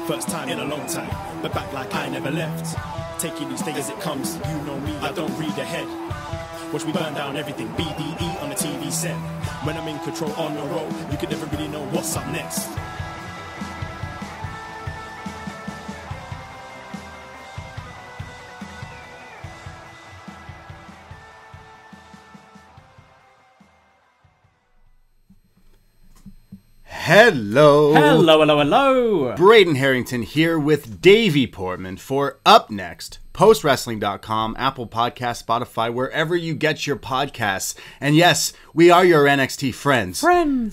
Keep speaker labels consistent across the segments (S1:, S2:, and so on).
S1: First time in a long time, but back like I never left. Taking each day as it comes, you know me, I don't read ahead. Watch me burn down everything, BDE on the TV set. When I'm in control on the road, you can never really know what's up next.
S2: Hello.
S3: Hello, hello, hello.
S2: Braden Herrington here with Davie Portman for Up Next, postwrestling.com, Apple Podcasts, Spotify, wherever you get your podcasts. And yes, we are your NXT friends.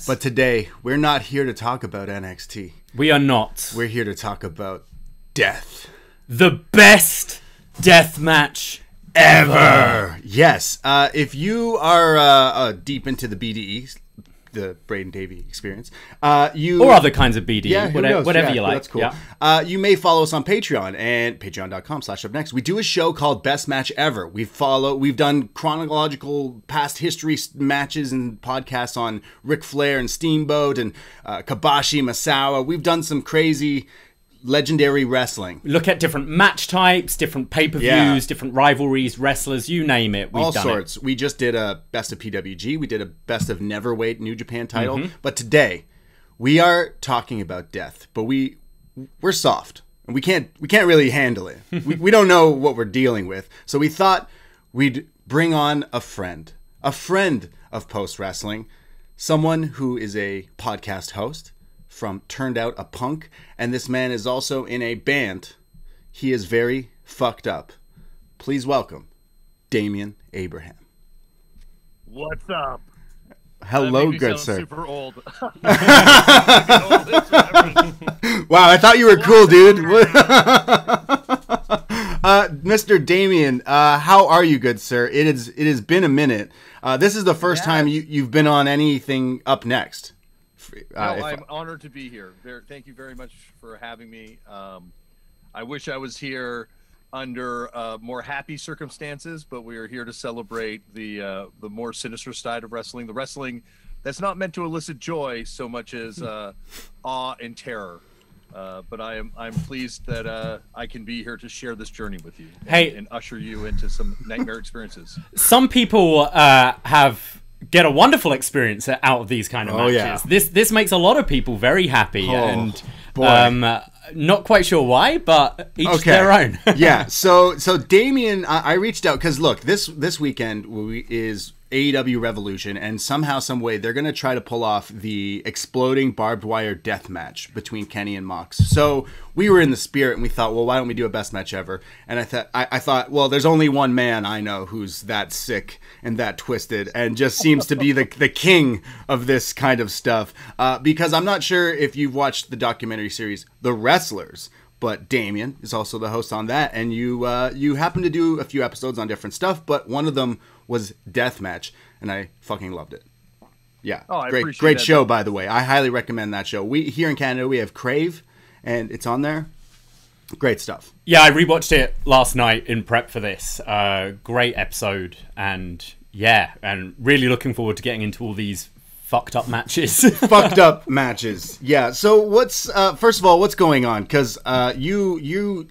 S2: But today, we're not here to talk about NXT.
S3: We are not.
S2: We're here to talk about death.
S3: The best death match ever.
S2: Yes. If you are deep into the BDE, the Braden Davie experience, or
S3: other kinds of BDE, whatever you like.
S2: That's cool. Yeah. You may follow us on Patreon and patreon.com/upnext. We do a show called Best Match Ever. We've done chronological past history matches and podcasts on Ric Flair and Steamboat and Kabashi Masawa. We've done some crazy legendary wrestling.
S3: Look at different match types, different pay-per-views, different rivalries, wrestlers, you name it. We've
S2: all
S3: done
S2: sorts. We just did a best of PWG. We did a best of Neverweight New Japan title. But today, we are talking about death. But we're soft, and we can't really handle it. we don't know what we're dealing with. So we thought we'd bring on a friend of post wrestling, someone who is a podcast host from Turned Out a Punk, and this man is also in a band. He is very fucked up. Please welcome Damian Abraham.
S4: What's up?
S2: Hello, good sir.
S4: Super old.
S2: Wow, I thought you were cool, dude. Mr. Damian, how are you, good sir? It has been a minute. This is the first time you've been on anything Up Next.
S4: I'm honored to be here. Thank you very much for having me. I wish I was here under more happy circumstances, but we are here to celebrate the more sinister side of wrestling, the wrestling that's not meant to elicit joy so much as awe and terror. But I'm pleased that I can be here to share this journey with you and usher you into some nightmare experiences.
S3: Some people get a wonderful experience out of these kind of matches. Yeah. This makes a lot of people very happy, and not quite sure why, but each their own.
S2: Yeah. So Damian, I reached out because look, this weekend is AEW Revolution, and somehow, some way, they're gonna try to pull off the Exploding Barbed Wire death match between Kenny and Mox. So we were in the spirit, and we thought, well, why don't we do a best match ever? And I thought, well, there's only one man I know who's that sick and that twisted, and just seems to be the king of this kind of stuff. Because I'm not sure if you've watched the documentary series The Wrestlers, but Damian is also the host on that, and you happen to do a few episodes on different stuff, but one of them was Deathmatch, and I fucking loved it. Yeah, great show, by the way. I highly recommend that show. We here in Canada, we have Crave, and it's on there. Great stuff.
S3: Yeah, I rewatched it last night in prep for this. Great episode, and really looking forward to getting into all these fucked up matches.
S2: Fucked up matches. Yeah. So what's first of all, what's going on? Because we're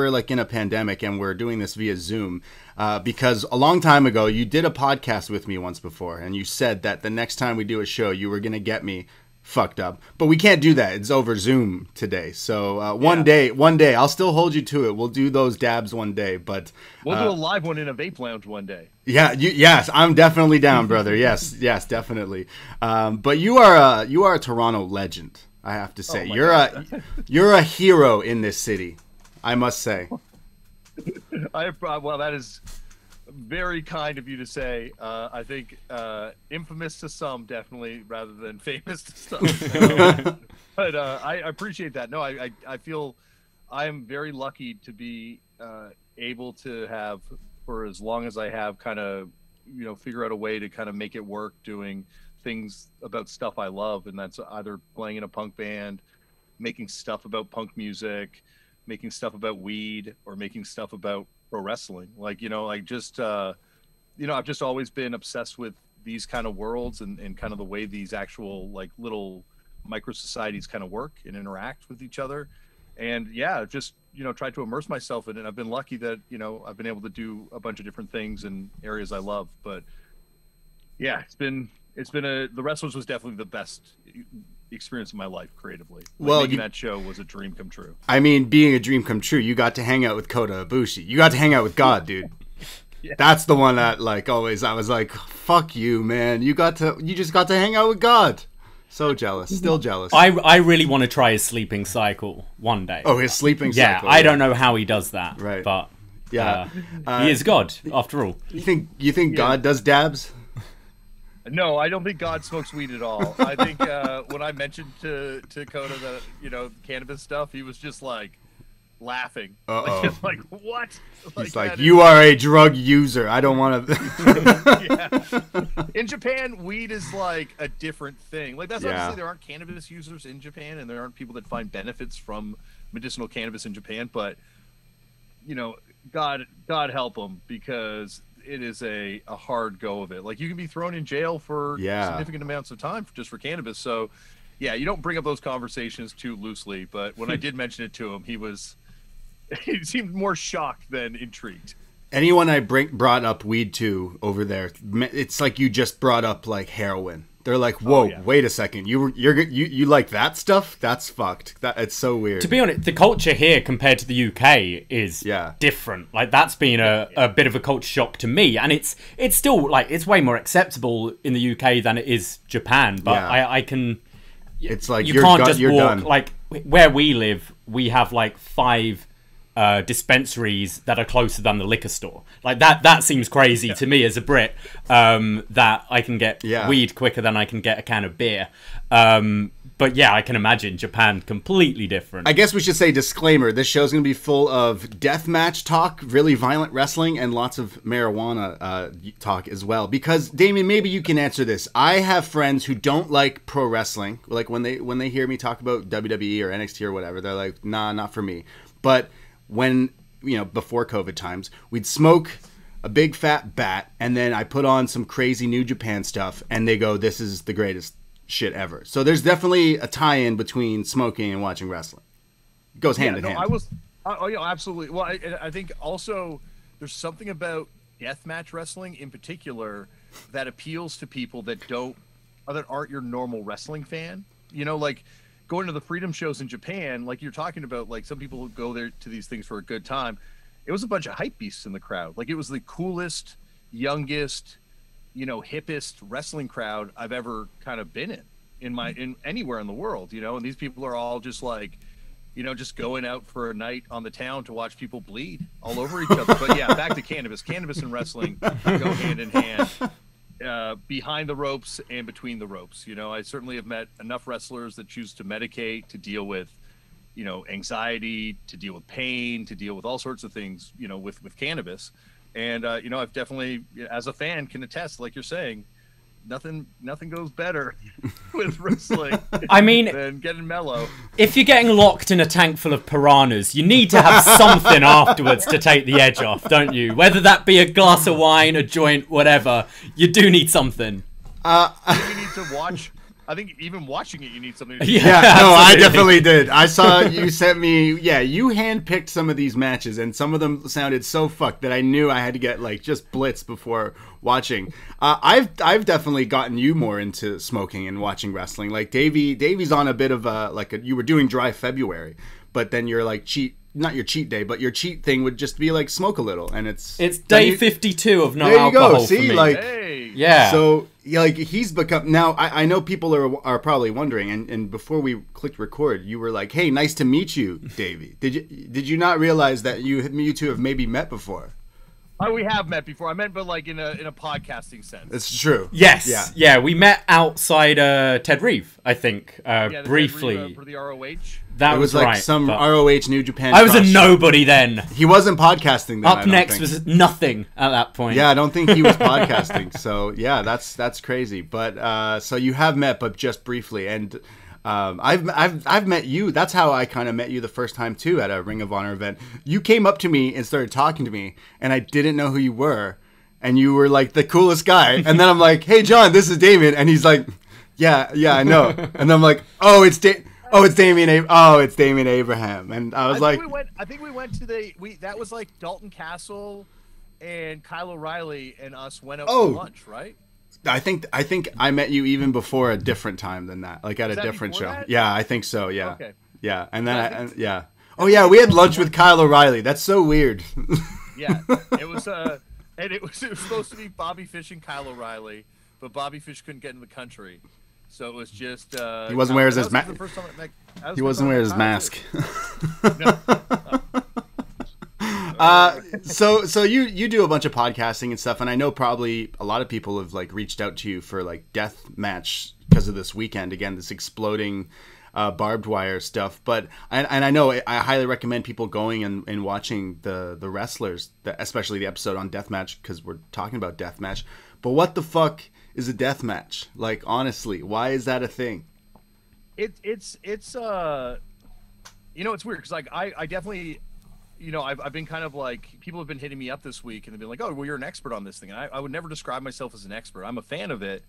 S2: like in a pandemic, and we're doing this via Zoom. Because a long time ago, you did a podcast with me once before, and you said that the next time we do a show, you were going to get me fucked up. But we can't do that. It's over Zoom today. So one day, I'll still hold you to it. We'll do those dabs one day. But
S4: we'll do a live one in a vape lounge one day.
S2: Yeah. Yes, I'm definitely down, brother. Yes, definitely. But you are a Toronto legend, I have to say. You're a hero in this city, I must say.
S4: Well, that is very kind of you to say. I think infamous to some, definitely, rather than famous to some. But I appreciate that. No, I feel I am very lucky to be able to have, for as long as I have, kind of, figure out a way to kind of make it work doing things about stuff I love. And that's either playing in a punk band, making stuff about punk music, making stuff about weed, or making stuff about pro wrestling. I've just always been obsessed with these kind of worlds and kind of the way these actual like little micro societies kind of work and interact with each other. and just tried to immerse myself in it. I've been lucky that I've been able to do a bunch of different things in areas I love. But yeah, the Wrestlers was definitely the best experience of my life creatively. Making that show was a dream come true.
S2: I mean, being a dream come true, you got to hang out with Kota Ibushi. You got to hang out with God, dude. Yeah. That's the one that always I was like, fuck you, man. You just got to hang out with God. So jealous. Still jealous.
S3: I really want to try his sleeping cycle one day.
S2: Oh, his sleeping cycle.
S3: Yeah, I don't know how he does that.
S2: Right.
S3: But he is God, after all.
S2: You think God does dabs?
S4: No, I don't think God smokes weed at all. I think when I mentioned to Kota the cannabis stuff, he was just laughing. Just what?
S2: He's you are a drug user. I don't want
S4: to. In Japan, weed is a different thing. That's not to say there aren't cannabis users in Japan, and there aren't people that find benefits from medicinal cannabis in Japan. But God help them, because it is a hard go of it. You can be thrown in jail for significant amounts of time just for cannabis. So you don't bring up those conversations too loosely. But when I did mention it to him, he seemed more shocked than intrigued.
S2: Anyone I brought up weed to over there, it's like you just brought up heroin. They're like, whoa, wait a second, you like that stuff? That's fucked. It's so weird.
S3: To be honest, the culture here compared to the UK is different. That's been a bit of a culture shock to me, and it's still it's way more acceptable in the UK than it is Japan. But I can.
S2: It's
S3: you can't just walk done. Where we live. We have 5 dispensaries that are closer than the liquor store. That seems crazy to me as a Brit, that I can get weed quicker than I can get a can of beer. But I can imagine Japan completely different.
S2: I guess we should say disclaimer, this show's going to be full of deathmatch talk, really violent wrestling, and lots of marijuana talk as well. Because, Damian, maybe you can answer this. I have friends who don't like pro wrestling. When they hear me talk about WWE or NXT or whatever, they're like, nah, not for me. But when, before COVID times, we'd smoke a big fat bat, and then I put on some crazy New Japan stuff, and they go, this is the greatest shit ever. So there's definitely a tie-in between smoking and watching wrestling. It goes hand in hand.
S4: Absolutely. Well, I think also there's something about deathmatch wrestling in particular that appeals to people that aren't your normal wrestling fan. Going to the freedom shows in Japan, you're talking about, some people who go there to these things for a good time. It was a bunch of hype beasts in the crowd. It was the coolest, youngest, hippest wrestling crowd I've ever kind of been in anywhere in the world, and these people are all just just going out for a night on the town to watch people bleed all over each other. But back to cannabis. Cannabis and wrestling go hand in hand. Behind the ropes and between the ropes. I certainly have met enough wrestlers that choose to medicate, to deal with, anxiety, to deal with pain, to deal with all sorts of things, with cannabis. And, I've definitely, as a fan, can attest, like you're saying, nothing goes better with wrestling than getting mellow.
S3: If you're getting locked in a tank full of piranhas, you need to have something afterwards to take the edge off, don't you? Whether that be a glass of wine, a joint, whatever, you do need something.
S4: You need to watch. I think even watching it, you need something to do.
S2: I definitely did. I saw you sent me, you handpicked some of these matches, and some of them sounded so fucked that I knew I had to get just blitz before watching. I've definitely gotten you more into smoking and watching wrestling. Davie's on a bit of you were doing dry February, but then you're not your cheat day, but your cheat thing would just be smoke a little, and it's
S3: day 52 of no
S2: there you
S3: alcohol
S2: go. See,
S3: for me.
S2: So he's become now. I know people are probably wondering, and before we clicked record, you were like, "Hey, nice to meet you, Davie." Did you not realize that you two have maybe met before?
S4: We have met before. I meant, but in a podcasting sense.
S2: It's true.
S3: Yes. Yeah. We met outside Ted Reeve, I think, briefly.
S4: Ted Reeve, for the ROH.
S3: That
S2: was
S3: right,
S2: some ROH New Japan.
S3: I was a nobody then.
S2: He wasn't podcasting then.
S3: Up next was nothing at that point.
S2: Yeah, I don't think he was podcasting. So that's crazy. But so you have met, but just briefly, and I've met you. That's how I kind of met you the first time too, at a Ring of Honor event. You came up to me and started talking to me, and I didn't know who you were, and you were the coolest guy. And then I'm like, "Hey, John, this is Damian," and he's like, "Yeah, I know." And I'm like, "Oh, it's Oh, it's Damian Abraham, and I was like,
S4: I think we went to that was like Dalton Castle and Kyle O'Reilly and us went out for lunch, right?
S2: I think I met you even before a different time than that, like at a different show.
S4: That?
S2: Yeah, I think so. Yeah.
S4: Okay.
S2: Yeah, and then yeah. Oh yeah, we had lunch with Kyle O'Reilly. That's so weird.
S4: Yeah, it was and it was supposed to be Bobby Fish and Kyle O'Reilly, but Bobby Fish couldn't get in the country, so it was just
S2: he wasn't wearing his mask. He wasn't wearing his mask. So you do a bunch of podcasting and stuff, and I know probably a lot of people have like reached out to you for like death match because of this weekend again, this exploding barbed wire stuff. But and I know I highly recommend people going and watching the wrestlers, especially the episode on deathmatch, because we're talking about deathmatch. But what the fuck is a deathmatch? Like, honestly, why is that a thing?
S4: It's it's weird because like I definitely, I've been kind of like, people have been hitting me up this week and they've been like, oh, well, you're an expert on this thing. And I would never describe myself as an expert. I'm a fan of it.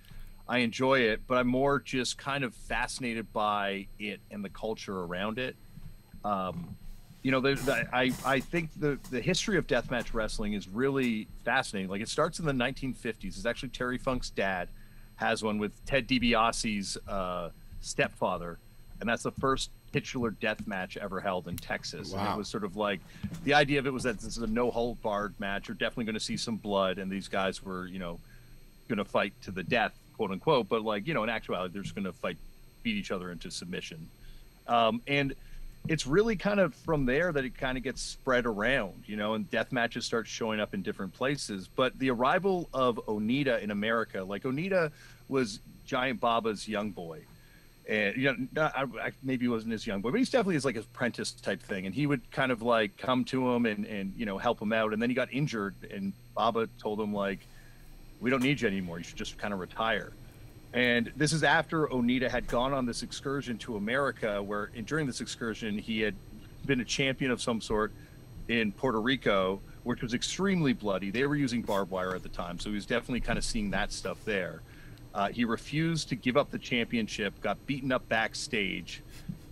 S4: I enjoy it, but I'm more just kind of fascinated by it and the culture around it. I think the history of deathmatch wrestling is really fascinating. Like, it starts in the 1950s. It's actually Terry Funk's dad has one with Ted DiBiase's stepfather, and that's the first titular death match ever held in Texas. Wow. And it was sort of like, the idea of it was that this is a no-hold-barred match. You're definitely going to see some blood, and these guys were, going to fight to the death, quote unquote, but like, in actuality, they're just going to beat each other into submission. And it's really kind of from there that it kind of gets spread around, and death matches start showing up in different places. But the arrival of Onita in America, like, Onita was Giant Baba's young boy. And, maybe he wasn't his young boy, but he's definitely his like apprentice type thing. And he would kind of like come to him and help him out. And then he got injured, and Baba told him, like, we don't need you anymore. You should just kind of retire. And this is after Onita had gone on this excursion to America, where during this excursion, he had been a champion of some sort in Puerto Rico, which was extremely bloody. They were using barbed wire at the time, so he was definitely kind of seeing that stuff there. He refused to give up the championship, got beaten up backstage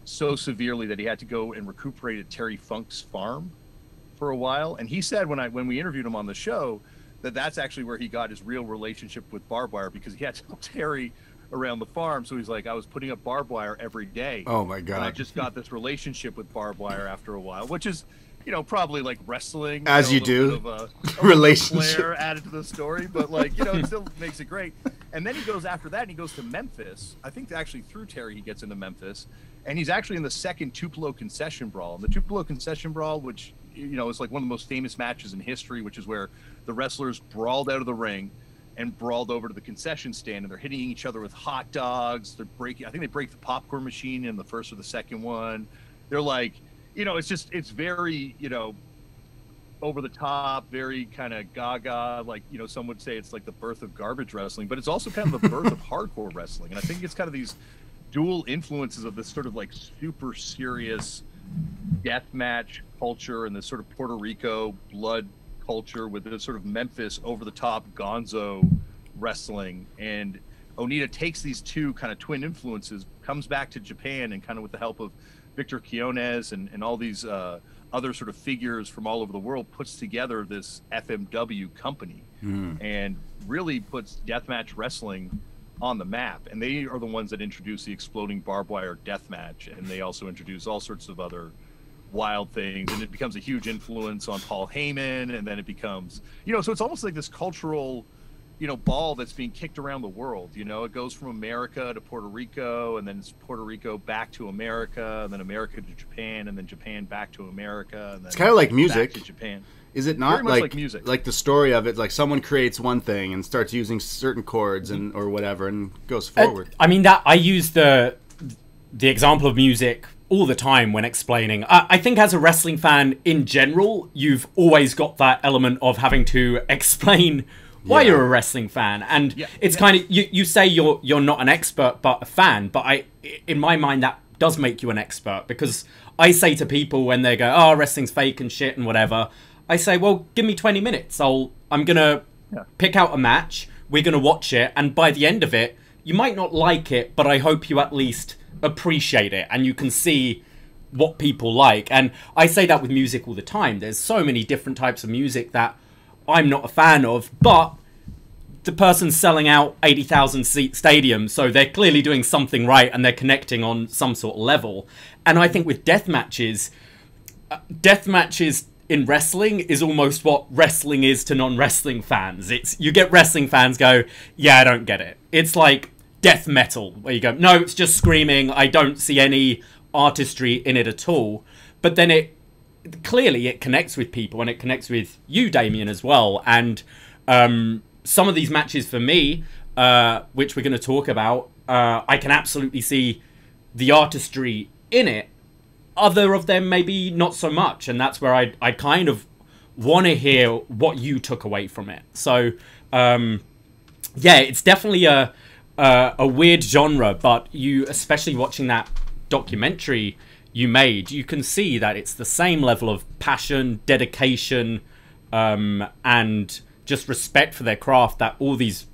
S4: so severely that he had to go and recuperate at Terry Funk's farm for a while. And he said when we interviewed him on the show, that's actually where he got his real relationship with barbed wire, because he had to help Terry around the farm. So he's like, I was putting up barbed wire every day.
S2: Oh my God.
S4: And I just got this relationship with barbed wire after a while, which is, probably like wrestling.
S2: As you do. A relationship.
S4: Flair added to the story, but like, it still makes it great. And then he goes after that and he goes to Memphis. I think actually through Terry, he gets into Memphis, and he's actually in the second Tupelo concession brawl. And the Tupelo concession brawl, which, is like one of the most famous matches in history, which is where the wrestlers brawled out of the ring and brawled over to the concession stand, and they're hitting each other with hot dogs. They're breaking, I think they break the popcorn machine in the first or the second one. They're like, it's very, over the top, very kind of gaga, like, some would say it's like the birth of garbage wrestling, but it's also kind of the birth of hardcore wrestling. And I think it's kind of these dual influences of this sort of like super serious deathmatch culture and this sort of Puerto Rico blood culture with this sort of Memphis over the top gonzo wrestling. And Onita takes these two kind of twin influences, comes back to Japan, and kind of with the help of Victor Quiones and all these other sort of figures from all over the world, puts together this FMW company and really puts deathmatch wrestling on the map. And they are the ones that introduce the Exploding Barbed Wire deathmatch, and they also introduce all sorts of other wild things, and it becomes a huge influence on Paul Heyman, and then it becomes, so it's almost like this cultural ball that's being kicked around the world. It goes from America to Puerto Rico, and then it's Puerto Rico back to America, and then America to Japan, and then Japan back to America, and then
S2: it's kind of like music.
S4: Back to Japan.
S2: Is it not?
S4: Very much like music.
S2: Like the story of it, like someone creates one thing and starts using certain chords and or whatever, and goes forward.
S3: I mean, that I use the example of music all the time when explaining. I think as a wrestling fan in general, you've always got that element of having to explain why you're a wrestling fan, and it's kind of, you say you're not an expert but a fan, but in my mind that does make you an expert, because I say to people when they go, oh, wrestling's fake and shit and whatever, I say, well, give me 20 minutes. I'm gonna pick out a match, we're gonna watch it, and by the end of it, you might not like it, but I hope you at least appreciate it, and you can see what people like. And I say that with music all the time. There's so many different types of music that I'm not a fan of, but the person's selling out 80,000 seat stadium, so they're clearly doing something right and they're connecting on some sort of level. And I think with death matches in wrestling is almost what wrestling is to non-wrestling fans. It's, you get wrestling fans go, yeah, I don't get it. It's like death metal, where you go, no, it's just screaming, I don't see any artistry in it at all. But then it connects with people, and it connects with you, Damian, as well. And some of these matches for me, which we're going to talk about, I can absolutely see the artistry in it. Other of them maybe not so much, and that's where I kind of want to hear what you took away from it. So yeah, it's definitely a weird genre, but you, especially watching that documentary you made, you can see that it's the same level of passion, dedication, and just respect for their craft that all these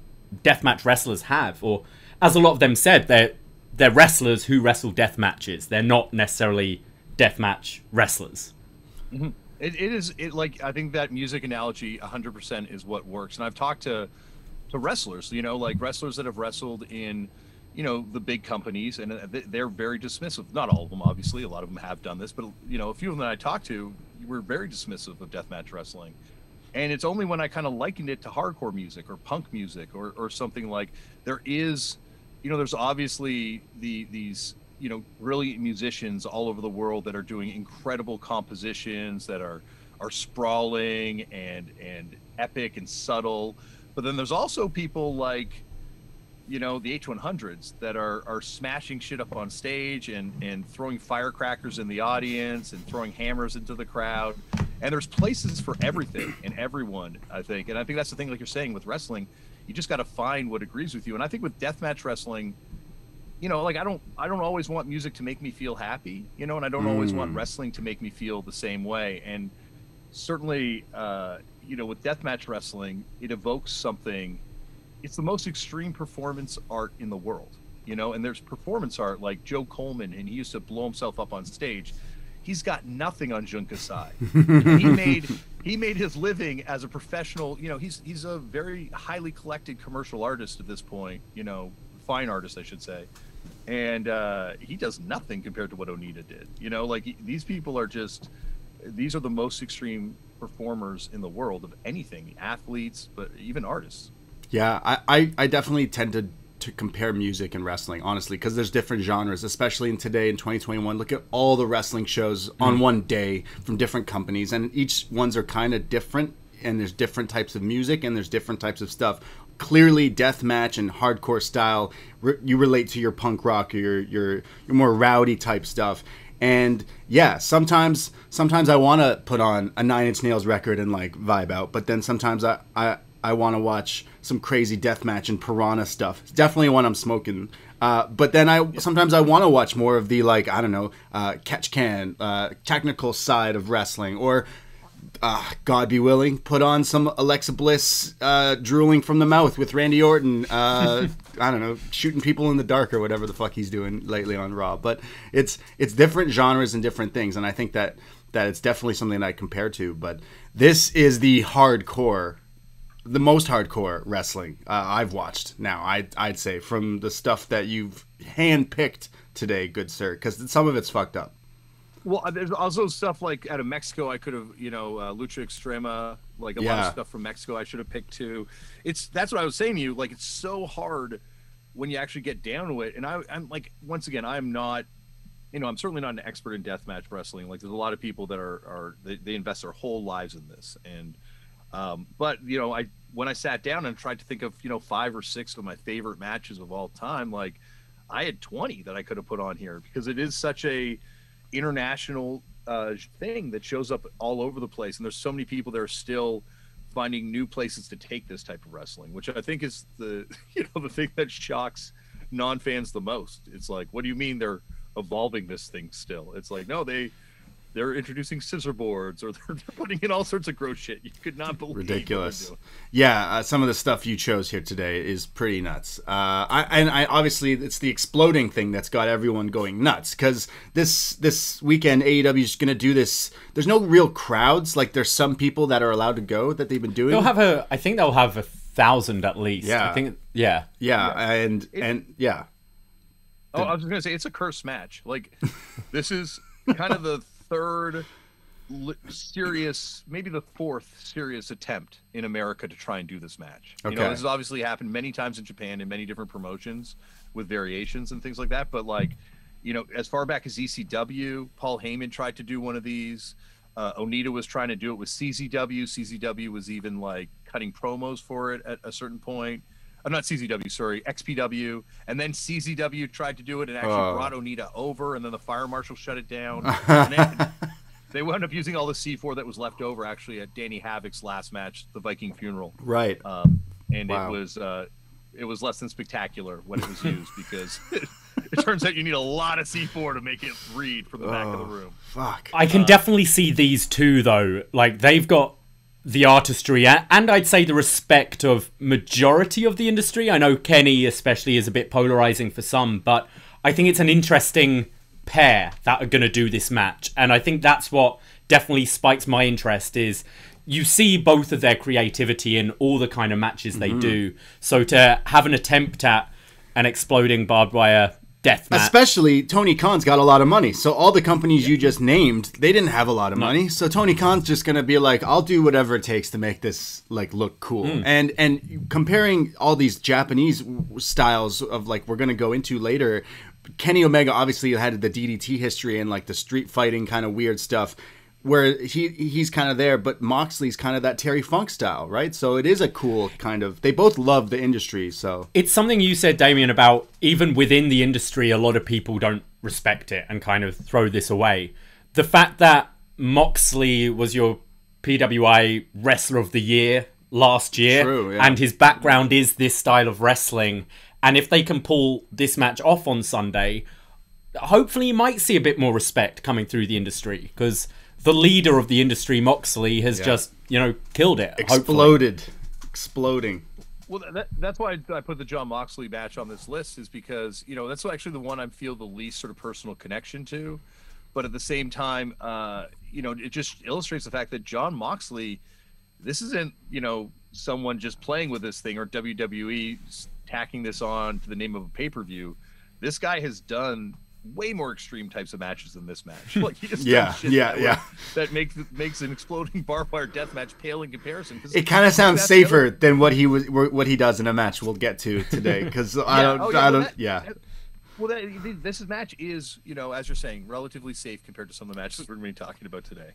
S3: deathmatch wrestlers have. Or, as a lot of them said, they're wrestlers who wrestle death matches. They're not necessarily deathmatch wrestlers.
S4: Mm-hmm. Like, I think that music analogy 100% is what works. And I've talked to wrestlers, you know, like wrestlers that have wrestled in, you know, the big companies, and they're very dismissive. Not all of them, obviously. A lot of them have done this, but, you know, a few of them that I talked to were very dismissive of deathmatch wrestling. And it's only when I kind of likened it to hardcore music or punk music or something, like, there is, you know, there's obviously these, you know, brilliant musicians all over the world that are doing incredible compositions that are sprawling and epic and subtle. But then there's also people like, you know, the H100s that are smashing shit up on stage and throwing firecrackers in the audience and throwing hammers into the crowd. And there's places for everything and everyone, I think. And I think that's the thing, like you're saying, with wrestling, you just got to find what agrees with you. And I think with deathmatch wrestling, you know, like, I don't always want music to make me feel happy, you know, and I don't always want wrestling to make me feel the same way. And certainly, you know, with deathmatch wrestling, it evokes something. It's the most extreme performance art in the world, you know, and there's performance art like Joe Coleman, and he used to blow himself up on stage. He's got nothing on Jun Kasai. he made his living as a professional, you know, he's a very highly collected commercial artist at this point, you know, fine artist, I should say. And he does nothing compared to what Onita did, you know, like, these people are just, these are the most extreme performers in the world of anything, athletes, but even artists.
S2: Yeah, I definitely tend to compare music and wrestling, honestly, because there's different genres, especially in 2021. Look at all the wrestling shows on one day from different companies, and each ones are kind of different, and there's different types of music, and there's different types of stuff. Clearly, deathmatch and hardcore style, you relate to your punk rock, or your more rowdy type stuff. And yeah, sometimes I want to put on a 9 Inch Nails record and, like, vibe out, but then sometimes I want to watch some crazy deathmatch and Piranha stuff. It's definitely one I'm smoking. But then sometimes I want to watch more of the, like, I don't know, technical side of wrestling. Or, God be willing, put on some Alexa Bliss drooling from the mouth with Randy Orton. I don't know, shooting people in the dark or whatever the fuck he's doing lately on Raw. But it's different genres and different things. And I think that it's definitely something that I compare to. But this is the most hardcore wrestling I've watched now, I'd say, from the stuff that you've handpicked today, good sir, because some of it's fucked up.
S4: Well, there's also stuff like out of Mexico I could have, you know, Lucha Extrema, like a lot of stuff from Mexico I should have picked too. That's what I was saying to you, like, it's so hard when you actually get down to it. And I'm like, once again, I'm not, you know, I'm certainly not an expert in deathmatch wrestling. Like, there's a lot of people that they invest their whole lives in this. And but, you know, when I sat down and tried to think of, you know, 5 or 6 of my favorite matches of all time, like, I had 20 that I could have put on here, because it is such a international thing that shows up all over the place, and there's so many people that are still finding new places to take this type of wrestling, which I think is the thing that shocks non-fans the most. It's like, what do you mean they're evolving this thing still? It's like, no, they're introducing scissor boards, or they're putting in all sorts of gross shit. You could not believe
S2: ridiculous.
S4: What
S2: yeah, some of the stuff you chose here today is pretty nuts. I obviously it's the exploding thing that's got everyone going nuts, because this weekend AEW is going to do this. There's no real crowds. Like, there's some people that are allowed to go that they've been doing.
S3: I think they'll have 1,000 at least.
S2: Yeah.
S3: I think.
S2: Yeah. And yeah.
S4: Oh, I was going to say, it's a cursed match. Like, this is kind of the third serious, maybe the fourth serious attempt in America to try and do this match.
S2: Okay.
S4: You know, this has obviously happened many times in Japan in many different promotions with variations and things like that. But, like, you know, as far back as ECW, Paul Heyman tried to do one of these. Onita was trying to do it with CZW. CZW was even, like, cutting promos for it at a certain point. Not CZW, sorry, XPW. And then CZW tried to do it and actually brought Onita over, and then the fire marshal shut it down. And then they wound up using all the C4 that was left over, actually, at Danny Havoc's last match, the Viking Funeral.
S2: Right.
S4: And wow. It was less than spectacular when it was used, because it turns out you need a lot of C4 to make it read from the back of the room.
S2: Fuck.
S3: I can definitely see these two, though. Like, they've got the artistry and I'd say the respect of majority of the industry. I know Kenny especially is a bit polarizing for some, but I think it's an interesting pair that are going to do this match. And I think that's what definitely spikes my interest, is you see both of their creativity in all the kind of matches they do. So to have an attempt at an exploding barbed wire death match.
S2: Especially Tony Khan's got a lot of money. So all the companies you just named, they didn't have a lot of money. So Tony Khan's just going to be like, I'll do whatever it takes to make this, like, look cool. And comparing all these Japanese styles of, like, we're going to go into later, Kenny Omega obviously had the DDT history and, like, the street fighting kind of weird stuff, where he's kind of there, but Moxley's kind of that Terry Funk style, right? So it is a cool kind of... They both love the industry, so...
S3: It's something you said, Damian, about even within the industry, a lot of people don't respect it and kind of throw this away. The fact that Moxley was your PWI Wrestler of the Year last year,
S2: true, yeah.
S3: and his background is this style of wrestling, and if they can pull this match off on Sunday, hopefully you might see a bit more respect coming through the industry, because... the leader of the industry, Moxley, has just, you know, killed it.
S2: Exploded.
S3: Hopefully.
S2: Exploding.
S4: Well, that's why I put the Jon Moxley match on this list, is because, you know, that's actually the one I feel the least sort of personal connection to. But at the same time, you know, it just illustrates the fact that Jon Moxley, this isn't, you know, someone just playing with this thing or WWE tacking this on to the name of a pay-per-view. This guy has done way more extreme types of matches than this match. Like, he just that makes an exploding barbed wire death match pale in comparison.
S2: It kind of sounds safer than what he does in a match we'll get to today, because
S4: this match is, you know, as you're saying, relatively safe compared to some of the matches we're going to be talking about today.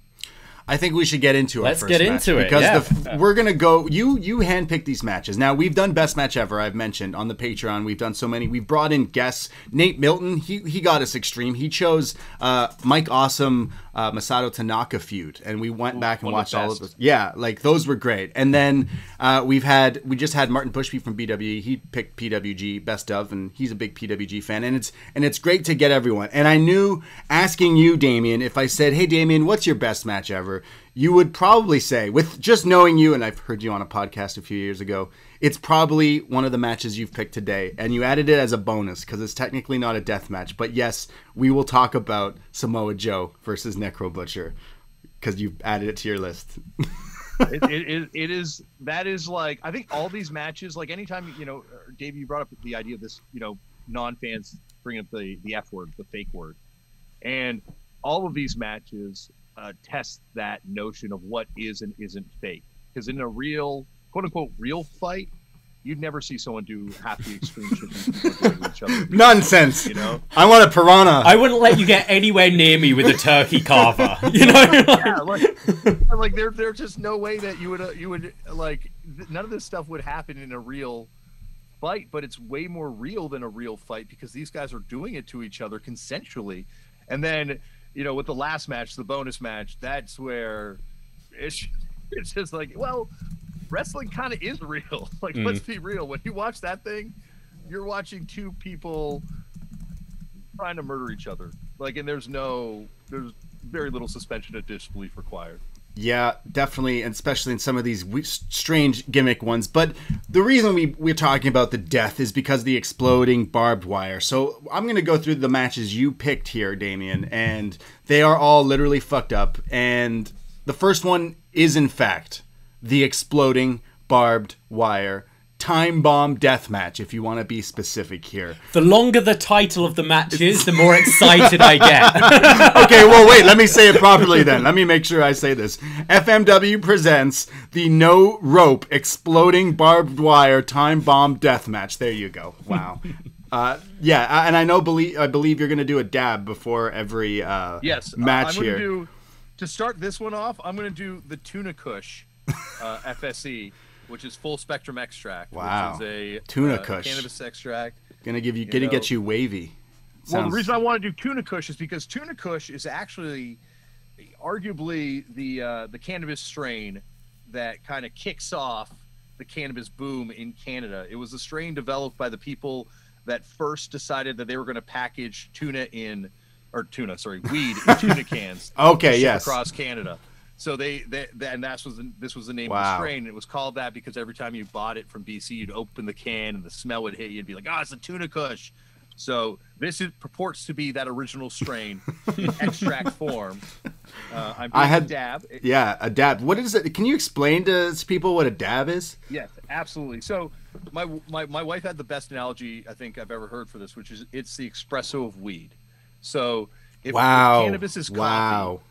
S2: I think we should get into
S3: Let's get into it,
S2: because we're gonna go. You handpick these matches. Now, we've done best match ever. I've mentioned on the Patreon. We've done so many. We've brought in guests. Nate Milton. He got us extreme. He chose Mike Awesome, Masato Tanaka feud, and we went back and watched all of those. Yeah, like, those were great. And then we just had Martin Bushby from BWE. He picked PWG best of, and he's a big PWG fan. And it's great to get everyone. And I knew, asking you, Damian, if I said, "Hey, Damian, what's your best match ever?" you would probably say, with just knowing you, and I've heard you on a podcast a few years ago, it's probably one of the matches you've picked today. And you added it as a bonus because it's technically not a death match. But yes, we will talk about Samoa Joe versus Necro Butcher because you've added it to your list.
S4: That is like, I think all these matches, like anytime, you know, Davey, you brought up the idea of this, you know, non-fans bring up the F word, the fake word. And all of these matches test that notion of what is and isn't fake. Because in a real, quote unquote, real fight, you'd never see someone do half the extreme shit these people do to each other.
S2: Nonsense.
S4: You know?
S2: I want a piranha.
S3: I wouldn't let you get anywhere near me with a turkey carver. You know?
S4: Yeah, like there's just no way that you would like, none of this stuff would happen in a real fight, but it's way more real than a real fight because these guys are doing it to each other consensually. And then, you know, with the last match, the bonus match, that's where it's just like, well, wrestling kind of is real. Like, let's be real. When you watch that thing, you're watching two people trying to murder each other. Like, and there's no very little suspension of disbelief required.
S2: Yeah, definitely, and especially in some of these strange gimmick ones. But the reason we're talking about the death is because of the exploding barbed wire. So I'm going to go through the matches you picked here, Damian, and they are all literally fucked up. And the first one is, in fact, the exploding barbed wire time bomb death match, if you want to be specific here.
S3: The longer the title of the match is, the more excited I get.
S2: Okay, well, wait, let me say it properly then. Let me make sure I say this. FMW presents the no rope exploding barbed wire time bomb death match. There you go. Wow. Yeah, and I believe you're going to do a dab before every match here.
S4: To start this one off, I'm going to do the Tuna Kush FSE, which is full spectrum extract.
S2: Wow.
S4: Which is a
S2: Tuna Kush
S4: cannabis extract.
S2: Gonna get you wavy.
S4: Well, the reason I want to do Tuna Kush is because Tuna Kush is actually arguably the cannabis strain that kind of kicks off the cannabis boom in Canada. It was a strain developed by the people that first decided that they were going to package weed in tuna cans.
S2: Okay, yes.
S4: Across Canada. So and this was the name of the strain. And it was called that because every time you bought it from BC, you'd open the can and the smell would hit you. You'd be like, "Oh, it's a Tuna Kush." So this purports to be that original strain in extract form. I had a dab.
S2: Yeah, a dab. What is it? Can you explain to people what a dab is?
S4: Yes, absolutely. So my wife had the best analogy I think I've ever heard for this, which is it's the espresso of weed. So if cannabis is coffee.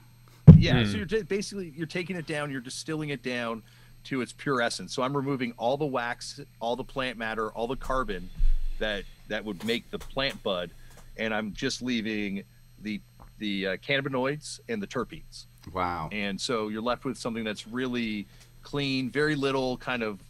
S4: Yeah, so you're taking it down, you're distilling it down to its pure essence. So I'm removing all the wax, all the plant matter, all the carbon that would make the plant bud, and I'm just leaving the cannabinoids and the terpenes.
S2: Wow. And
S4: so you're left with something that's really clean, very little kind of,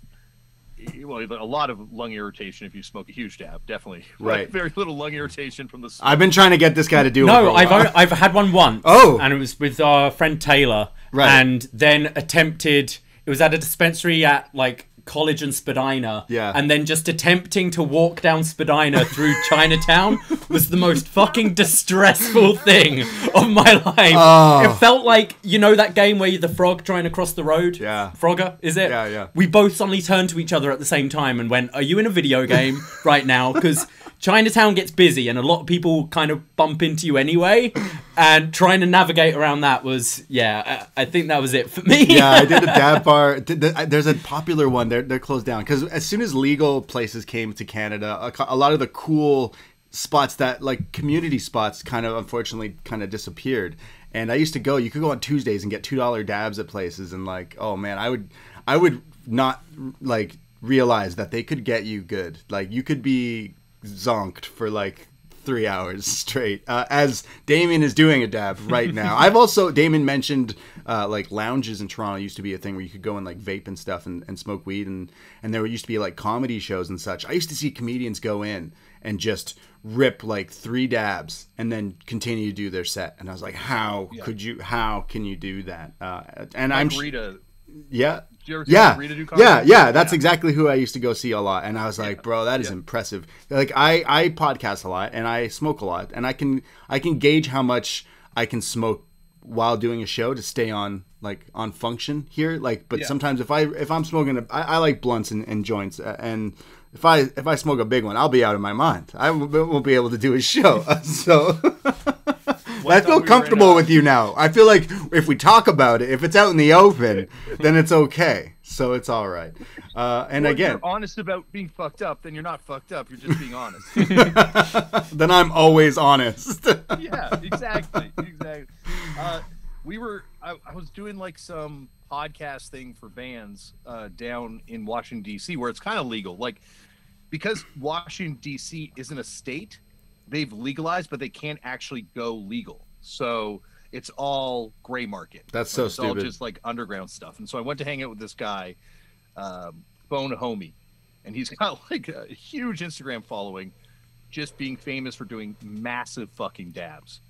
S4: well, a lot of lung irritation if you smoke a huge dab, definitely.
S2: Right.
S4: Very little lung irritation from the smoke.
S2: I've been trying to get this guy to do it.
S3: No, I've had one once.
S2: Oh.
S3: And it was with our friend Taylor.
S2: Right.
S3: And then it was at a dispensary at like College and Spadina.
S2: Yeah.
S3: And then just attempting to walk down Spadina through Chinatown was the most fucking distressful thing of my life.
S2: Oh.
S3: It felt like, you know that game where you're the frog trying to cross the road?
S2: Yeah.
S3: Frogger, is it?
S2: Yeah.
S3: We both suddenly turned to each other at the same time and went, "Are you in a video game right now?" Because Chinatown gets busy and a lot of people kind of bump into you anyway, and trying to navigate around that was, I think that was it for me.
S2: Yeah, I did a dab bar. There's a popular one. They're closed down because as soon as legal places came to Canada, a lot of the cool spots that like community spots kind of unfortunately kind of disappeared. And I used to go. You could go on Tuesdays and get $2 dabs at places, and like, oh man, I would not like realize that they could get you good. Like you could be zonked for like 3 hours straight, as Damian is doing a dab right now. Damian mentioned like lounges in Toronto used to be a thing where you could go and like vape and stuff and smoke weed, and there used to be like comedy shows and such. I used to see comedians go in and just rip like 3 dabs and then continue to do their set, and I was like, how can you do that? And like
S4: Rita.
S2: Yeah.
S4: Yeah,
S2: that's exactly who I used to go see a lot, and I was like, bro, that is impressive. Like I podcast a lot and I smoke a lot, and I can gauge how much I can smoke while doing a show to stay on function here. But sometimes if I'm smoking, I like blunts and joints, and if I smoke a big one, I'll be out of my mind. I won't be able to do a show. So I feel comfortable with you now. I feel like if we talk about it, if it's out in the open, then it's okay. So it's all right. And again,
S4: if you're honest about being fucked up, then you're not fucked up. You're just being honest.
S2: Then I'm always honest.
S4: Yeah, exactly. I was doing like some podcast thing for bands down in Washington, D.C., where it's kind of legal. Like, because Washington, D.C. isn't a state, they've legalized, but they can't actually go legal. So it's all gray market.
S2: That's so stupid.
S4: It's all just like underground stuff. And so I went to hang out with this guy, Bone Homie, and he's got like a huge Instagram following, just being famous for doing massive fucking dabs.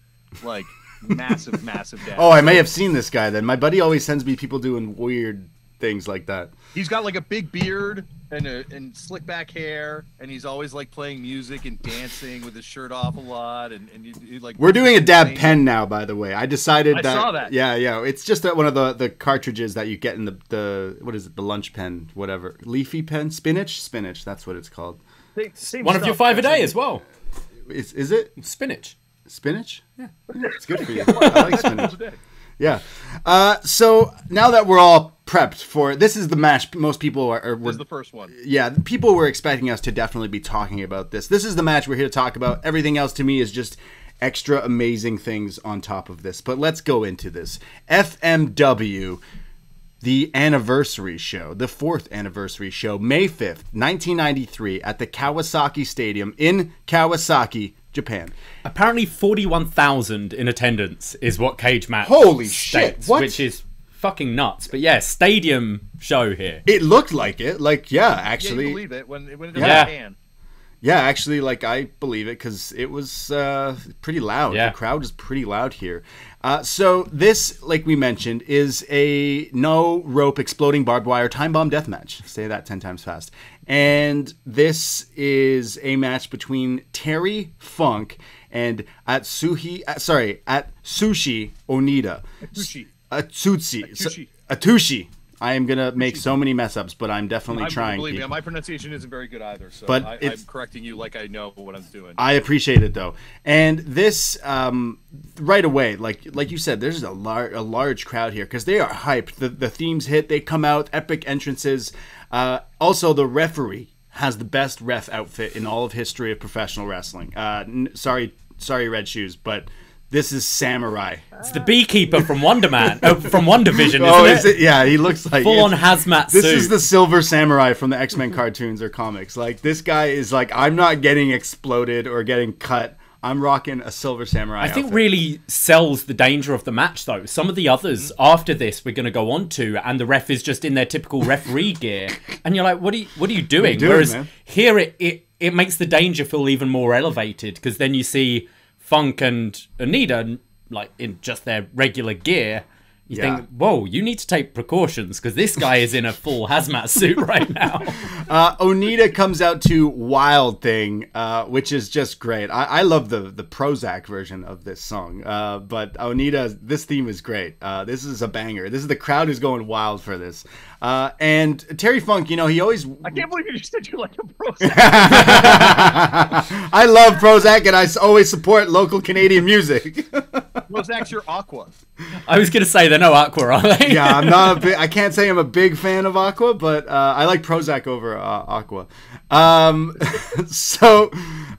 S4: Like massive dabs.
S2: Oh, I may have seen this guy then. My buddy always sends me people doing weird things like that.
S4: He's got like a big beard and slick back hair, and he's always like playing music and dancing with his shirt off a lot. And you like.
S2: We're doing a dab pen now, by the way. I decided that.
S4: I saw that.
S2: Yeah. It's just one of the cartridges that you get in the what is it? The lunch pen, whatever. Leafy pen, spinach. That's what it's called.
S4: Same
S3: One
S4: stuff,
S3: of your 5 a day as well.
S2: Is it
S3: spinach?
S2: Spinach? Yeah, it's good for you. I like spinach. Yeah. So now that we're all prepped for this, is the match most people
S4: this is the first one.
S2: Yeah, people were expecting us to definitely be talking about this. This is the match we're here to talk about. Everything else to me is just extra amazing things on top of this. But let's go into this. FMW, the anniversary show, the 4th anniversary show, May 5th, 1993, at the Kawasaki Stadium in Kawasaki, Japan.
S3: Apparently 41,000 in attendance is what Cage Match
S2: Holy
S3: states,
S2: shit, what?
S3: Which is fucking nuts. But yeah, stadium show here.
S2: It looked like it. Like, yeah, actually.
S4: Yeah, you believe it when it doesn't pan.
S2: Yeah, actually, like, I believe it because it was pretty loud.
S3: Yeah.
S2: The crowd is pretty loud here. So this, like we mentioned, is a no-rope exploding barbed wire time bomb death match. Say that 10 times fast. And this is a match between Terry Funk and Atsushi Onita. Atsushi. I am going to make so many mess ups, but I'm definitely trying.
S4: Believe me, my pronunciation isn't very good either, so
S2: but
S4: I'm correcting you like I know what I'm doing.
S2: I appreciate it, though. And this, right away, like you said, there's a large crowd here because they are hyped. The themes hit, they come out, epic entrances. Also, the referee has the best ref outfit in all of history of professional wrestling. Sorry, Red Shoes, but this is Samurai.
S3: It's the beekeeper from Wonder Man, from Wonder Vision, isn't it?
S2: Yeah, he looks like
S3: full on hazmat suit.
S2: This is the Silver Samurai from the X-Men cartoons or comics. Like, this guy is like, I'm not getting exploded or getting cut. I'm rocking a Silver Samurai
S3: I think
S2: outfit.
S3: really sells the danger of the match, though. Some of the others after this we're going to go on to, and the ref is just in their typical referee gear, and you're like, what are you doing? Whereas
S2: man?
S3: here it makes the danger feel even more elevated, because then you see Funk and Onita like in just their regular gear. You think, whoa, you need to take precautions because this guy is in a full hazmat suit right now.
S2: Onita comes out to Wild Thing, which is just great. I love the Prozac version of this song. But Onita, this theme is great. This is a banger. This is the crowd is going wild for this. And Terry Funk, he always...
S4: I can't believe you just said you like a Prozac.
S2: I love Prozac, and I always support local Canadian music.
S4: Prozac's your Aqua.
S3: I was going to say they're no Aqua, are they?
S2: Yeah, I'm not I can't say I'm a big fan of Aqua, but I like Prozac over Aqua. So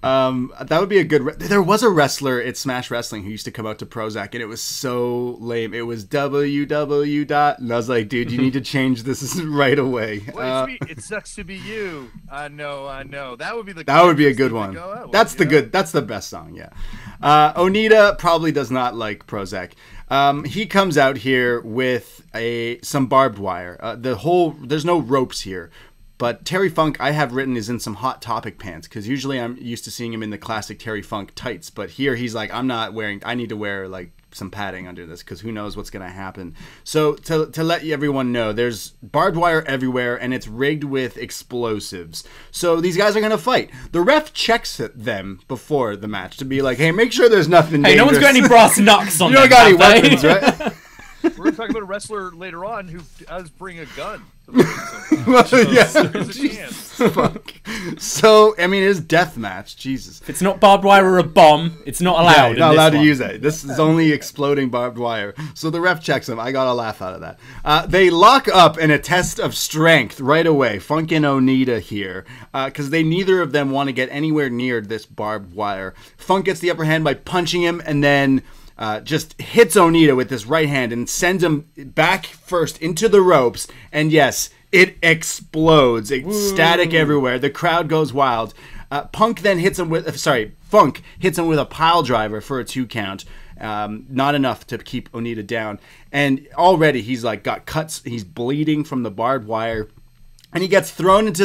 S2: that would be a good... There was a wrestler at Smash Wrestling who used to come out to Prozac, and it was so lame. It was WW. And I was like, dude, you need to change this right away.
S4: It sucks to be you. I know. That would be
S2: a good one. That's the best song, yeah. Onita probably does not like Prozac. He comes out here with some barbed wire. There's no ropes here. But Terry Funk, I have written, is in some Hot Topic pants, because usually I'm used to seeing him in the classic Terry Funk tights. But here he's like, I need to wear like some padding under this, because who knows what's going to happen. So to let everyone know, there's barbed wire everywhere, and it's rigged with explosives. So these guys are going to fight. The ref checks them before the match to be like, hey, make sure there's nothing dangerous.
S3: No one's got any brass knucks on them.
S2: You don't got any weapons, right?
S4: We're going to talk about a wrestler later on who does bring a gun.
S2: So, I mean, it is death match. Jesus.
S3: If it's not barbed wire or a bomb, it's not allowed.
S2: Yeah, you're not allowed to use it. This is only exploding barbed wire. So the ref checks them. I got a laugh out of that. They lock up in a test of strength right away. Funk and Onita here. Because neither of them want to get anywhere near this barbed wire. Funk gets the upper hand by punching him, and then... just hits Onita with this right hand and sends him back first into the ropes. And yes, it explodes. It's static everywhere. The crowd goes wild. Funk hits him with a pile driver for a 2 count. Not enough to keep Onita down. And already he's like got cuts. He's bleeding from the barbed wire. And he gets thrown into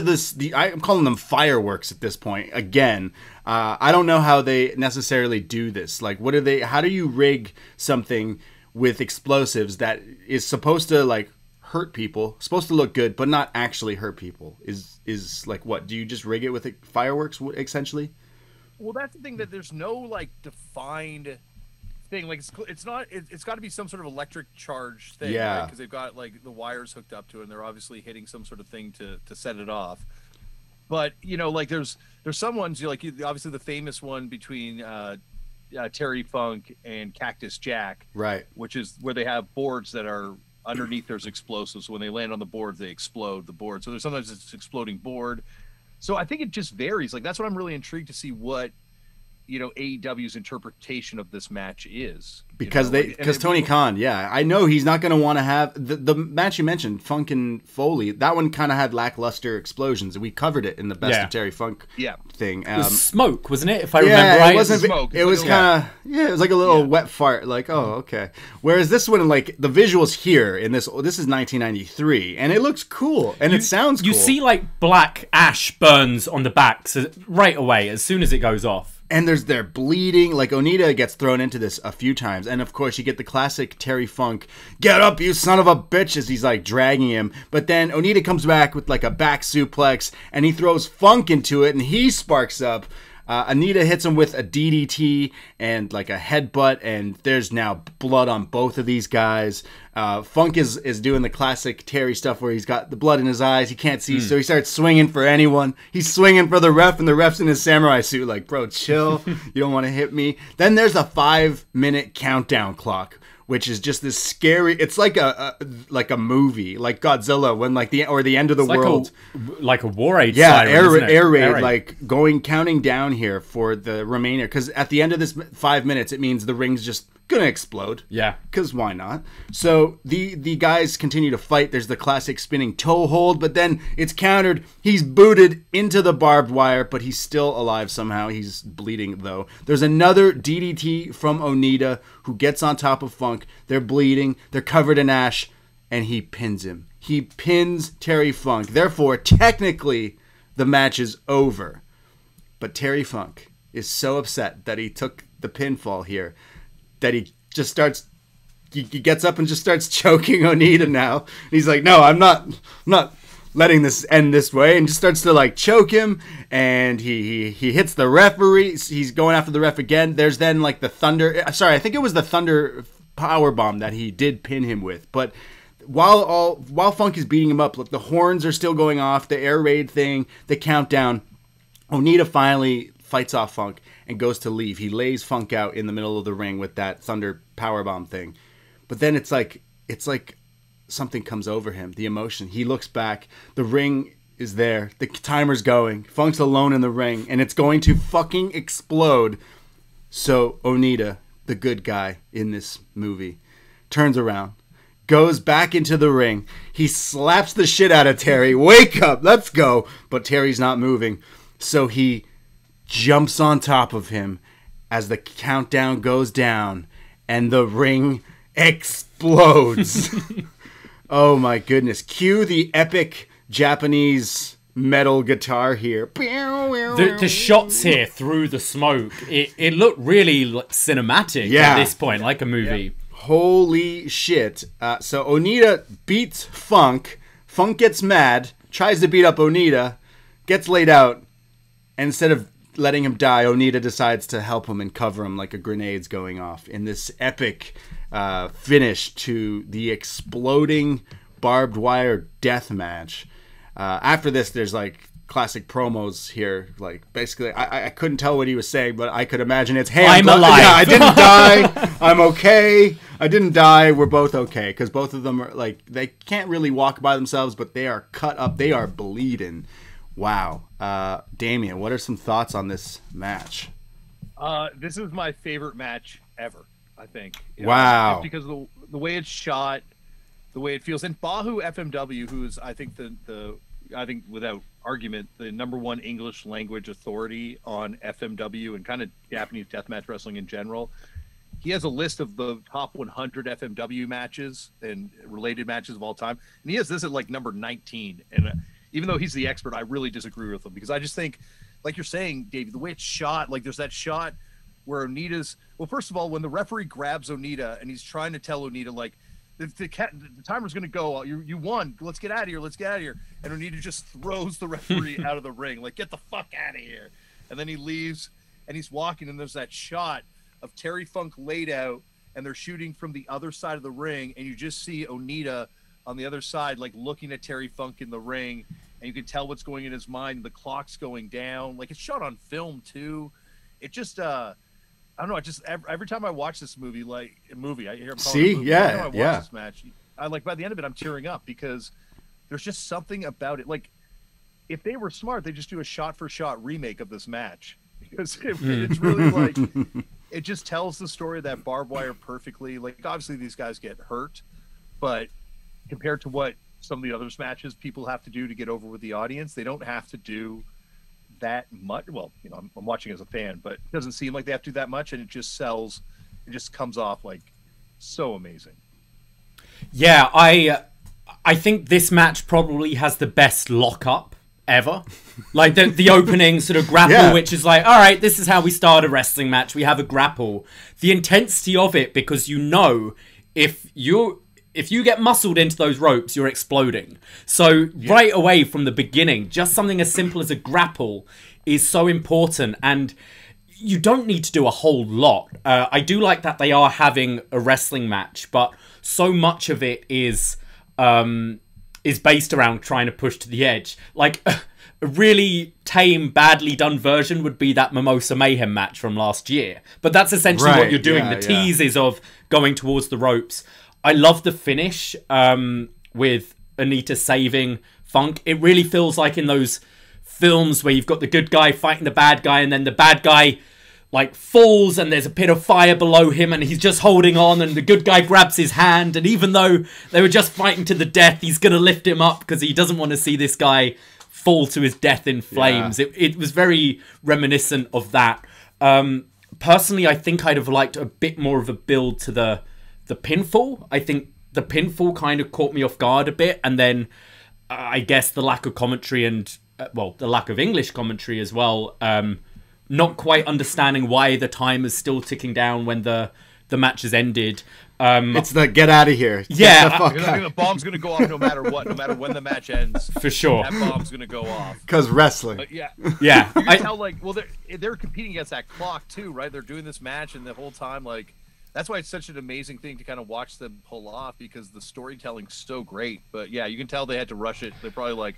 S2: I'm calling them fireworks at this point. Again, I don't know how they necessarily do this. Like, how do you rig something with explosives that is supposed to, like, hurt people, supposed to look good, but not actually hurt people, is like what? Do you just rig it with fireworks essentially?
S4: Well, that's the thing, that there's no like defined thing. Like it's not. It's got to be some sort of electric charge thing,
S2: yeah.
S4: Because they've got like the wires hooked up to it, and they're obviously hitting some sort of thing to set it off. But like there's some ones, like obviously the famous one between Terry Funk and Cactus Jack,
S2: right?
S4: Which is where they have boards that are underneath. There's explosives. So when they land on the boards, they explode the board. So there's sometimes it's exploding board. So I think it just varies. Like that's what I'm really intrigued to see what AEW's interpretation of this match is,
S2: because Tony Khan, I know he's not going to want to have the match you mentioned, Funk and Foley. That one kind of had lackluster explosions. We covered it in the best of Terry Funk thing.
S3: It was smoke, wasn't it? If I remember right,
S2: it wasn't smoke. It was kind of it was like a little wet fart. Like okay. Whereas this one, like the visuals here in this is 1993, and it looks cool and it sounds cool.
S3: You see like black ash burns on the backs right away as soon as it goes off.
S2: And they're bleeding. Like Onita gets thrown into this a few times. And of course you get the classic Terry Funk, get up you son of a bitch, as he's like dragging him. But then Onita comes back with like a back suplex and he throws Funk into it and he sparks up. Onita hits him with a DDT and like a headbutt, and there's now blood on both of these guys. Funk is doing the classic Terry stuff where he's got the blood in his eyes, he can't see, so he starts swinging for anyone. He's swinging for the ref, and the ref's in his samurai suit like, bro, chill, you don't want to hit me. Then there's a 5-minute countdown clock, which is just this scary. It's like a movie, like Godzilla, when like the end of the world,
S3: like a war aid.
S2: Air raid, like counting down here for the remainder. Because at the end of this 5 minutes, it means the ring's just gonna explode.
S3: Yeah,
S2: because why not? So the guys continue to fight. There's the classic spinning toe hold, but then it's countered. He's booted into the barbed wire, but he's still alive somehow. He's bleeding though. There's another DDT from Onita, who gets on top of Funk. They're bleeding. They're covered in ash, and he pins him. He pins Terry Funk. Therefore, technically, the match is over. But Terry Funk is so upset that he took the pinfall here that he just starts, he gets up and just starts choking Onita now. And he's like, no, I'm not letting this end this way, and just starts to like choke him, and he hits the referee. He's going after the ref again. There's then like the thunder. Sorry, I think it was the thunder power bomb that he did pin him with. But while Funk is beating him up, look, the horns are still going off, the air raid thing, the countdown. Onita finally fights off Funk and goes to leave. He lays Funk out in the middle of the ring with that thunder powerbomb thing. But then it's like something comes over him, the emotion. He looks back, the ring is there, the timer's going, Funk's alone in the ring, and it's going to fucking explode. So Onita, the good guy in this movie, turns around, goes back into the ring. He slaps the shit out of Terry. Wake up, let's go. But Terry's not moving. So he jumps on top of him as the countdown goes down and the ring explodes. Oh my goodness. Cue the epic Japanese metal guitar here.
S3: The shots here through the smoke, it looked really cinematic at this point, like a movie.
S2: Yeah. Holy shit. So Onita beats Funk. Funk gets mad, tries to beat up Onita, gets laid out, and instead of letting him die, Onita decides to help him and cover him like a grenade's going off in this epic finish to the exploding barbed wire death match. After this, there's like classic promos here. Like basically, I couldn't tell what he was saying, but I could imagine it's, hey,
S3: I'm alive.
S2: Yeah, I didn't die. I'm okay. I didn't die. We're both okay, because both of them are like, they can't really walk by themselves, but they are cut up. They are bleeding. Wow. Damian, what are some thoughts on this match?
S4: This is my favorite match ever, I think.
S2: Wow.
S4: Because the way it's shot, the way it feels. And Bahu FMW, who's I think I think without argument the #1 English language authority on FMW and kind of Japanese deathmatch wrestling in general. He has a list of the top 100 FMW matches and related matches of all time, and he has this at like number 19. And even though he's the expert, I really disagree with him, because I just think, like you're saying, Davey, the way it's shot, like there's that shot where Onita's, well, first of all, when the referee grabs Onita and he's trying to tell Onita, like, the timer's going to go. You won. Let's get out of here. Let's get out of here. And Onita just throws the referee out of the ring. Like, get the fuck out of here. And then he leaves, and he's walking, and there's that shot of Terry Funk laid out, and they're shooting from the other side of the ring, and you just see Onita on the other side, like, looking at Terry Funk in the ring, and you can tell what's going in his mind. The clock's going down. Like, it's shot on film, too. It just, I don't know. I just every time I watch this movie, like a movie, I hear.
S2: See,
S4: movie,
S2: yeah,
S4: every time I watch
S2: yeah.
S4: this match, I like by the end of it, I'm tearing up because there's just something about it. Like, if they were smart, they just do a shot-for-shot remake of this match because it's really like it just tells the story of that barbed wire perfectly. Like, obviously these guys get hurt, but compared to what some of the other matches people have to do to get over with the audience, they don't have to do that much. Well, you know, I'm watching as a fan, but it doesn't seem like they have to do that much, and it just sells. It just comes off like so amazing.
S3: Yeah, I think this match probably has the best lockup ever. Like the opening sort of grapple, which is like, all right, this is how we start a wrestling match. We have a grapple. The intensity of it, because you know if you get muscled into those ropes, you're exploding. So right away from the beginning, just something as simple as a grapple is so important, and you don't need to do a whole lot. I do like that they are having a wrestling match, but so much of it is based around trying to push to the edge. Like a really tame, badly done version would be that Mimosa Mayhem match from last year. But that's essentially what you're doing. The tease is of going towards the ropes. I love the finish with Onita saving Funk. It really feels like in those films where you've got the good guy fighting the bad guy, and then the bad guy like falls and there's a pit of fire below him and he's just holding on, and the good guy grabs his hand, and even though they were just fighting to the death, he's going to lift him up because he doesn't want to see this guy fall to his death in flames. It was very reminiscent of that. Personally, I think I'd have liked a bit more of a build to the pinfall. I think the pinfall kind of caught me off guard a bit, and then I guess the lack of commentary and the lack of English commentary as well. Not quite understanding why the time is still ticking down when the match has ended.
S2: It's the get out of here.
S3: Yeah,
S4: the bomb's gonna go off no matter what, no matter when the match ends.
S3: For sure,
S4: that bomb's gonna go off.
S2: Because wrestling.
S4: Yeah.
S3: You
S4: can tell, like, well, they're competing against that clock too, right? They're doing this match, and the whole time, like, that's why it's such an amazing thing to kind of watch them pull off, because the storytelling's so great. But yeah, you can tell they had to rush it. They're probably like,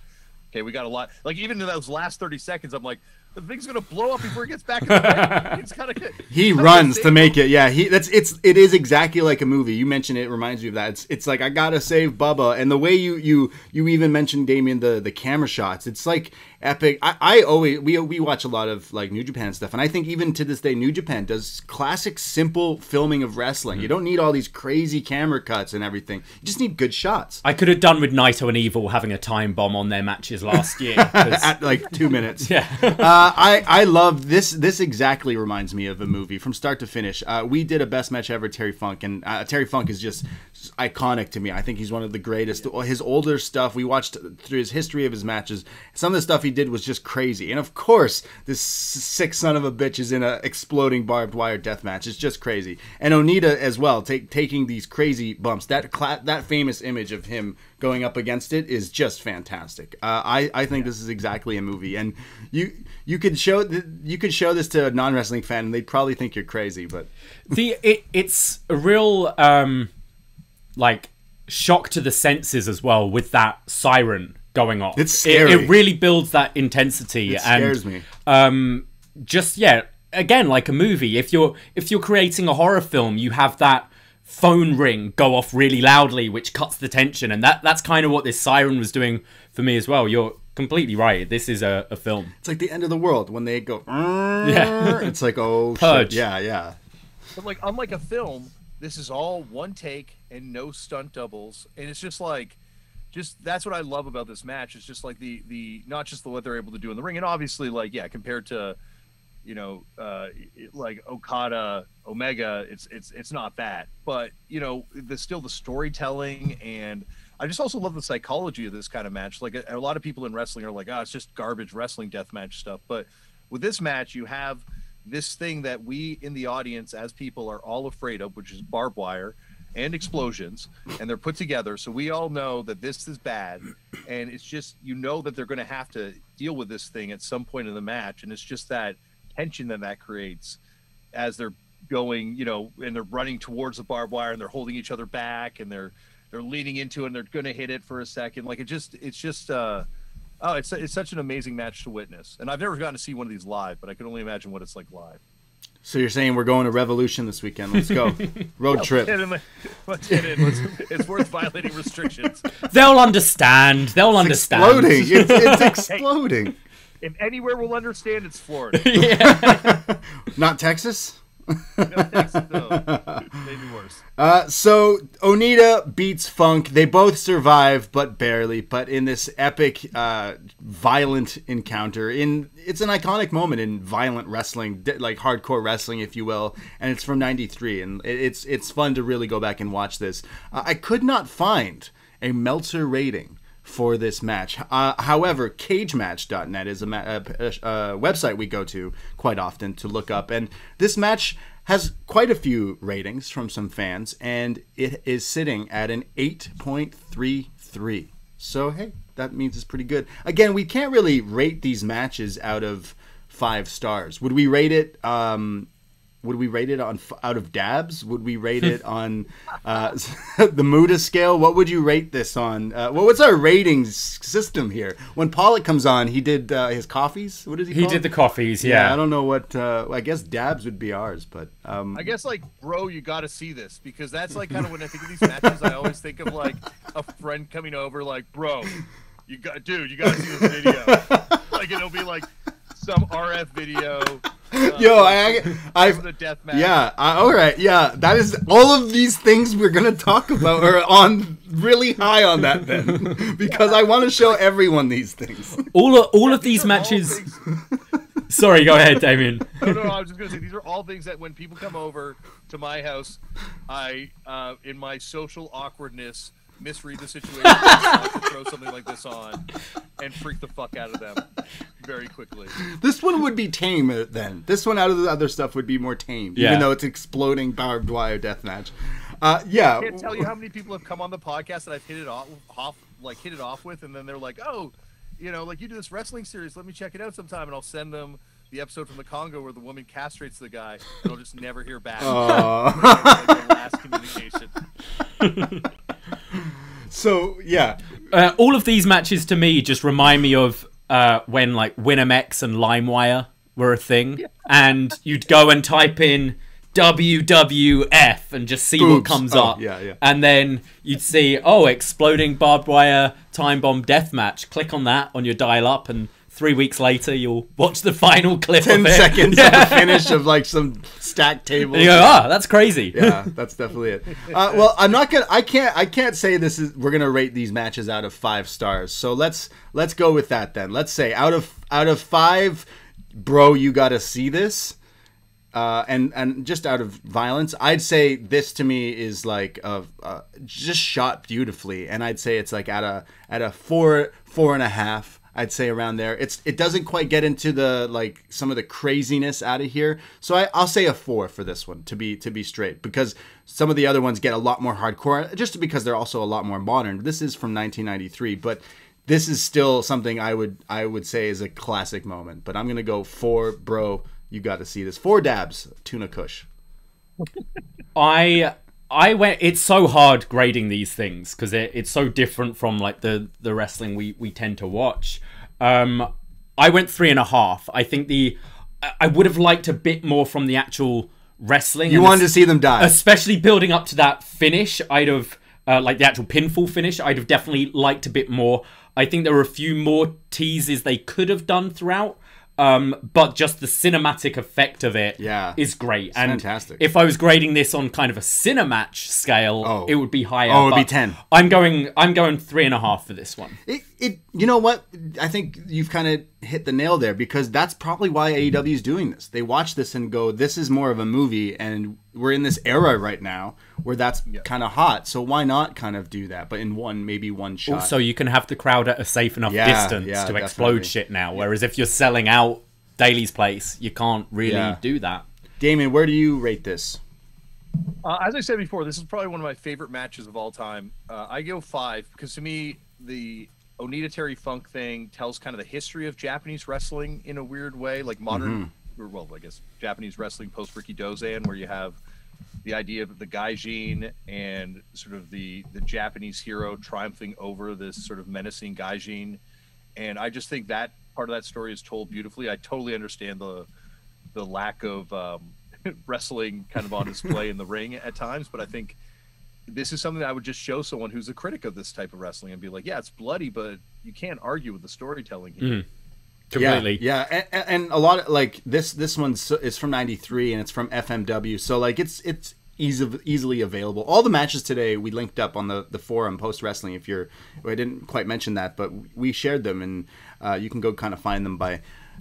S4: okay, we got a lot. Like, even in those last 30 seconds, I'm like, the thing's gonna blow up before it gets back in the ring. It's kind of good.
S2: He runs to make it. Yeah, it is exactly like a movie. You mentioned it reminds me of that. It's like, I gotta save Bubba, and the way you even mentioned, Damian, the camera shots. It's like epic. I always we watch a lot of like New Japan stuff, and I think even to this day New Japan does classic simple filming of wrestling. You don't need all these crazy camera cuts and everything. You just need good shots.
S3: I could have done with Naito and Evil having a time bomb on their matches last year
S2: at like 2 minutes.
S3: Yeah.
S2: I love this. This exactly reminds me of a movie from start to finish. We did a best match ever, Terry Funk, and Terry Funk is just iconic to me. I think he's one of the greatest. His older stuff, we watched through his history of his matches. Some of the stuff he did was just crazy. And of course, this sick son of a bitch is in a exploding barbed wire death match. It's just crazy. And Onita as well, taking these crazy bumps. That famous image of him going up against it is just fantastic. I think this is exactly a movie, and you could show this to a non-wrestling fan, and they'd probably think you're crazy. But
S3: it's a real like shock to the senses as well with that siren going off.
S2: It's scary.
S3: It really builds that intensity.
S2: It scares me.
S3: Again, like a movie. If you're creating a horror film, you have that phone ring go off really loudly, which cuts the tension, and that's kind of what this siren was doing for me as well. You're completely right. This is a film.
S2: It's like the end of the world when they go.
S3: Yeah.
S2: It's like, oh,
S3: Purge.
S2: Shit. Yeah.
S4: But like, unlike a film, this is all one take and no stunt doubles, and it's just like, that's what I love about this match. It's just like the not just what they're able to do in the ring, and obviously, like, yeah, compared to, you know, like Okada, Omega, it's not that, but you know, still the storytelling, and I just also love the psychology of this kind of match. Like a lot of people in wrestling are like, it's just garbage wrestling deathmatch stuff, but with this match, you have this thing that we in the audience as people are all afraid of, which is barbed wire, and explosions, and they're put together. So we all know that this is bad, and it's just, you know, that they're going to have to deal with this thing at some point in the match, and it's just that tension that creates as they're going, you know, and they're running towards the barbed wire, and they're holding each other back, and they're leaning into it, and they're going to hit it for a second. Like, it's such an amazing match to witness. And I've never gotten to see one of these live, but I can only imagine what it's like live.
S2: So you're saying we're going to Revolution this weekend? Let's go. Road trip.
S4: Let's get in. It's worth violating restrictions.
S3: They'll understand. They'll understand.
S2: Exploding. It's exploding.
S4: Hey, if anywhere we'll understand, it's Florida.
S3: Yeah.
S2: Not Texas?
S4: No, Texas, no. Maybe worse.
S2: So Onita beats Funk. They both survive, but barely. But in this epic, violent encounter, it's an iconic moment in violent wrestling, like hardcore wrestling, if you will. And it's from '93, and it's fun to really go back and watch this. I could not find a Meltzer rating for this match. However, cagematch.net is a website we go to quite often to look up, and this match has quite a few ratings from some fans, and it is sitting at an 8.33. So hey, that means it's pretty good. Again, we can't really rate these matches out of 5 stars. Would we rate it on out of dabs? Would we rate it on the Muda scale? What would you rate this on? What's our ratings system here? When Pollock comes on, he did his coffees. What did he call
S3: did
S2: it?
S3: The coffees, yeah.
S2: I don't know what. I guess dabs would be ours, but
S4: I guess, like, bro, you got to see this, because that's like kind of when I think of these matches, I always think of like a friend coming over, like, bro, you got to see this video. Like, it'll be like some RF video.
S2: Yo, I've
S4: the death match.
S2: Yeah, all right, yeah. That is all of these things we're gonna talk about are on really high on that then, because I want to show everyone these things.
S3: All of these matches. Sorry, go ahead, Damian.
S4: No, I was just gonna say, these are all things that when people come over to my house, I, in my social awkwardness, misread the situation, to throw something like this on, and freak the fuck out of them very quickly.
S2: This one would be tame then. This one out of the other stuff would be more tame,
S3: yeah.
S2: Even though it's exploding barbed wire deathmatch. Yeah.
S4: I can't tell you how many people have come on the podcast that I've hit it off with, and then they're like, "Oh, you know, like, you do this wrestling series. Let me check it out sometime." And I'll send them the episode from the Congo where the woman castrates the guy, and I'll just never hear back. Like the last communication.
S2: So yeah,
S3: all of these matches to me just remind me of when like WinMX and LimeWire were a thing, and you'd go and type in WWF and just see what comes up.
S2: Yeah.
S3: And then you'd see, Exploding Barbed Wire Time Bomb Deathmatch. Click on that on your dial-up, and 3 weeks later you'll watch the final clip
S2: 10
S3: of it.
S2: seconds of the finish of like some stacked tables.
S3: And you go, that's crazy.
S2: Yeah, that's definitely it. Well, I can't say we're gonna rate these matches out of 5 stars. So let's go with that then. Let's say out of 5, bro, you gotta see this. And just out of violence, I'd say this to me is like just shot beautifully, and I'd say it's like at a 4.5. I'd say around there. It doesn't quite get into the like some of the craziness out of here, so I'll say a 4 for this one to be straight, because some of the other ones get a lot more hardcore, just because they're also a lot more modern. This is from 1993, but this is still something I would say is a classic moment. But I'm gonna go 4, bro. You got to see this. 4 dabs, tuna kush.
S3: I went. It's so hard grading these things because it's so different from like the wrestling we tend to watch. I went 3.5. I think I would have liked a bit more from the actual wrestling.
S2: You wanted to see them die,
S3: especially building up to that finish. I'd have like the actual pinfall finish. I'd have definitely liked a bit more. I think there were a few more teases they could have done throughout. But just the cinematic effect of it is great.
S2: It's fantastic.
S3: If I was grading this on kind of a Cinematch scale, it would be higher.
S2: Oh, it would be 10.
S3: I'm going 3.5 for this one.
S2: You know what? I think you've kind of hit the nail there, because that's probably why AEW is doing this. They watch this and go, this is more of a movie, and we're in this era right now where that's kind of hot. So why not kind of do that, but in maybe one shot?
S3: Also, you can have the crowd at a safe enough distance to explode shit now. Whereas if you're selling out Daly's place, you can't really do that.
S2: Damien, where do you rate this?
S4: As I said before, this is probably one of my favorite matches of all time. I go 5 because to me, the Onita Terry Funk thing tells kind of the history of Japanese wrestling in a weird way, like modern, well, I guess Japanese wrestling post Ricky Dozan, where you have the idea of the gaijin and sort of the Japanese hero triumphing over this sort of menacing gaijin. And I just think that part of that story is told beautifully. I totally understand the lack of wrestling kind of on display in the ring at times, but I think this is something that I would just show someone who's a critic of this type of wrestling and be like, yeah, it's bloody, but you can't argue with the storytelling here.
S3: Completely.
S2: Yeah. And a lot of like this one is from '93 and it's from FMW, so like it's easily available. All the matches today we linked up on the forum Post Wrestling. I didn't quite mention that, but we shared them, and you can go kind of find them by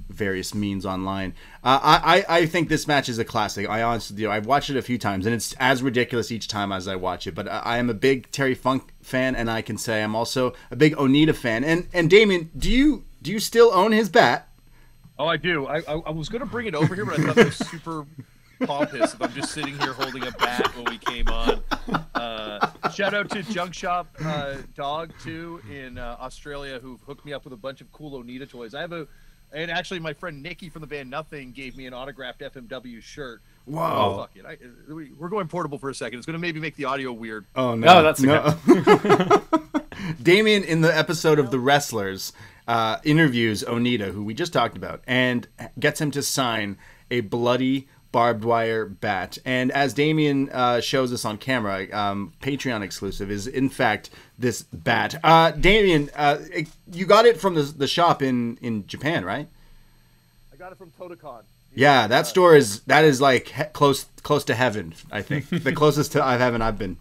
S2: various means online. I think this match is a classic. I honestly, I've watched it a few times, and it's as ridiculous each time as I watch it. But I am a big Terry Funk fan, and I can say I'm also a big Onita fan. And Damian, do you still own his bat?
S4: Oh, I do. I was going to bring it over here, but I thought it was super pompous if I'm just sitting here holding a bat when we came on. Shout out to Junk Shop Dog too in Australia, who hooked me up with a bunch of cool Onita toys. And actually, my friend Nikki from the band Nothing gave me an autographed FMW shirt.
S2: Wow.
S4: Oh, fuck it. We're going portable for a second. It's going to maybe make the audio weird.
S2: Oh, no.
S3: No, that's okay.
S2: Damien, in the episode of The Wrestlers, interviews Onita, who we just talked about, and gets him to sign a bloody barbed wire bat. And as Damien shows us on camera, Patreon exclusive, is in fact this bat. Damien, you got it from the shop in Japan, right?
S4: I got it from Totocon.
S2: Yeah, that store is like close to heaven. I think the closest to heaven I've been.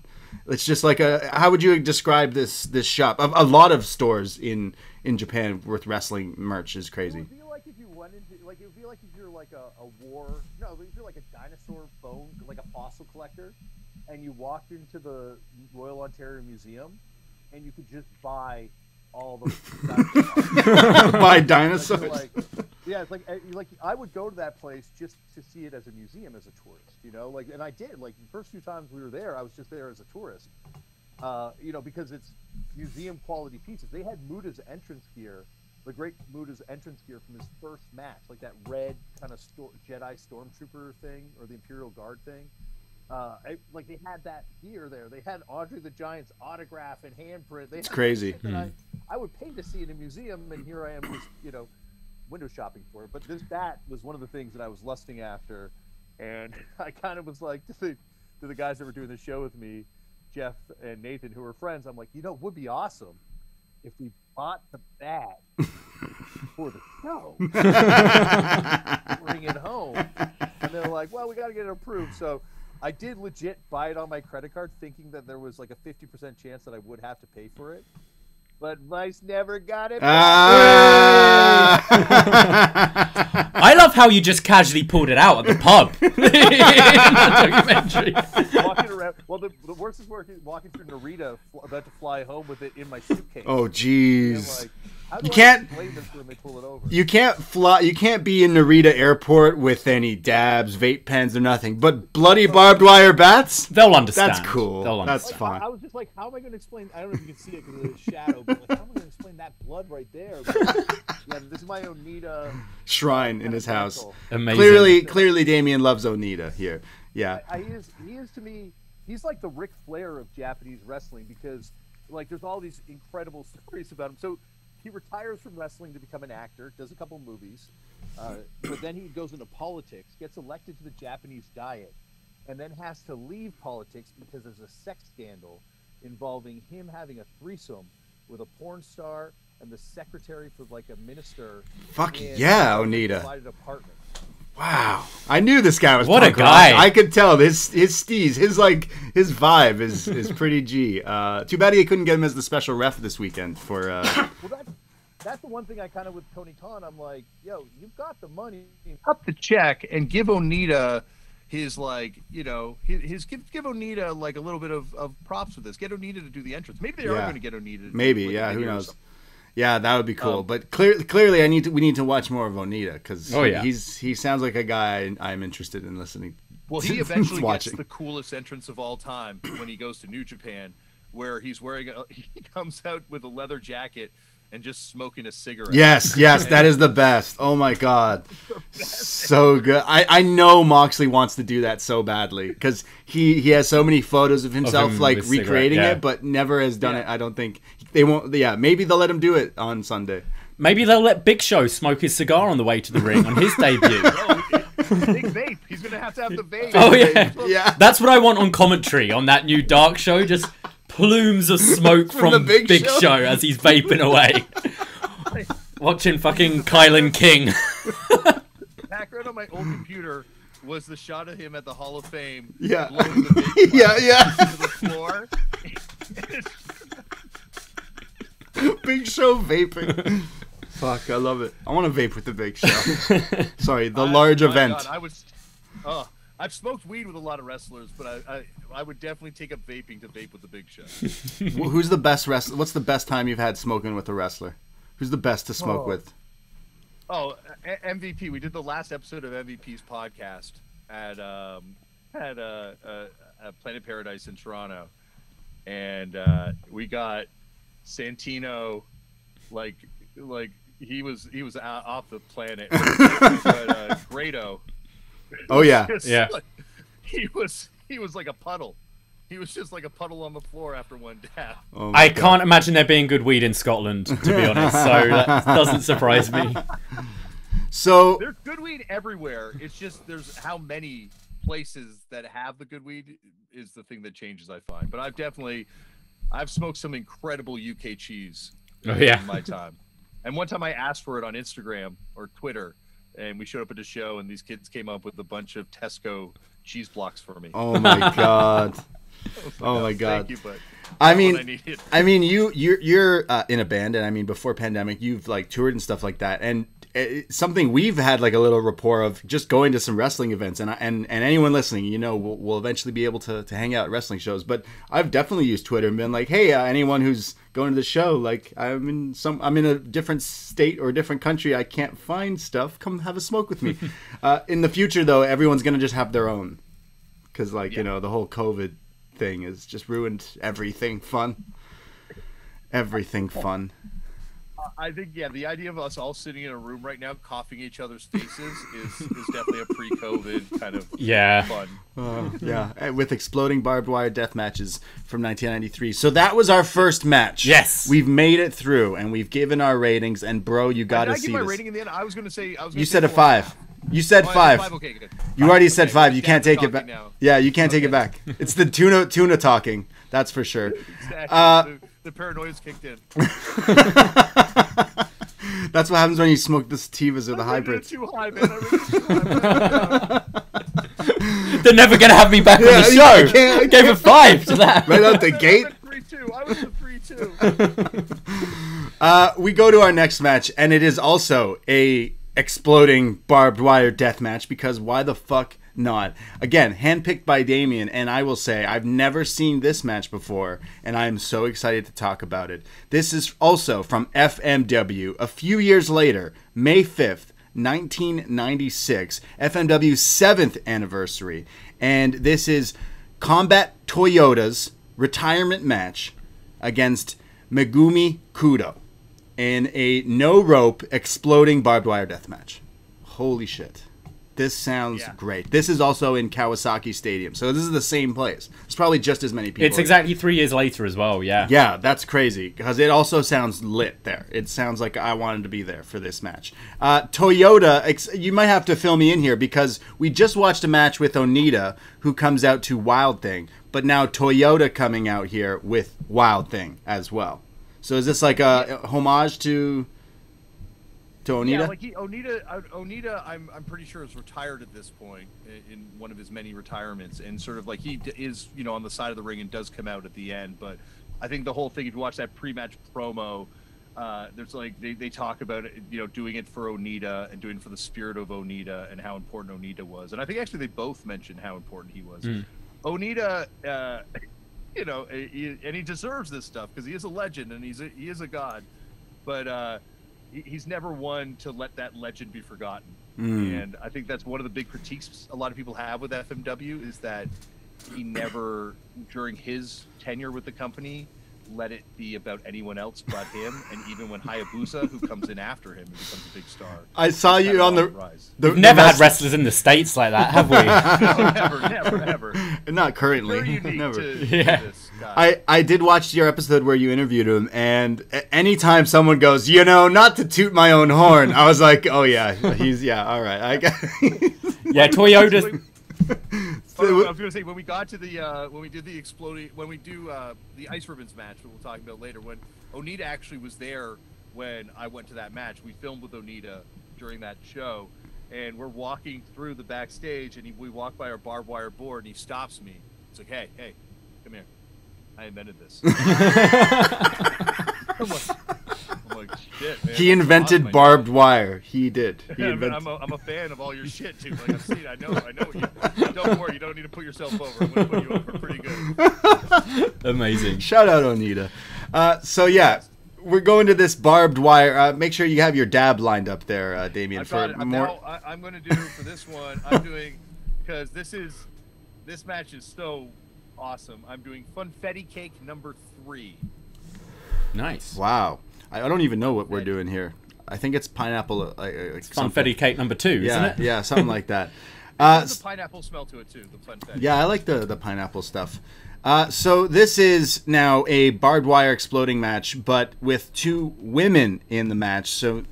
S2: It's just like how would you describe this shop? A lot of stores in Japan with wrestling merch is crazy.
S5: It would be like if you went into it would be like if you're like if you're like a dinosaur bone, like a fossil collector, and you walked into the Royal Ontario Museum, and you could just buy all the dinosaurs.
S2: Buy dinosaurs.
S5: Yeah, it's like I would go to that place just to see it as a museum, as a tourist, and I did. Like the first few times we were there, I was just there as a tourist, because it's museum quality pieces. They had Muda's entrance gear, the great Muda's entrance gear from his first match, like that red kind of Jedi Stormtrooper thing or the Imperial Guard thing. They had that gear there. They had Andre the Giant's autograph and handprint.
S2: It's crazy.
S5: I would pay to see in a museum, and here I am just window shopping for it. But this bat was one of the things that I was lusting after, and I kind of was like to the guys that were doing the show with me, Jeff and Nathan, who were friends, I'm like, it would be awesome if we bought the bat for the show, bring it home. And they're like, well, we got to get it approved. So I did legit buy it on my credit card, thinking that there was like a 50% chance that I would have to pay for it. But Vice never got it.
S3: I love how you just casually pulled it out at the pub in the documentary.
S5: Walking around. Well, the worst is walking through Narita, about to fly home with it in my suitcase.
S2: Oh, jeez.
S5: You can't blame them when they pull it over.
S2: You can't fly. You can't be in Narita Airport with any dabs, vape pens, or nothing. But bloody barbed wire bats?
S3: They'll understand.
S2: That's cool. That's fine.
S5: I was just like, how am I going to explain? I don't know if you can see it because of the shadow, but how am I going to explain that blood right there? Yeah, this is my Onita
S2: shrine in his house.
S3: Amazing.
S2: Clearly, Damian loves Onita here. Yeah,
S5: he is to me. He's like the Ric Flair of Japanese wrestling because, there's all these incredible stories about him. So. He retires from wrestling to become an actor, does a couple movies, but then he goes into politics, gets elected to the Japanese Diet, and then has to leave politics because there's a sex scandal involving him having a threesome with a porn star and the secretary for a minister.
S2: Fuck yeah, Onita.
S5: Divided apartment.
S2: Wow, I knew this guy was
S3: what a guy.
S2: I could tell his steez, his vibe is pretty G. Too bad he couldn't get him as the special ref this weekend for.
S5: Well, that's the one thing I kind of with Tony Khan. I'm like, yo, you've got the money,
S4: up the check and give Onita his give Onita a little bit of props with this. Get Onita to do the entrance. Maybe they are going to get Onita.
S2: Maybe, yeah. Who knows? Yeah, that would be cool. But clearly, we need to watch more of Onita because he sounds like a guy I'm interested in listening.
S4: Well, he eventually gets the coolest entrance of all time when he goes to New Japan, where he comes out with a leather jacket and just smoking a cigarette.
S2: Yes, that is the best. Oh my god, so good. I know Moxley wants to do that so badly because he has so many photos of himself like recreating it, but never has done it. I don't think they won't. Yeah, maybe they'll let him do it on Sunday.
S3: Maybe they'll let Big Show smoke his cigar on the way to the ring on his debut.
S4: Big vape. He's gonna have to have the vape.
S3: Oh yeah. That's what I want on commentary on that new Dark Show. Just plumes of smoke from Big Show as he's vaping away. Watching fucking Kylan King.
S4: Background on my old computer was the shot of him at the Hall of Fame.
S2: Yeah.
S4: Blowing the vape to the floor.
S2: Big Show vaping. Fuck, I love it. I want to vape with the Big Show. Sorry, the large event.
S4: God, I've smoked weed with a lot of wrestlers, but I would definitely take up vaping to vape with the Big Show.
S2: Who's the best wrestler? What's the best time you've had smoking with a wrestler? Who's the best to smoke with?
S4: MVP. We did the last episode of MVP's podcast at Planet Paradise in Toronto, and we got Santino, like he was off the planet, but Grado.
S2: Oh yeah,
S4: like, he was like a puddle. He was just like a puddle on the floor after one dab.
S3: Oh I can't imagine there being good weed in Scotland, to be honest. So that doesn't surprise me.
S2: So
S4: there's good weed everywhere. It's just there's how many places that have the good weed is the thing that changes, I find. But I've smoked some incredible UK cheese in my time. And one time I asked for it on Instagram or Twitter, and we showed up at a show, and these kids came up with a bunch of Tesco cheese blocks for me.
S2: Oh my god! Oh my god!
S4: Thank you, but
S2: I mean, you're in a band, and I mean, before pandemic, you've like toured and stuff like that, and something we've had like a little rapport of just going to some wrestling events, and anyone listening, you know, will eventually be able to hang out at wrestling shows. But I've definitely used Twitter and been like, hey, anyone who's going to the show, like I'm in a different state or a different country, I can't find stuff, come have a smoke with me. In the future though, everyone's gonna just have their own, because you know, the whole COVID thing has just ruined everything fun.
S4: I think the idea of us all sitting in a room right now coughing each other's faces is definitely a pre-COVID kind of fun.
S2: With Exploding Barbed Wire death matches from 1993. So that was our first match.
S3: Yes,
S2: we've made it through, and we've given our ratings. And bro, you got to see this.
S4: Did I give my rating in the end? I was going to say.
S2: You said a 5. You said 5.
S4: Okay, good.
S2: You already said 5. You can't take it back. Yeah, you can't take it back. It's the tuna talking. That's for sure.
S4: Exactly. The paranoia's kicked in.
S2: That's what happens when you smoke the sativas or the hybrids.
S4: Too high, man.
S3: They're never gonna have me back on the show. I gave a 5 to that.
S2: Right out the gate.
S4: I was a 3-2.
S2: We go to our next match, and it is also a Exploding Barbed Wire death match, because why the fuck not? Again, handpicked by Damian, and I will say I've never seen this match before, and I am so excited to talk about it. This is also from FMW a few years later, May 5th, 1996, FMW's 7th anniversary, and this is Combat Toyoda's retirement match against Megumi Kudo in a no-rope Exploding Barbed Wire death match. Holy shit. This sounds great. This is also in Kawasaki Stadium, so this is the same place. There's probably just as many people.
S3: It's exactly 3 years later as well, yeah.
S2: Yeah, that's crazy, because it also sounds lit there. It sounds like I wanted to be there for this match. Toyoda, you might have to fill me in here, because we just watched a match with Onita, who comes out to Wild Thing, but now Toyoda coming out here with Wild Thing as well. So is this like a homage to Onita?
S4: Yeah, like Onita, I'm pretty sure is retired at this point in one of his many retirements, and sort of like he is, you know, on the side of the ring and does come out at the end. But I think the whole thing, if you watch that pre-match promo, there's like they talk about it, you know, doing it for Onita and doing it for the spirit of Onita and how important Onita was. And I think actually they both mentioned how important he was. Onita, you know, and he deserves this stuff because he is a legend and he is a god. but he's never one to let that legend be forgotten. And I think that's one of the big critiques a lot of people have with FMW is that he never, during his tenure with the company, let it be about anyone else but him. And even when Hayabusa, who comes in after him and becomes a big star,
S2: I saw you on the
S4: rise.
S3: We've never had wrestlers in the States like that, have we?
S4: No, never.
S2: Not currently.
S4: Very unique
S2: never.
S4: to this
S2: guy. I did watch your episode where you interviewed him, and anytime someone goes, not to toot my own horn, I was like, oh yeah, all right. I got
S3: yeah, Toyoda.
S4: I was going to say, when we got to the when we did the the Ice Ribbons match that we'll talk about later, when Onita actually was there when I went to that match, we filmed with Onita during that show, and we're walking through the backstage, and we walk by our barbed wire board, and he stops me. It's like, hey, come here. I invented this. I'm like, shit, man.
S2: He invented
S4: awesome,
S2: barbed wire. He did.
S4: I'm a fan of all your shit, too. Like, I've seen, I know you. Don't worry, you don't need to put yourself over. I'm going to put you over pretty good.
S3: Amazing.
S2: Shout out, Onita. So, yeah, we're going to this barbed wire. Make sure you have your dab lined up there, Damian.
S4: I've got it. Now, I'm going to do for this one, I'm doing, because this match is so awesome. I'm doing Funfetti Cake number 3.
S3: Nice.
S2: Wow. I don't even know what we're doing here. I think it's pineapple.
S3: Funfetti Cake number 2, isn't it?
S2: Yeah, something like that.
S4: There's a pineapple smell to it too. The Funfetti.
S2: Yeah, I like the pineapple stuff. So this is now a barbed wire exploding match, but with 2 women in the match. So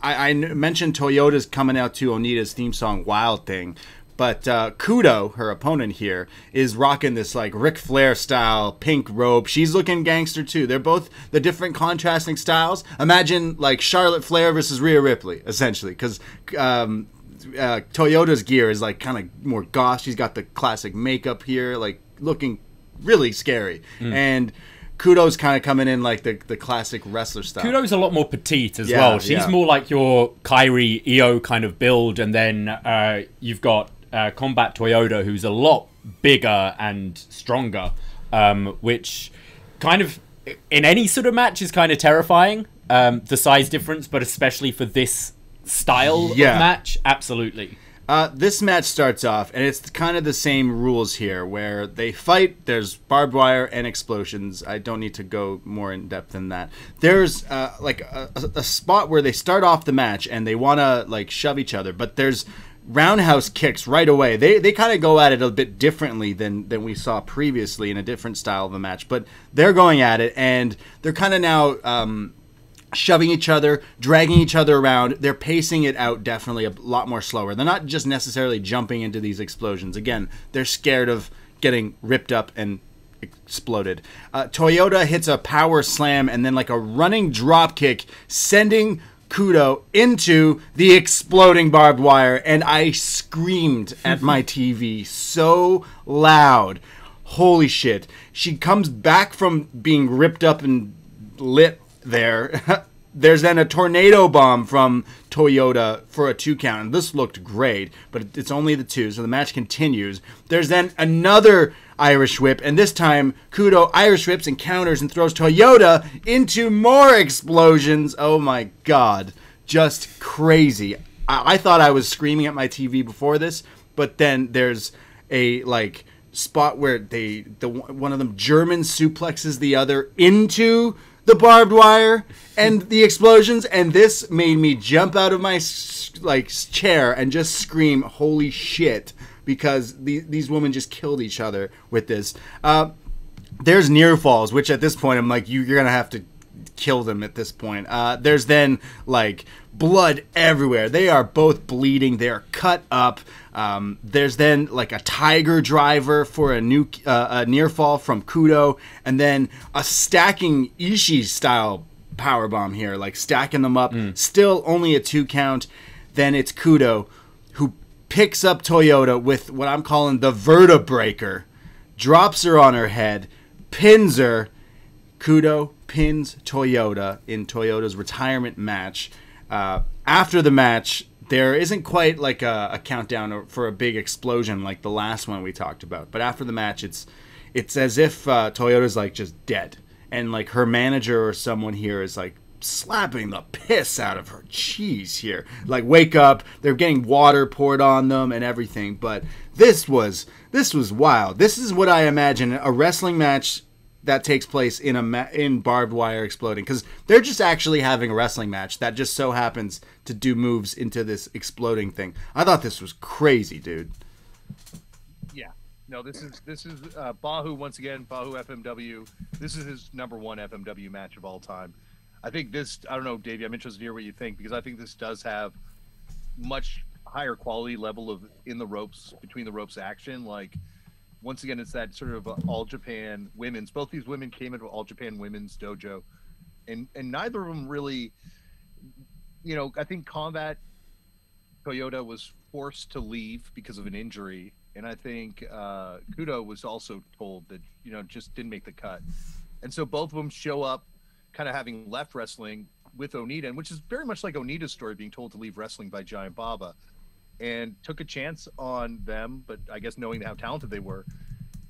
S2: I mentioned Toyota's coming out to Onita's theme song "Wild Thing." But Kudo, her opponent here, is rocking this like Ric Flair style pink robe. She's looking gangster too. They're both the different contrasting styles. Imagine like Charlotte Flair versus Rhea Ripley, essentially, because Toyota's gear is like kind of more goth. She's got the classic makeup here, like looking really scary. And Kudo's kind of coming in like the classic wrestler style.
S3: Kudo's a lot more petite as well. She's more like your Kairi Io kind of build, and then you've got Combat Toyoda, who's a lot bigger and stronger, which kind of in any sort of match is kind of terrifying, the size difference, but especially for this style of match, absolutely.
S2: This match starts off, and it's kind of the same rules here, where they fight, there's barbed wire and explosions. I don't need to go more in depth than that. There's like a spot where they start off the match, and they want to like shove each other, but there's roundhouse kicks right away. They kind of go at it a bit differently than we saw previously in a different style of a match, but they're going at it, and they're kind of now shoving each other, dragging each other around. They're pacing it out definitely a lot more slower. They're not just necessarily jumping into these explosions. Again, they're scared of getting ripped up and exploded. Toyota hits a power slam and then like a running drop kick, sending Kudo into the exploding barbed wire, and I screamed at my TV so loud. Holy shit. She comes back from being ripped up and lit there. There's then a tornado bomb from Toyota for a 2 count, and this looked great, but it's only the 2, so the match continues. There's then another Irish whip, and this time Kudo Irish whips and counters and throws Toyota into more explosions. Oh my god, just crazy. I thought I was screaming at my TV before this, but then there's a like spot where one of them German suplexes the other into the barbed wire and the explosions, and this made me jump out of my like chair and just scream holy shit, because these women just killed each other with this. There's near falls, which at this point I'm like, you're gonna have to kill them at this point. There's then like blood everywhere. They are both bleeding. They are cut up. There's then like a tiger driver for a near fall from Kudo, and then a stacking Ishii style powerbomb here, like stacking them up. Still only a 2 count. Then it's Kudo who picks up Toyota with what I'm calling the vertebreaker, drops her on her head, pins her. Kudo pins Toyota in Toyota's retirement match. After the match, there isn't quite like a countdown for a big explosion like the last one we talked about. But after the match, it's as if Toyota's like just dead. And like her manager or someone here is like slapping the piss out of her cheese here. Like, wake up, they're getting water poured on them and everything. But this was wild. This is what I imagine a wrestling match that takes place in Barbed Wire Exploding, because they're just actually having a wrestling match that just so happens to do moves into this exploding thing. I thought this was crazy, dude.
S4: Yeah, no, this is Bahu once again. Bahu FMW. This is his #1 FMW match of all time. I think this. I don't know, Davey. I'm interested to hear what you think, because I think this does have much higher quality level of in the ropes, between the ropes action. Like, once again, it's that sort of All Japan women's. Both these women came into All Japan women's dojo, and neither of them really, you know, I think Combat Toyoda was forced to leave because of an injury, and I think Kudo was also told that, you know, just didn't make the cut, and so both of them show up, kind of having left wrestling with Onita, and which is very much like Onita's story, being told to leave wrestling by Giant Baba. And took a chance on them, but I guess knowing how talented they were,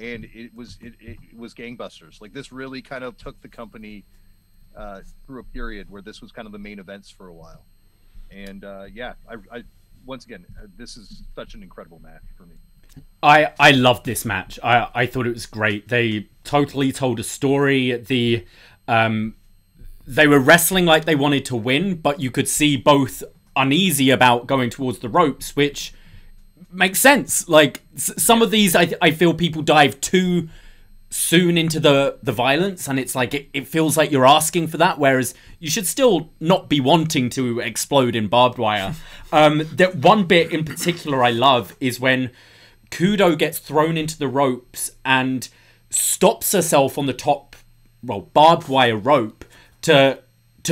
S4: and it was gangbusters. Like, this really kind of took the company through a period where this was kind of the main events for a while. And yeah, I once again, this is such an incredible match for me.
S3: I loved this match. I thought it was great. They totally told a story. They were wrestling like they wanted to win, but you could see both uneasy about going towards the ropes, which makes sense. Like, some of these, I feel people dive too soon into the violence, and it's like it feels like you're asking for that, whereas you should still not be wanting to explode in barbed wire. That one bit in particular I love is when Kudo gets thrown into the ropes and stops herself on the top, barbed wire rope to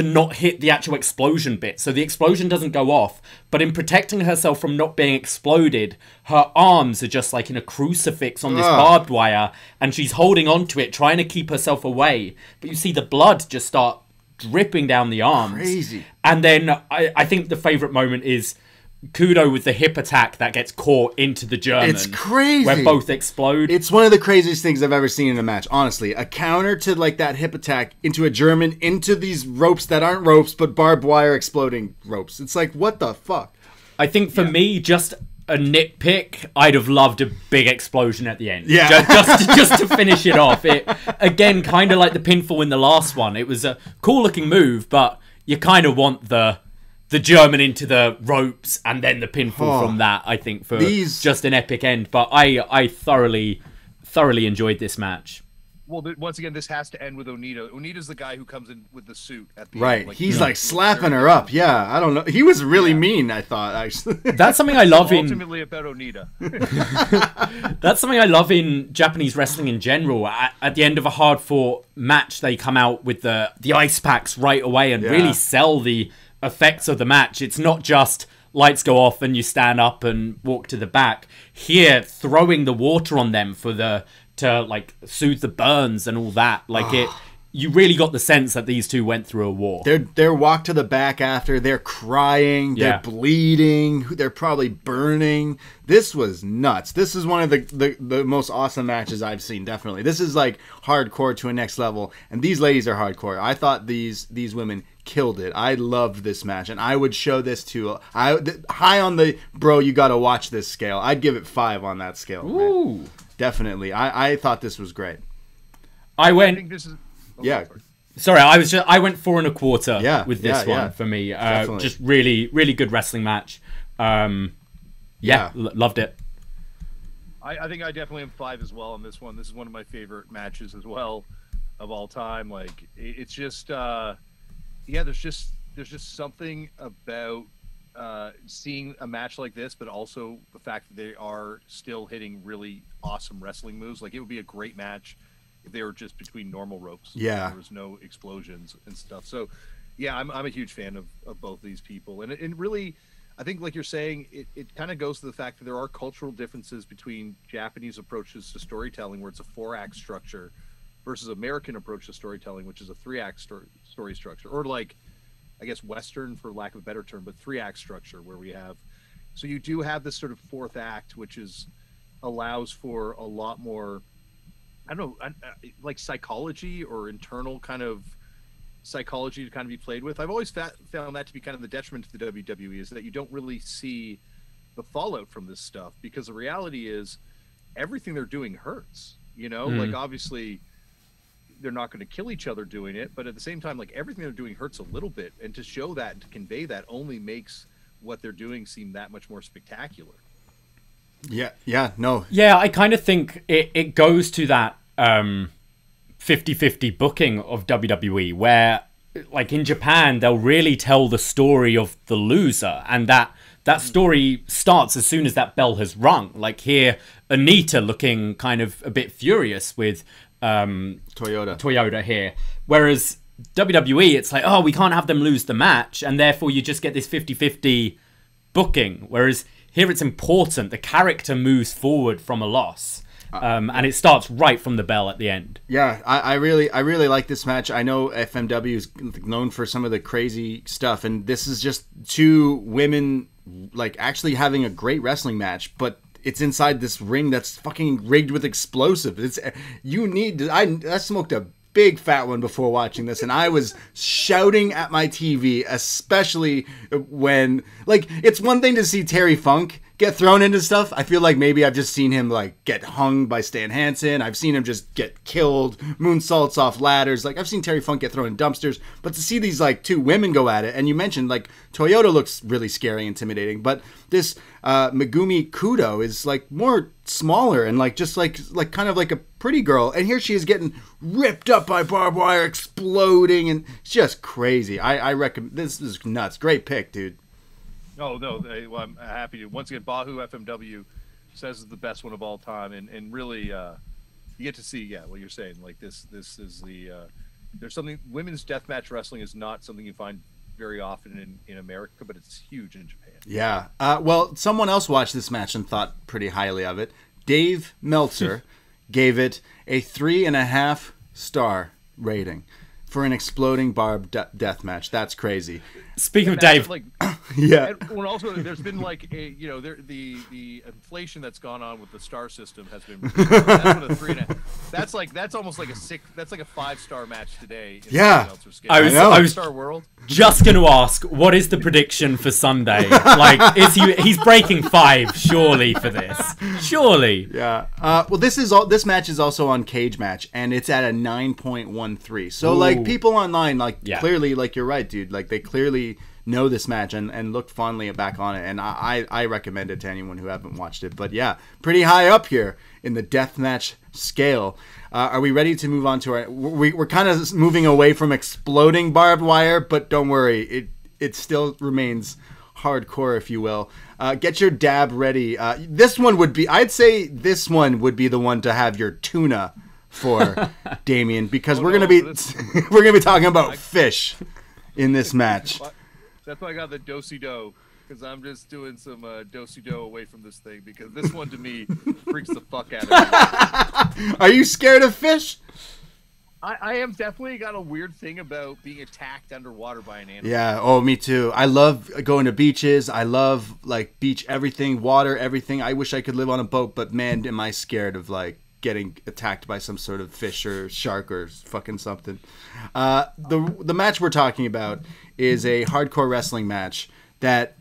S3: not hit the actual explosion bit. So the explosion doesn't go off, but in protecting herself from not being exploded, her arms are just like in a crucifix on this barbed wire, and she's holding on to it, trying to keep herself away. But you see the blood just start dripping down the arms.
S2: Crazy.
S3: And then I think the favorite moment is Kudo with the hip attack that gets caught into the German.
S2: It's crazy.
S3: Where both explode.
S2: It's one of the craziest things I've ever seen in a match, honestly. A counter to like that hip attack into a German, into these ropes that aren't ropes, but barbed wire exploding ropes. It's like, what the fuck?
S3: I think for me, just a nitpick, I'd have loved a big explosion at the end.
S2: Yeah.
S3: Just to finish it off. It, again, kind of like the pinfall in the last one. It was a cool looking move, but you kind of want the German into the ropes and then the pinfall from that, I think, for just an epic end. But I thoroughly enjoyed this match.
S4: Well, once again, this has to end with Onita. Onita's the guy who comes in with the suit at the
S2: end.
S4: Like,
S2: he's like slapping her up. Yeah, I don't know. He was really mean, I thought, actually.
S3: That's something I love
S4: ultimately about Onita.
S3: That's something I love in Japanese wrestling in general. At the end of a hard-fought match, they come out with the ice packs right away and really sell the effects of the match. It's not just lights go off and you stand up and walk to the back. Here, throwing the water on them to like soothe the burns and all that. Like you really got the sense that these two went through a war.
S2: They're walk to the back after, they're crying, they're bleeding, they're probably burning. This was nuts. This is one of the most awesome matches I've seen, definitely. This is like hardcore to a next level, and these ladies are hardcore. I thought these women killed it. I loved this match, and I would show this to high on the bro, you gotta watch this scale. I'd give it 5 on that scale.
S3: Ooh.
S2: Man. Definitely. I thought this was great.
S4: I think this is
S3: Sorry, I went 4 1/4 with this one
S2: yeah.
S3: for me. Just really, really good wrestling match. Loved it.
S4: I think I definitely am 5 as well on this one. This is one of my favorite matches as well of all time. Like, it's just there's just something about seeing a match like this, but also the fact that they are still hitting really awesome wrestling moves. Like, it would be a great match if they were just between normal ropes.
S2: Yeah,
S4: there was no explosions and stuff. So yeah, I'm a huge fan of both these people, and it really, I think, like you're saying, it kind of goes to the fact that there are cultural differences between Japanese approaches to storytelling, where it's a 4-act structure, versus American approach to storytelling, which is a 3-act story structure, or like, I guess, Western, for lack of a better term, but 3-act structure, where we have, so you do have this sort of 4th act, which allows for a lot more, I don't know, like psychology or internal kind of psychology to kind of be played with. I've always found that to be kind of the detriment to the WWE, is that you don't really see the fallout from this stuff, because the reality is everything they're doing hurts, you know. Like, obviously they're not going to kill each other doing it, but at the same time, like, everything they're doing hurts a little bit, and to show that and to convey that only makes what they're doing seem that much more spectacular.
S2: Yeah,
S3: I kind of think it goes to that 50-50 booking of WWE, where, like, in Japan, they'll really tell the story of the loser, and that story starts as soon as that bell has rung. Like, here, Onita looking kind of a bit furious with Toyoda here, whereas WWE, it's like, oh, we can't have them lose the match, and therefore you just get this 50-50 booking, whereas here it's important. The character moves forward from a loss. And it starts right from the bell at the end.
S2: Yeah, I really like this match. I know FMW is known for some of the crazy stuff, and this is just two women, like, actually having a great wrestling match, but it's inside this ring that's fucking rigged with explosives. I smoked a big fat one before watching this, and I was shouting at my TV, especially when, like, it's one thing to see Terry Funk get thrown into stuff. I feel like maybe I've just seen him, like, get hung by Stan Hansen. I've seen him just get killed, moonsaults off ladders. Like, I've seen Terry Funk get thrown in dumpsters. But to see these, like, two women go at it, and you mentioned, like, Toyoda looks really scary, intimidating, but this Megumi Kudo is, like, more smaller and, like, just like kind of like a pretty girl. And here she is getting ripped up by barbed wire, exploding, and it's just crazy. I recommend. This is nuts. Great pick, dude.
S4: Oh, no, well, I'm happy to. Once again, Bahu FMW says it's the best one of all time, and really, you get to see, what you're saying. Like, this is the, there's something, women's deathmatch wrestling is not something you find very often in America, but it's huge in Japan.
S2: Yeah. Well, someone else watched this match and thought pretty highly of it. Dave Meltzer gave it a 3.5 star rating for an exploding barbed death match. That's crazy.
S3: Speaking of Dave,
S4: like,
S2: yeah.
S4: And also, there's been, like, the inflation that's gone on with the star system has been. That's almost like that's like a 5-star match today.
S2: Yeah,
S3: I was
S4: 5-star world.
S3: Just going to ask, what is the prediction for Sunday? Like, he's breaking 5 surely for this? Surely.
S2: Yeah. Well, this match is also on Cage Match, and it's at a 9.13. So, like, people online, like, clearly, like, you're right, dude. Like, they clearly know this match and look fondly back on it, and I recommend it to anyone who haven't watched it. But yeah, pretty high up here in the deathmatch scale. Are we ready to move on to our? We're kind of moving away from exploding barbed wire, but don't worry, it still remains hardcore, if you will. Get your dab ready. This one would be, I'd say, this one would be the one to have your tuna for, Damian, because we're gonna be talking about fish in this match.
S4: That's why I got the do-si-do, because I'm just doing some do-si-do away from this thing, because this one to me freaks the fuck out of me.
S2: Are you scared of fish?
S4: I am definitely got a weird thing about being attacked underwater by an animal.
S2: Yeah, oh, me too. I love going to beaches. I love, like, beach everything, water, everything. I wish I could live on a boat, but man, am I scared of, like, getting attacked by some sort of fish or shark or fucking something. The match we're talking about is a hardcore wrestling match that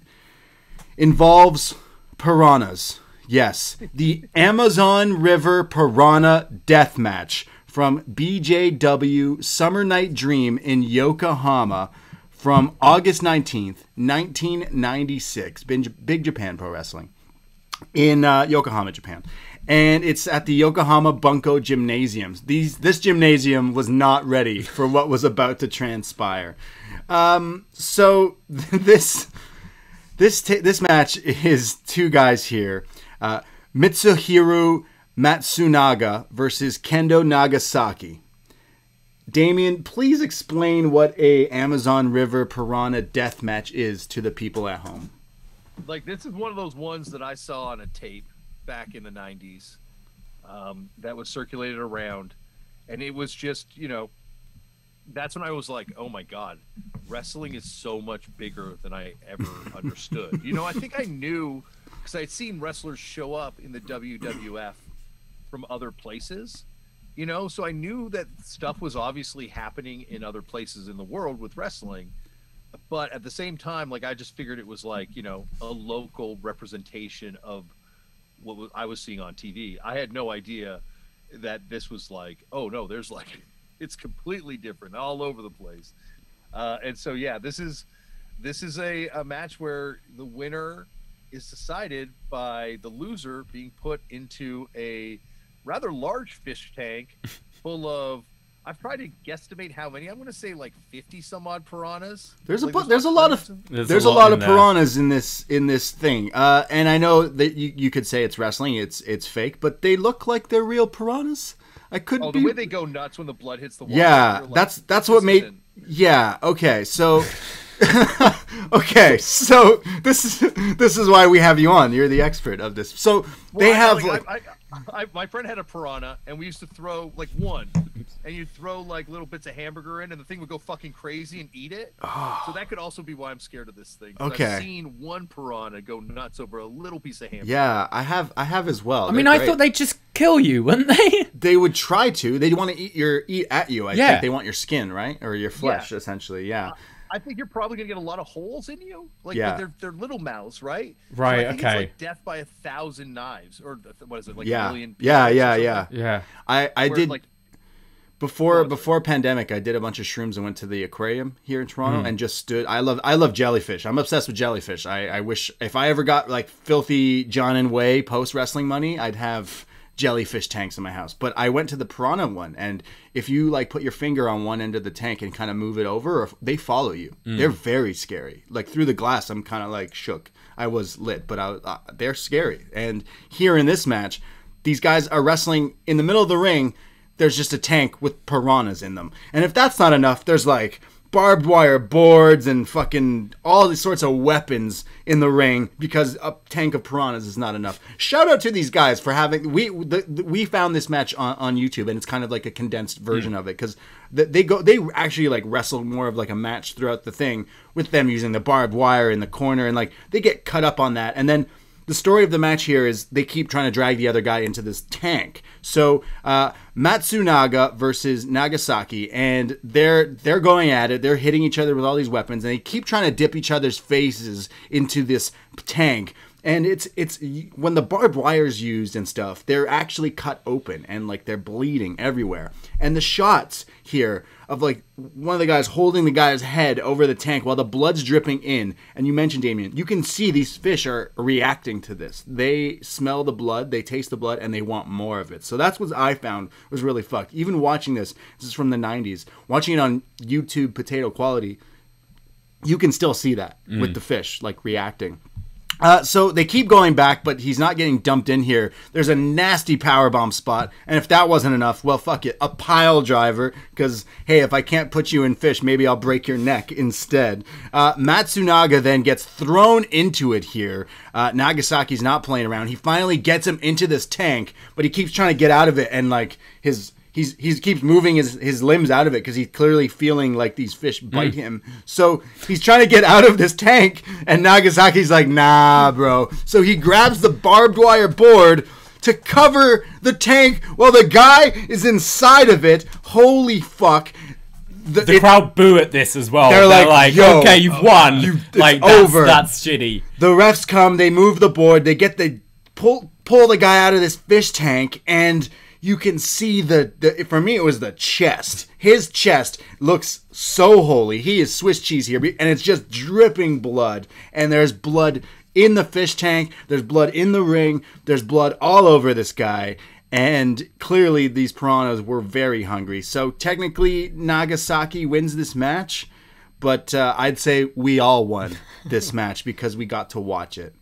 S2: involves piranhas. Yes, the Amazon River Piranha Death Match from BJW Summer Night Dream in Yokohama from August 19th, 1996. Big Japan Pro Wrestling in Yokohama, Japan. And it's at the Yokohama Bunko Gymnasium. This gymnasium was not ready for what was about to transpire. So this match is two guys here. Mitsuhiro Matsunaga versus Kendo Nagasaki. Damian, please explain what a Amazon River Piranha death match is to the people at home.
S4: Like, this is one of those ones that I saw on a tape back in the 90s that was circulated around, and it was just, that's when I was like, oh my god, wrestling is so much bigger than I ever understood. I think I knew, because I'd seen wrestlers show up in the WWF from other places, You know, so I knew that stuff was obviously happening in other places in the world with wrestling, but at the same time, like I just figured it was like, you know, a local representation of what I was seeing on TV. I had no idea that this was like, oh no, there's like, it's completely different all over the place. And so, yeah, this is a match where the winner is decided by the loser being put into a rather large fish tank full of, I've tried to guesstimate how many. I'm going to say like 50 some odd piranhas.
S2: There's a lot of piranhas in this thing. And I know that you could say it's wrestling, it's fake, but they look like they're real piranhas. I couldn't.
S4: The way they go nuts when the blood hits the water.
S2: Yeah, like, that's what made. Yeah. Okay. So. Okay, so this is why we have you on. You're the expert of this. So they have
S4: my friend had a piranha, and we used to throw like one, and you'd throw like little bits of hamburger in, and the thing would go fucking crazy and eat it. Oh. So that could also be why I'm scared of this thing. Okay, I've seen one piranha go nuts over a little piece of hamburger.
S2: Yeah, I have as well.
S3: I mean, I thought they'd just kill you, wouldn't they?
S2: They would try to. They'd want to eat at you. I think they want your skin, right, or your flesh, essentially. Yeah.
S4: I think you're probably gonna get a lot of holes in you. Like they're little mouths, right?
S3: Right.
S4: So I think
S3: okay.
S4: It's like death by 1,000 knives, or what is it? Like
S2: a
S4: million.
S2: Yeah. I did
S4: like,
S2: before pandemic. I did a bunch of shrooms and went to the aquarium here in Toronto and just stood. I love jellyfish. I'm obsessed with jellyfish. I wish if I ever got like filthy John and Way post wrestling money, I'd have jellyfish tanks in my house. But I went to the piranha one, and if you like put your finger on one end of the tank and kind of move it over, or they follow you. They're very scary. Like through the glass, I'm kind of like shook. I was lit, but they're scary. And here in this match, these guys are wrestling in the middle of the ring. There's just a tank with piranhas in them, and if that's not enough, there's like barbed wire boards and fucking all these sorts of weapons in the ring because a tank of piranhas is not enough. Shout out to these guys for having we found this match on YouTube, and it's kind of like a condensed version of it because they actually like wrestle more of like a match throughout the thing with them using the barbed wire in the corner, and like they get cut up on that. And then the story of the match here is they keep trying to drag the other guy into this tank. So Matsunaga versus Nagasaki, and they're going at it. They're hitting each other with all these weapons, and they keep trying to dip each other's faces into this tank. And it's when the barbed wire's used and stuff, they're actually cut open and like they're bleeding everywhere. And the shots here of like one of the guys holding the guy's head over the tank while the blood's dripping in. And you mentioned, Damian, you can see these fish are reacting to this. They smell the blood, they taste the blood, and they want more of it. So that's what I found was really fucked. Even watching this is from the 90s, watching it on YouTube potato quality, you can still see that with the fish like reacting. So they keep going back, but he's not getting dumped in here. There's a nasty powerbomb spot, and if that wasn't enough, well, fuck it, a pile driver, because, hey, if I can't put you in fish, maybe I'll break your neck instead. Matsunaga then gets thrown into it here. Nagasaki's not playing around. He finally gets him into this tank, but he keeps trying to get out of it, and, like, he keeps moving his limbs out of it because he's clearly feeling like these fish bite him. So he's trying to get out of this tank, and Nagasaki's like, nah, bro. So he grabs the barbed wire board to cover the tank while the guy is inside of it. Holy fuck.
S3: The crowd boo at this as well.
S2: They're like, yo,
S3: okay, you've won. It's over. That's shitty.
S2: The refs come, they move the board, they pull the guy out of this fish tank, and you can see for me, it was the chest. His chest looks so holy. He is Swiss cheese here, and it's just dripping blood. And there's blood in the fish tank. There's blood in the ring. There's blood all over this guy. And clearly, these piranhas were very hungry. So technically, Nagasaki wins this match. But I'd say we all won this match because we got to watch it.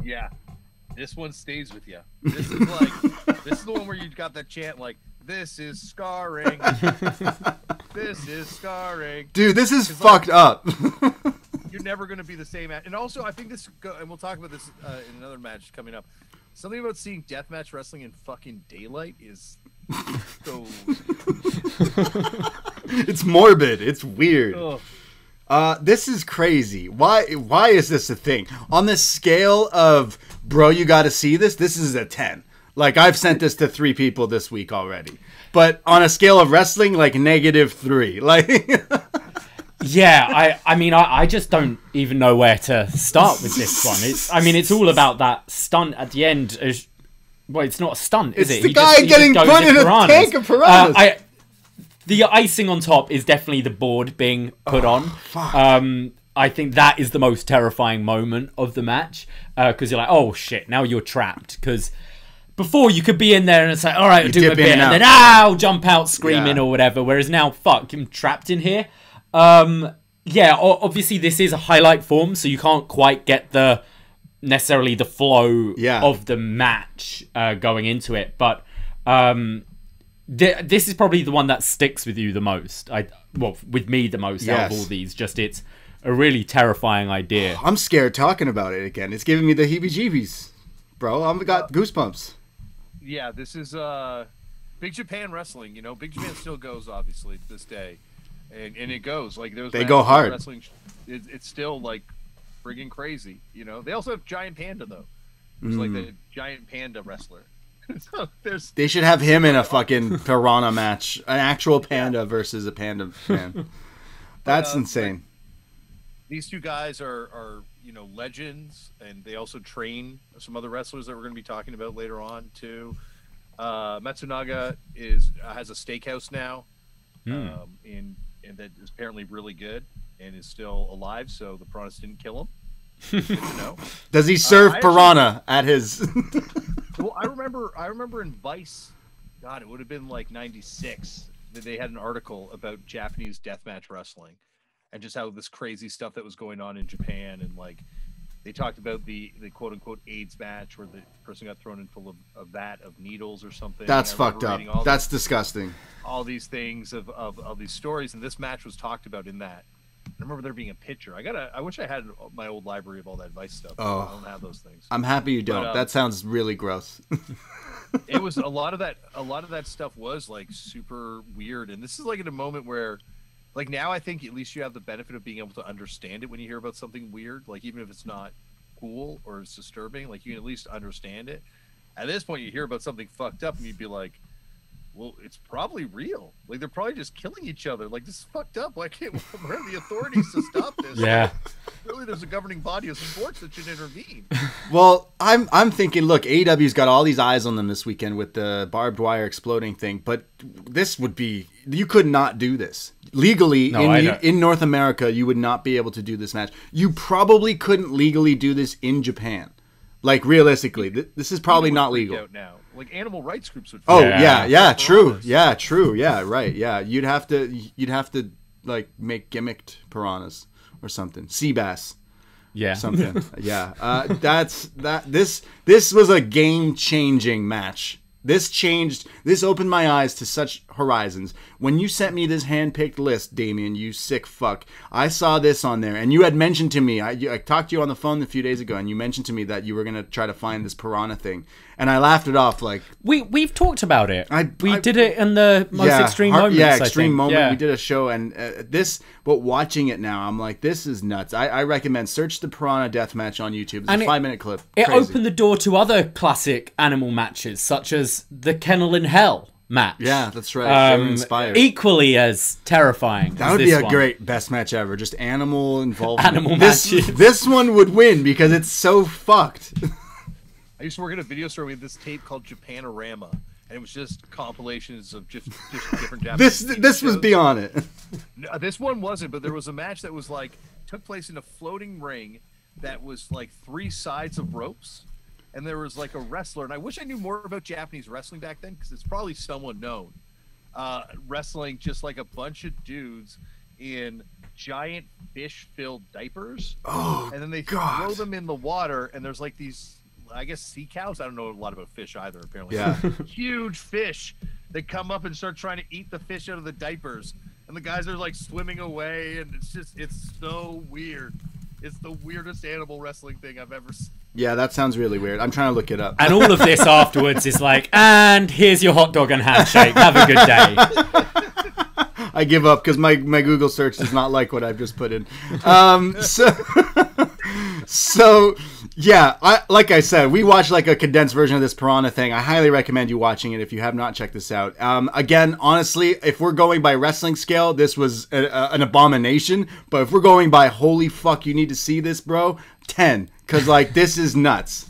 S4: Yeah. This one stays with you. This is the one where you got that chant like, this is scarring. This is scarring.
S2: Dude, this is fucked up.
S4: You're never going to be the same. And also, I think and we'll talk about this in another match coming up. Something about seeing deathmatch wrestling in fucking daylight is so...
S2: It's morbid. It's weird. Ugh. This is crazy. Why is this a thing? On the scale of, bro, you gotta see this, this is a 10. Like, I've sent this to 3 people this week already. But on a scale of wrestling, like, -3. Like...
S3: Yeah, I mean, I just don't even know where to start with this one. It's all about that stunt at the end. Well, it's not a stunt, is it?
S2: It's the guy getting put in a tank of piranhas.
S3: The icing on top is definitely the board being put on.
S2: Fuck.
S3: I think that is the most terrifying moment of the match, because you're like, oh shit, now you're trapped. Because before you could be in there and it's like, all right, I'll do a bit, and then I'll jump out screaming or whatever. Whereas now, fuck, I'm trapped in here. Obviously this is a highlight form, so you can't quite get necessarily the flow of the match going into it. But this is probably the one that sticks with you the most. With me the most out of all these. Just it's a really terrifying idea.
S2: I'm scared talking about it again. It's giving me the heebie-jeebies, bro. I've got goosebumps.
S4: Yeah, this is Big Japan wrestling. You know, Big Japan still goes, obviously, to this day. And it goes. Like, they
S2: go hard.
S4: Wrestling, it's still, like, friggin' crazy. You know? They also have Giant Panda, though. It's like the Giant Panda wrestler. So
S2: they should have him in a fucking piranha match. An actual panda versus a panda man. That's insane.
S4: These 2 guys are legends, and they also train some other wrestlers that we're going to be talking about later on too. Matsunaga has a steakhouse now, and that is apparently really good and is still alive. So the piranhas didn't kill him. Good to know.
S2: Does he serve piranha at his?
S4: Well, I remember in Vice, God, it would have been like '96 that they had an article about Japanese deathmatch wrestling. And just how this crazy stuff that was going on in Japan, and like they talked about the quote unquote AIDS match where the person got thrown in full of a vat of needles or something.
S2: That's fucked up. That's disgusting.
S4: All these things of these stories, and this match was talked about in that. I remember there being a picture. I wish I had my old library of all that Vice stuff.
S2: Oh,
S4: I don't have those things.
S2: I'm happy you don't. That sounds really gross.
S4: It was a lot of that stuff was like super weird, and this is like in a moment where. Like now, I think at least you have the benefit of being able to understand it when you hear about something weird. Like even if it's not cool or it's disturbing, like you can at least understand it. At this point, you hear about something fucked up, and you'd be like, "Well, it's probably real. Like they're probably just killing each other. Like this is fucked up. Why can't where are the authorities to stop this?"
S3: Yeah.
S4: Really, there's a governing body of sports that should intervene.
S2: Well, I'm thinking, look, AEW's got all these eyes on them this weekend with the barbed wire exploding thing, but this would be you could not do this legally in North America. You would not be able to do this match. You probably couldn't legally do this in Japan. Like realistically, this is probably not legal
S4: out now. Like animal rights groups would.
S2: Oh yeah, true. Yeah, true. Yeah, right. Yeah, you'd have to like make gimmicked piranhas. Or something, sea bass, something, This was a game-changing match. This opened my eyes to such horizons. When you sent me this hand-picked list, Damian, you sick fuck, I saw this on there, and you had mentioned to me, I talked to you on the phone a few days ago, and you mentioned to me that you were going to try to find this piranha thing, and I laughed it off like...
S3: We've talked about it. We did it in the most extreme moments,
S2: extreme moment. Yeah. We did a show, and but watching it now, I'm like, this is nuts. I recommend search the Piranha Deathmatch on YouTube. It's a 5-minute clip.
S3: It opened the door to other classic animal matches, such as the Kennel in Hell match.
S2: Yeah, that's right. They were inspired.
S3: Equally as terrifing.
S2: That would be a great best match ever. Just animal involvement.
S3: Animal matches.
S2: This one would win because it's so fucked.
S4: I used to work at a video store. We had this tape called Japanorama, and it was just compilations of just different Japanese
S2: This was beyond it.
S4: No, this one wasn't, but there was a match that was like took place in a floating ring that was like 3 sides of ropes. And there was like a wrestler, and I wish I knew more about Japanese wrestling back then because it's probably someone known. Wrestling just like a bunch of dudes in giant fish-filled diapers.
S2: Oh,
S4: and then they throw them in the water, and there's like these, I guess, sea cows. I don't know a lot about fish either, apparently.
S2: Yeah.
S4: Huge fish that come up and start trying to eat the fish out of the diapers. And the guys are like swimming away, and it's so weird. It's the weirdest animal wrestling thing I've ever seen.
S2: Yeah, that sounds really weird. I'm trying to look it up.
S3: And all of this afterwards is like, and here's your hot dog and handshake. Have a good day.
S2: I give up because my Google search does not like what I've just put in. So Yeah, like I said, we watched like a condensed version of this Piranha thing. I highly recommend you watching it if you have not checked this out. Again, honestly, if we're going by wrestling scale, this was an abomination. But if we're going by holy fuck, you need to see this, bro, 10. Because, like, this is nuts.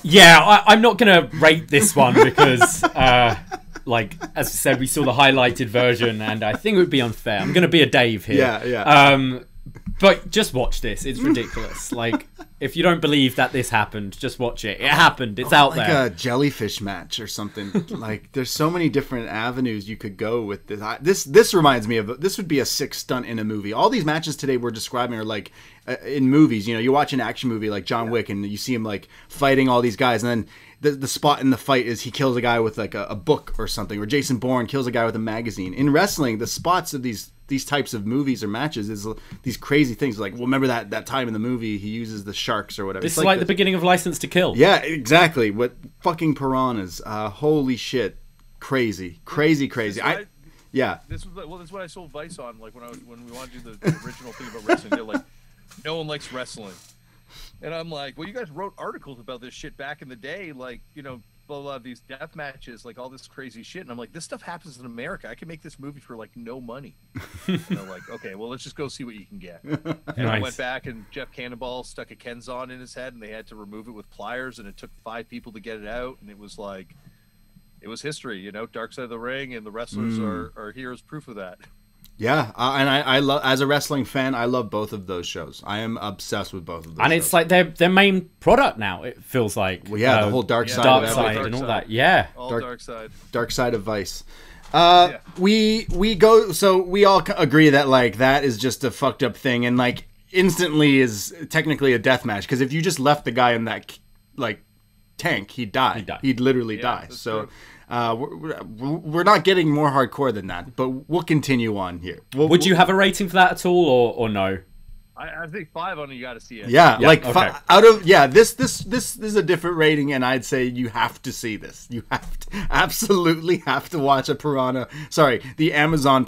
S3: Yeah, I'm not going to rate this one because, like, as I said, we saw the highlighted version, and I think it would be unfair. I'm going to be a Dave here.
S2: Yeah.
S3: But just watch this. It's ridiculous. Like, if you don't believe that this happened, just watch it. It happened. It's out there.
S2: Like a jellyfish match or something. Like, there's so many different avenues you could go with this. This reminds me of, this would be a sick stunt in a movie. All these matches today we're describing are like in movies. You know, you watch an action movie like John Wick and you see him like fighting all these guys, and then the spot in the fight is he kills a guy with like a book or something, or Jason Bourne kills a guy with a magazine. In wrestling, the spots of these types of movies or matches is these crazy things. Like, well, remember that time in the movie he uses the sharks or whatever.
S3: This is like the beginning of License to Kill.
S2: Yeah, exactly. What fucking piranhas. Holy shit. Crazy. Crazy. Yeah.
S4: This is what I sold Vice on. Like when we wanted to do the original thing about wrestling, they're like, no one likes wrestling. And I'm like, well, you guys wrote articles about this shit back in the day, like, you know, blah, blah, these death matches, like all this crazy shit. And I'm like, this stuff happens in America. I can make this movie for like no money. And they're like, okay, well, let's just go see what you can get. And I went back and Jeff Cannonball stuck a Kenzon in his head and they had to remove it with pliers, and it took 5 people to get it out. And it was like, it was history, you know, Dark Side of the Ring, and the wrestlers are here as proof of that.
S2: Yeah, and I love, as a wrestling fan, I love both of those shows. I am obsessed with both of those.
S3: And it's like their main product now. It feels like.
S2: Well, yeah, the whole dark side
S3: and all that. Yeah,
S4: all dark
S2: side of Vice. We go. So we all agree that like that is just a fucked up thing, and like instantly is technically a death match, because if you just left the guy in that like tank, he'd die. He'd literally die. So. We're not getting more hardcore than that, but we'll continue on here.
S3: Would you have a rating for that at all, or no?
S4: I think 5 on it. You got to see it.
S2: Yeah, like okay. Out of this is a different rating, and I'd say you have to see this. You have to absolutely have to watch the Amazon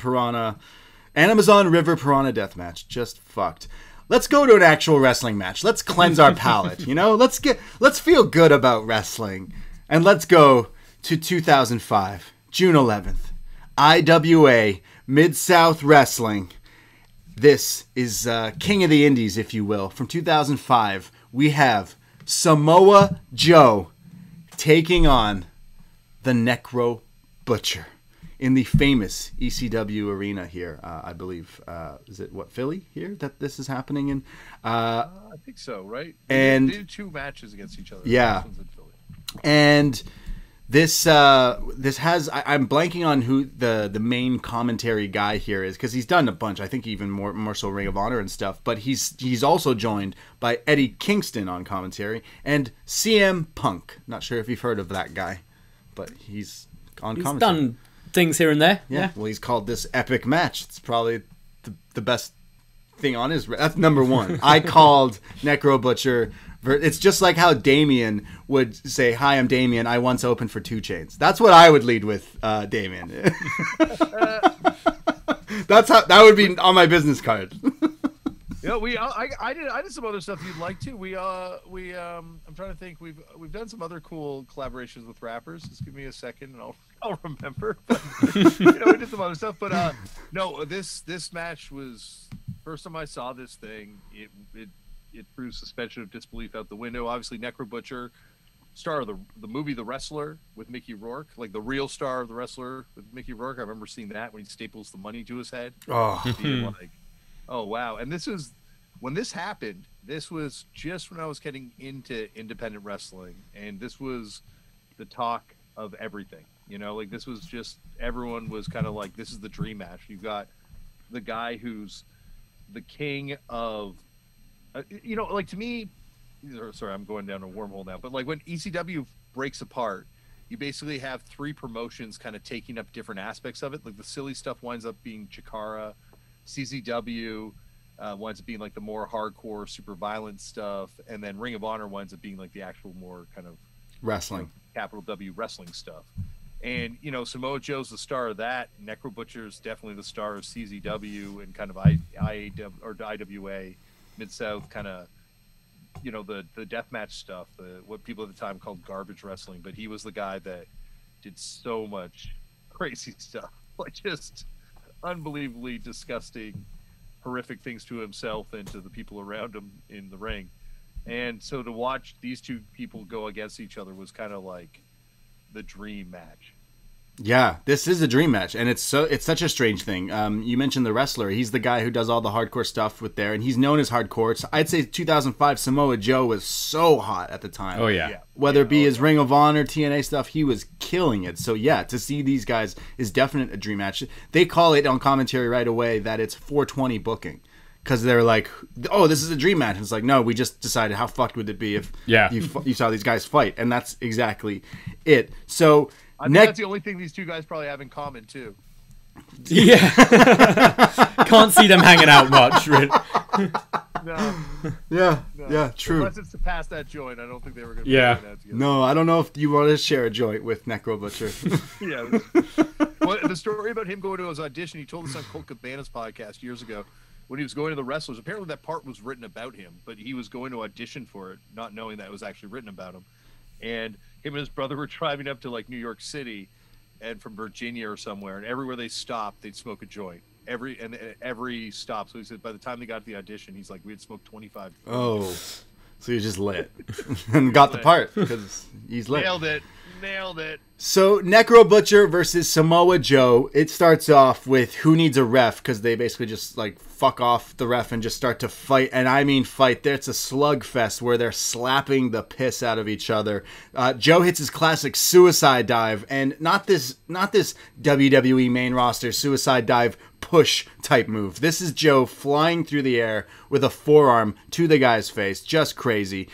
S2: River Piranha death match. Just fucked. Let's go to an actual wrestling match. Let's cleanse our palate. You know, let's feel good about wrestling, and let's go to 2005, June 11th, IWA Mid-South Wrestling. This is King of the Indies, if you will. From 2005, we have Samoa Joe taking on the Necro Butcher in the famous ECW arena here, I believe. Is it, Philly here that this is happening in?
S4: I think so, right?
S2: And
S4: they did 2 matches against each other.
S2: Yeah. And This has, I'm blanking on who the main commentary guy here is, because he's done a bunch. I think even more so Ring of Honor and stuff. But he's also joined by Eddie Kingston on commentary and CM Punk. Not sure if you've heard of that guy, but he's on commentary.
S3: He's done things here and there.
S2: Yeah. Well, he's called this epic match. It's probably the best thing on his. That's number 1. I called Necro Butcher. It's just like how Damian would say, "Hi, I'm Damian. I once opened for 2 Chainz." That's what I would lead with, Damian. That would be on my business card.
S4: Yeah, I did some other stuff you'd like to. I'm trying to think. We've done some other cool collaborations with rappers. Just give me a second and I'll remember. But, we did some other stuff. But no, this match was first time I saw this thing. It threw suspension of disbelief out the window. Obviously, Necro Butcher, star of the movie The Wrestler with Mickey Rourke, like the real star of The Wrestler with Mickey Rourke. I remember seeing that when he staples the money to his head.
S2: Oh,
S4: being like, oh wow! And when this happened. This was just when I was getting into independent wrestling, and this was the talk of everything. Like this was just everyone was kind of like, this is the dream match. You've got the guy who's the king of. Like to me, sorry, I'm going down a wormhole now, but like when ECW breaks apart, you basically have 3 promotions kind of taking up different aspects of it. Like the silly stuff winds up being Chikara, CZW winds up being like the more hardcore, super violent stuff, and then Ring of Honor winds up being like the actual more kind of
S2: wrestling,
S4: capital W wrestling stuff. And Samoa Joe's the star of that. Necro Butcher's definitely the star of CZW and kind of IWA. Mid-South kind of you know, the deathmatch stuff, what people at the time called garbage wrestling, but he was the guy that did so much crazy stuff, like just unbelievably disgusting, horrific things to himself and to the people around him in the ring. And so to watch these two people go against each other was kind of like the dream match.
S2: Yeah, this is a dream match, and it's such a strange thing. You mentioned the wrestler; he's the guy who does all the hardcore stuff with there, and he's known as hardcore. So I'd say 2005 Samoa Joe was so hot at the time.
S3: Oh yeah.
S2: Whether it be his Ring of Honor, TNA stuff, he was killing it. So yeah, to see these guys is definitely a dream match. They call it on commentary right away that it's 420 booking. Because they're like, oh, this is a dream match. And it's like, no, we just decided how fucked would it be if you saw these guys fight. And that's exactly it. So
S4: I think that's the only thing these two guys probably have in common, too.
S3: Yeah. Can't see them hanging out much, really.
S4: No.
S2: Yeah, true.
S4: Unless it's to pass that joint, I don't think they were going to
S3: be
S4: doing that together.
S2: No, I don't know if you want to share a joint with Necro Butcher.
S4: Yeah. Well, the story about him going to his audition, he told us on Colt Cabana's podcast years ago, when he was going to the wrestlers, apparently that part was written about him, but he was going to audition for it, not knowing that it was actually written about him. And him and his brother were driving up to like New York City and from Virginia or somewhere, and everywhere they stopped, they'd smoke a joint. Every stop. So he said by the time they got to the audition, he's like, we had smoked 25.
S2: Oh, so he just lit and got the part because he's lit.
S4: Nailed it.
S2: So Necro Butcher versus Samoa Joe. It starts off with who needs a ref, because they basically just like fuck off the ref and just start to fight. And I mean fight. It's a slugfest where they're slapping the piss out of each other. Joe hits his classic suicide dive, and not this WWE main roster suicide dive push type move. This is Joe flying through the air with a forearm to the guy's face. Just crazy.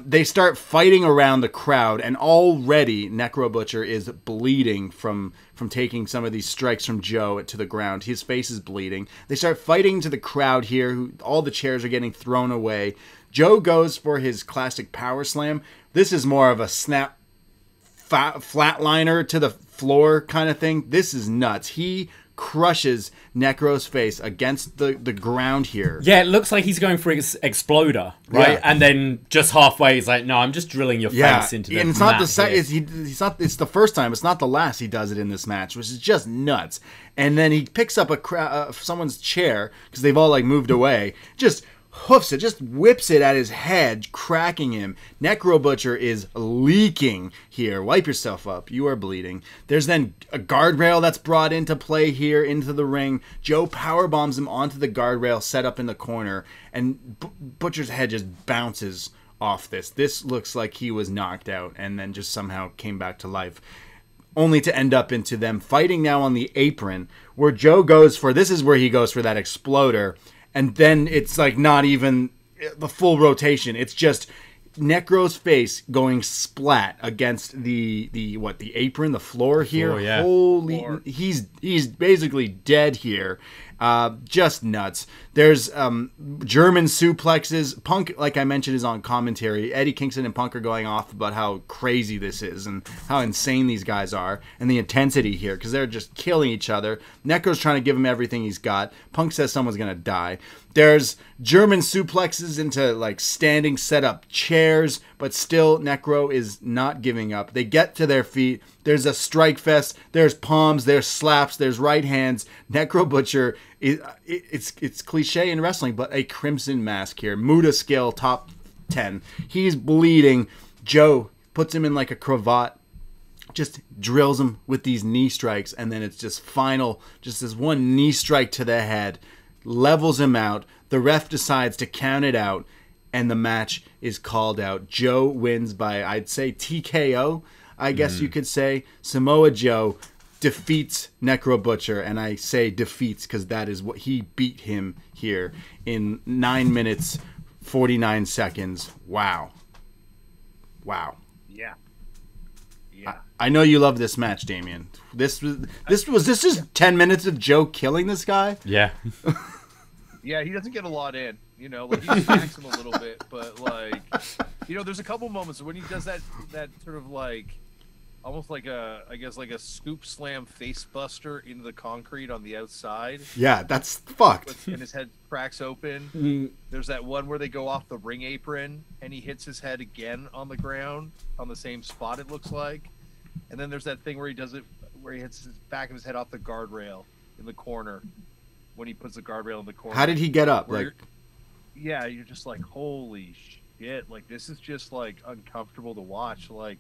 S2: They start fighting around the crowd, and already Necro Butcher is bleeding from taking some of these strikes from Joe to the ground. His face is bleeding. They start fighting to the crowd here. All the chairs are getting thrown away. Joe goes for his classic power slam. This is more of a snap flatliner to the floor kind of thing. This is nuts. He crushes Necro's face against the ground here.
S3: Yeah, it looks like he's going for his exploder, right? Yeah. And then just halfway, he's like, "No, I'm just drilling your face into the."
S2: And it's not the it's the first time. It's not the last he does it in this match, which is just nuts. And then he picks up someone's chair because they've all like moved away. Just hoofs it, just whips it at his head, cracking him. Necro Butcher is leaking here. Wipe yourself up. You are bleeding. There's then a guardrail that's brought into play here into the ring. Joe powerbombs him onto the guardrail set up in the corner, and Butcher's head just bounces off this. This looks like he was knocked out and then just somehow came back to life, only to end up into them fighting now on the apron, where Joe goes for, this is where he goes for that exploder. And then it's like not even the full rotation. It's just Necro's face going splat against the apron, the floor here.
S3: Oh, yeah.
S2: Holy, he's basically dead here. Just nuts. There's German suplexes. Punk, like I mentioned, is on commentary. Eddie Kingston and Punk are going off about how crazy this is and how insane these guys are and the intensity here, because they're just killing each other. Necro's trying to give him everything he's got. Punk says someone's going to die. There's German suplexes into like standing set up chairs, but still Necro is not giving up. They get to their feet. There's a strike fest. There's palms. There's slaps. There's right hands. Necro Butcher, it's cliche in wrestling, but a crimson mask here. Muda skill, top 10. He's bleeding. Joe puts him in like a cravat, just drills him with these knee strikes, and then it's just final, just this one knee strike to the head, levels him out. The ref decides to count it out, and the match is called out. Joe wins by, I'd say, TKO, I guess you could say. Samoa Joe defeats Necro Butcher, and I say defeats because that is what he beat him here in 9 minutes 49 seconds. Wow.
S4: Yeah.
S2: I know you love this match, Damian. This is 10 minutes of Joe killing this guy.
S3: Yeah.
S4: Yeah, he doesn't get a lot in, you know, like he smacks him a little bit, but like, you know, there's a couple moments when he does that sort of like almost like a, I guess like a scoop slam face buster into the concrete on the outside.
S2: Yeah, that's fucked.
S4: And his head cracks open. There's that one where they go off the ring apron and he hits his head again on the ground on the same spot, it looks like. And then there's that thing where he does it, where he hits the back of his head off the guardrail in the corner when he puts the guardrail in the corner.
S2: How did he get up? Like,
S4: yeah, you're just like, holy shit! Like, this is just like uncomfortable to watch. Like,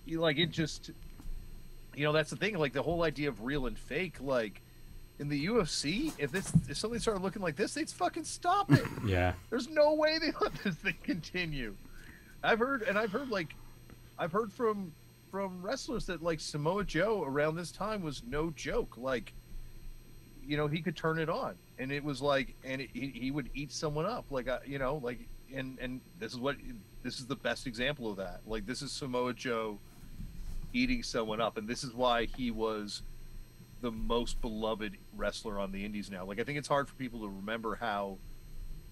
S4: it just, that's the thing. Like, the whole idea of real and fake. Like, in the UFC, if something started looking like this, they'd fucking stop it.
S3: Yeah.
S4: There's no way they let this thing continue. I've heard from wrestlers that like Samoa Joe around this time was no joke. Like, he could turn it on, and it was like, and he would eat someone up. Like, and this is the best example of that. Like, this is Samoa Joe eating someone up, and this is why he was the most beloved wrestler on the indies now. Like, I think it's hard for people to remember how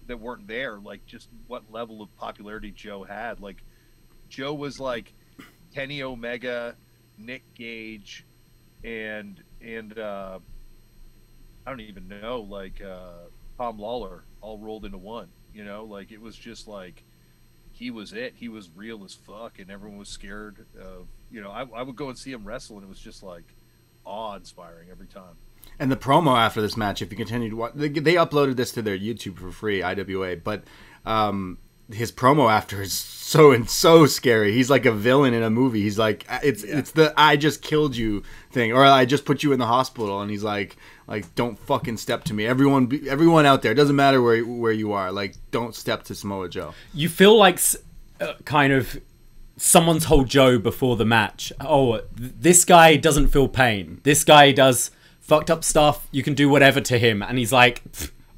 S4: that weren't there, like just what level of popularity Joe had. Like, Joe was like Kenny Omega, Nick Gage, and I don't even know, like Tom Lawler all rolled into one. Like, it was just like he was it. He was real as fuck, and everyone was scared of. I would go and see him wrestle, and it was just like awe-inspiring every time.
S2: And the promo after this match, if you continue to watch, they uploaded this to their YouTube for free, IWA, but his promo after is so scary. He's like a villain in a movie. He's like, it's the I just killed you thing, or I just put you in the hospital, and he's like don't fucking step to me. Everyone out there, it doesn't matter where you are, like, don't step to Samoa Joe.
S3: You feel like kind of someone told Joe before the match, oh, this guy doesn't feel pain. This guy does fucked up stuff. You can do whatever to him. And he's like,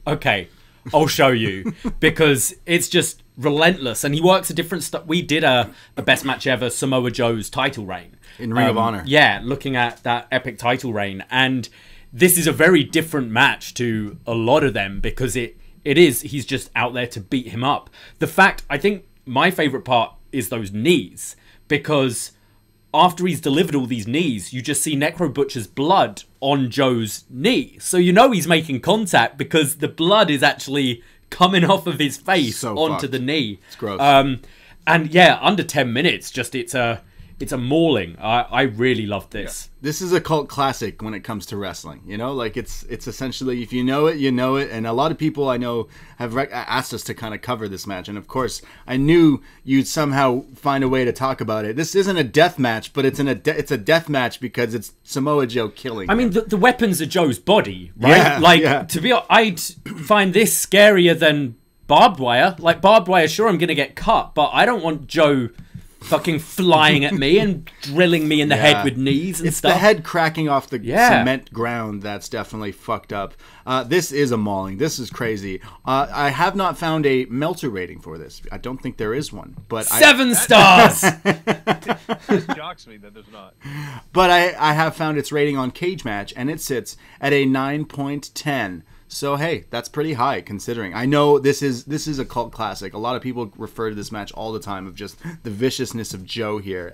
S3: okay, I'll show you. Because it's just relentless. And he works a different stuff. We did a best match ever, Samoa Joe's title reign.
S2: In Ring of Honor.
S3: Yeah, looking at that epic title reign. And this is a very different match to a lot of them, because he's just out there to beat him up. The fact, I think my favorite part is those knees, because after he's delivered all these knees, you just see Necro Butcher's blood on Joe's knee. So he's making contact, because the blood is actually coming off of his face onto the knee. It's
S2: gross.
S3: And yeah, under 10 minutes, just it's a mauling. I really loved this.
S2: Yeah. This is a cult classic when it comes to wrestling. Like, it's essentially, if you know it, you know it. And a lot of people I know have asked us to kind of cover this match. And of course, I knew you'd somehow find a way to talk about it. This isn't a death match, but it's a death match because it's Samoa Joe killing.
S3: I mean, the weapons are Joe's body, right?
S2: Yeah,
S3: to be honest, I'd find this scarier than barbed wire. Like, barbed wire, sure, I'm going to get cut, but I don't want Joe fucking flying at me and drilling me in the head with knees and stuff.
S2: It's the head cracking off the cement ground that's definitely fucked up. This is a mauling. This is crazy. I have not found a Meltzer rating for this. I don't think there is one. But
S3: 7 stars!
S4: It shocks me that there's not.
S2: But I have found its rating on Cage Match, and it sits at a 9.10. So, hey, that's pretty high considering. I know this is a cult classic. A lot of people refer to this match all the time of just the viciousness of Joe here.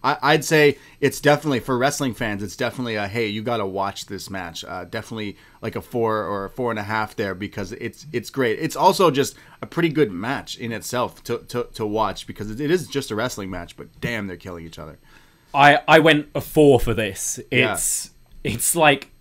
S2: I'd say it's definitely, for wrestling fans, it's definitely a, hey, you got to watch this match. Definitely like a 4 or a 4.5 there, because it's great. It's also just a pretty good match in itself to watch, because it is just a wrestling match, but damn, they're killing each other.
S3: I went a 4 for this. It's like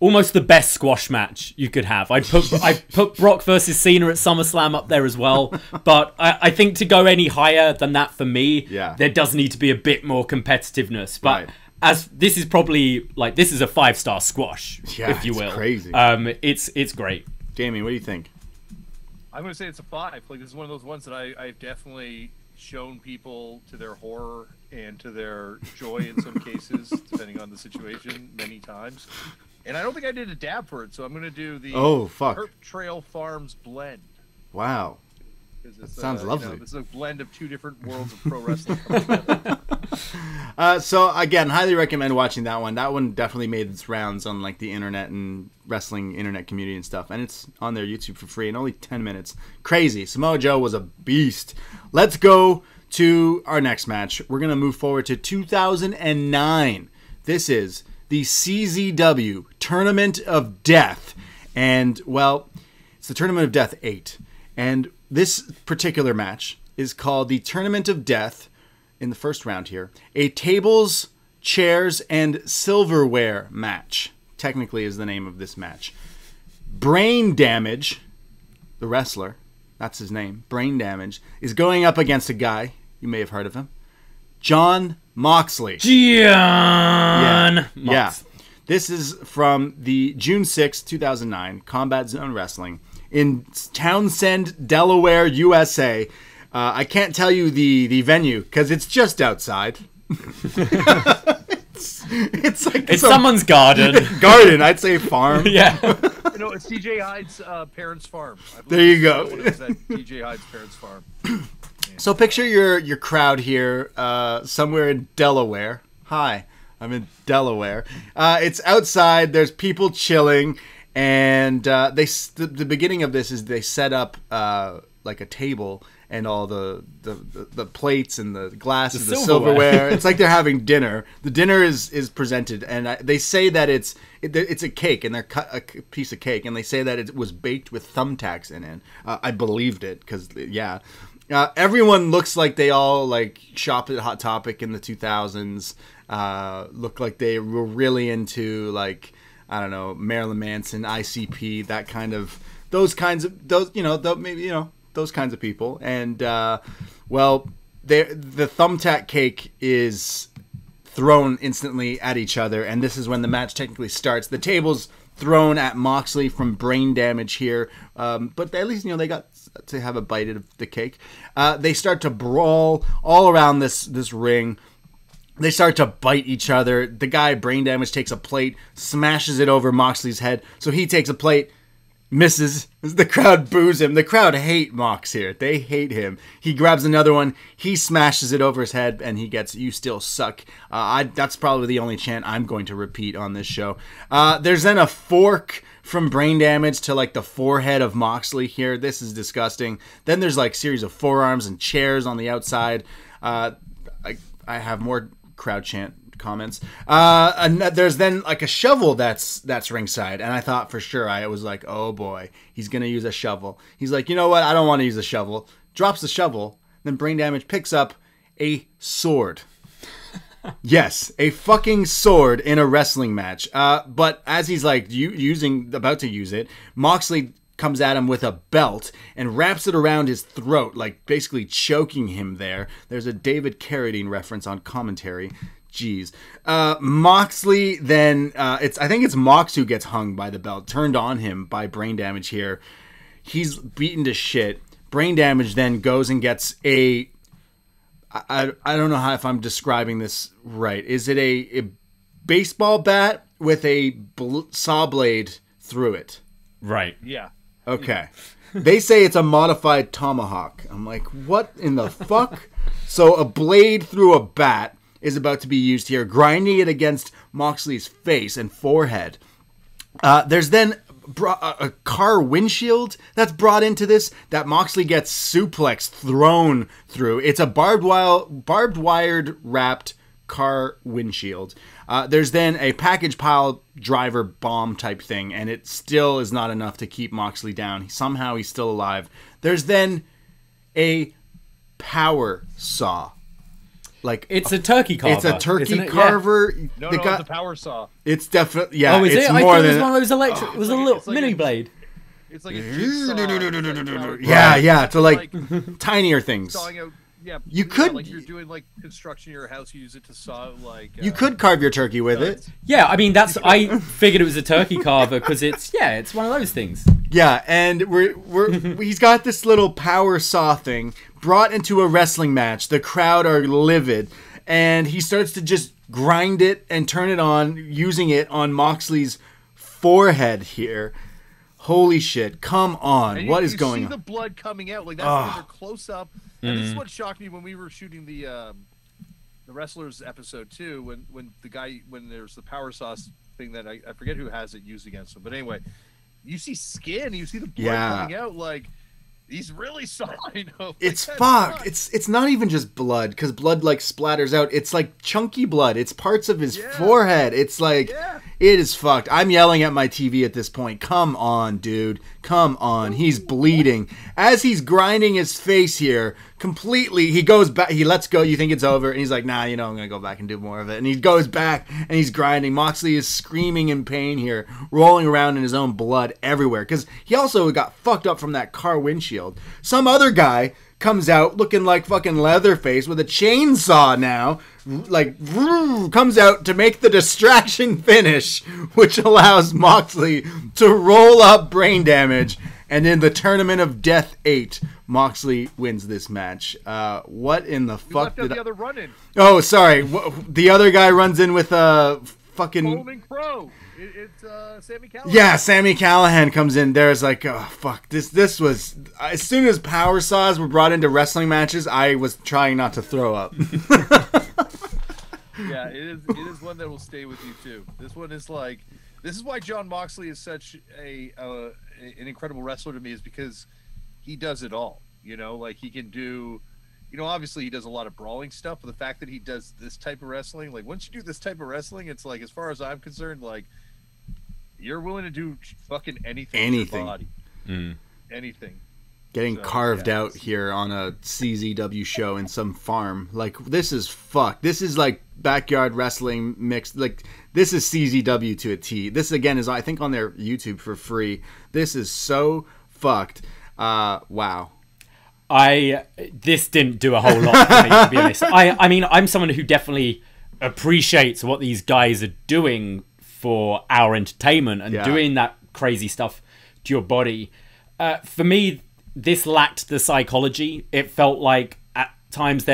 S3: almost the best squash match you could have. I put Brock versus Cena at SummerSlam up there as well. But I think to go any higher than that for me, there does need to be a bit more competitiveness. But as this is probably like, this is a 5-star squash, if you will.
S2: It's crazy.
S3: It's great.
S2: Damian, what do you think?
S4: I'm gonna say it's a 5. Like, this is one of those ones that I've definitely shown people, to their horror and to their joy in some cases, depending on the situation, many times. And I don't think I did a dab for it, so I'm going to do the Herp Trail Farms blend.
S2: Wow. Sounds lovely.
S4: This is a blend of 2 different worlds of pro wrestling coming together.
S2: So, again, highly recommend watching that one. That one definitely made its rounds on like the internet and wrestling internet community and stuff. And it's on their YouTube for free in only 10 minutes. Crazy. Samoa Joe was a beast. Let's go to our next match. We're going to move forward to 2009. This is the CZW Tournament of Death. And, well, it's the Tournament of Death 8. And this particular match is called the Tournament of Death, in the first round here, a tables, chairs, and silverware match. Technically is the name of this match. Brain Damage, the wrestler, that's his name, Brain Damage, is going up against a guy, you may have heard of him, Jon Moxley.
S3: Jon Moxley.
S2: Yeah. This is from the June 6, 2009, Combat Zone Wrestling in Townsend, Delaware, USA. I can't tell you the venue because it's just outside. It's
S3: someone's garden.
S2: Garden, I'd say farm.
S3: Yeah.
S4: It's TJ Hyde's parents' farm.
S2: There you go.
S4: It's at TJ Hyde's parents' farm.
S2: So picture your crowd here, somewhere in Delaware. Hi, I'm in Delaware. It's outside. There's people chilling, and the beginning of this is they set up like a table and all the plates and the glasses, the silverware. It's like they're having dinner. The dinner is presented, and they say that it's a cake, and they're cut a piece of cake, and they say that it was baked with thumbtacks in it. I believed it because everyone looks like they all like shopped at Hot Topic in the 2000s. Look like they were really into like, I don't know, Marilyn Manson, ICP, that kind of those kinds of people. And the thumbtack cake is thrown instantly at each other, and this is when the match technically starts. The table's thrown at Moxley from Brain Damage here, but at least they got to have a bite of the cake. They start to brawl all around this ring. They start to bite each other. The guy, Brain Damage, takes a plate, smashes it over Moxley's head, so he takes a plate, misses. The crowd boos him. The crowd hate Mox here. They hate him. He grabs another one. He smashes it over his head, and he gets, "You still suck." That's probably the only chant I'm going to repeat on this show. There's then a fork from Brain Damage to like the forehead of Moxley here. This is disgusting. Then there's like series of forearms and chairs on the outside. I have more crowd chant comments. And there's then like a shovel that's ringside, and I thought for sure, I was like, oh boy, he's gonna use a shovel. He's like, you know what, I don't want to use a shovel. Drops the shovel. Then Brain Damage picks up a sword. Yes, a fucking sword in a wrestling match. But as he's like about to use it, Moxley comes at him with a belt and wraps it around his throat, like basically choking him there. There's a David Carradine reference on commentary. Jeez. Moxley then, I think it's Mox who gets hung by the belt, turned on him by Brain Damage here. He's beaten to shit. Brain Damage then goes and gets I don't know if I'm describing this right. Is it a baseball bat with a saw blade through it?
S3: Right.
S4: Yeah.
S2: Okay. They say it's a modified tomahawk. I'm like, what in the fuck? So a blade through a bat is about to be used here, grinding it against Moxley's face and forehead. There's then a car windshield that's brought into this that Moxley gets suplex thrown through. It's a barbed wired wrapped car windshield. There's then a package pile driver bomb type thing, and it still is not enough to keep Moxley down. Somehow he's still alive. There's then a power saw. Like
S3: it's a turkey carver.
S2: It's a turkey carver.
S4: Yeah. No, it's a power saw.
S2: It's definitely
S3: Oh, is
S2: it's
S3: it?
S2: More
S3: I thought
S2: than
S3: it was one of those electric. It was a little mini blade.
S4: It's like a jigsaw.
S2: Yeah. To like tinier things. You could
S4: like you're doing like construction in your house. You use it to saw like.
S2: You could carve your turkey with it.
S3: Yeah, I mean I figured it was a turkey carver because it's one of those things.
S2: Yeah, and he's got this little power saw thing brought into a wrestling match. The crowd are livid, and he starts to just grind it and turn it on, using it on Moxley's forehead here. Holy shit! Come on, what is going on?
S4: You see the blood coming out, like that's when they're close up. And this is what shocked me when we were shooting the wrestlers episode too. When there's the power sauce thing that I forget who has it used against him, but anyway, you see skin, you see the blood coming out. Like He's really solid.
S2: It's fucked. It's not even just blood, because blood like splatters out. It's like chunky blood. It's parts of his forehead. It's like it is fucked. I'm yelling at my TV at this point. Come on, dude. Come on. He's bleeding as he's grinding his face here completely. He goes back. He lets go. You think it's over, and he's like, nah, I'm gonna go back and do more of it. And he goes back and he's grinding. Moxley is screaming in pain here, rolling around in his own blood everywhere, because he also got fucked up from that car windshield. Some other guy comes out looking like fucking Leatherface with a chainsaw now, like, comes out to make the distraction finish, which allows Moxley to roll up brain damage. And in the Tournament of Death 8, Moxley wins this match. What in the fuck did
S4: the other run in?
S2: Oh, sorry. The other guy runs in with a fucking
S4: Foaming Crow. It's Sami Callihan.
S2: Yeah, Sami Callihan comes in. There's like, oh fuck, this was, as soon as power saws were brought into wrestling matches, I was trying not to throw up.
S4: Yeah, it is one that will stay with you too. This one is like, this is why Jon Moxley is such an incredible wrestler to me, is because he does it all. Like he can do, obviously he does a lot of brawling stuff, but the fact that he does this type of wrestling, like once you do this type of wrestling, it's like, as far as I'm concerned, like you're willing to do fucking anything. With your body. Anything.
S2: Getting carved out here on a CZW show in some farm. Like, this is fucked. This is like backyard wrestling mixed. Like, this is CZW to a T. This, again, is, I think, on their YouTube for free. This is so fucked. Wow.
S3: This didn't do a whole lot for me, to be honest. I mean, I'm someone who definitely appreciates what these guys are doing for our entertainment and doing that crazy stuff to your body. For me, this lacked the psychology. It felt like at times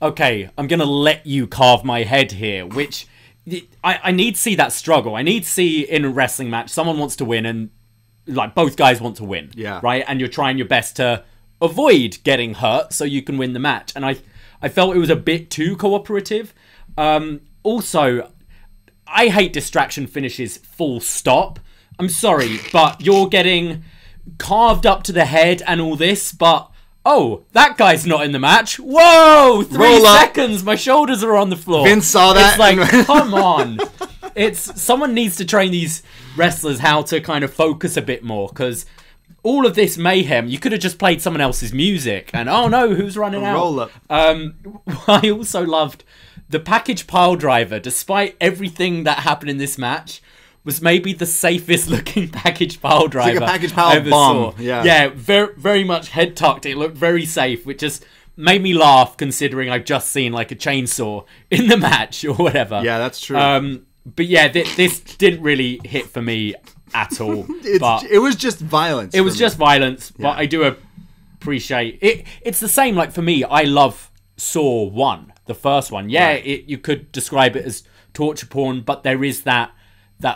S3: okay, I'm going to let you carve my head here, which I need to see that struggle. I need to see in a wrestling match, someone wants to win and like both guys want to win, right? And you're trying your best to avoid getting hurt so you can win the match. And I felt it was a bit too cooperative. Also, I hate distraction finishes full stop. I'm sorry, but you're getting carved up to the head and all this, but oh, that guy's not in the match. Whoa, 3 seconds, my shoulders are on the floor.
S2: Vince saw that.
S3: It's like, come on. Someone needs to train these wrestlers how to kind of focus a bit more, because all of this mayhem, you could have just played someone else's music, and oh no, who's running out?
S2: Roll up.
S3: I also loved the package pile driver, despite everything that happened in this match, was maybe the safest looking package pile driver.
S2: It's like a package pile bomb.
S3: Yeah, very, very much head tucked. It looked very safe, which just made me laugh considering I've just seen like a chainsaw in the match or whatever.
S2: Yeah, that's true.
S3: But yeah, this didn't really hit for me at all.
S2: It was just violence.
S3: It was just violence, but I do appreciate it. It's the same, like for me, I love Saw 1, the first one. Yeah, you could describe it as torture porn, but there is that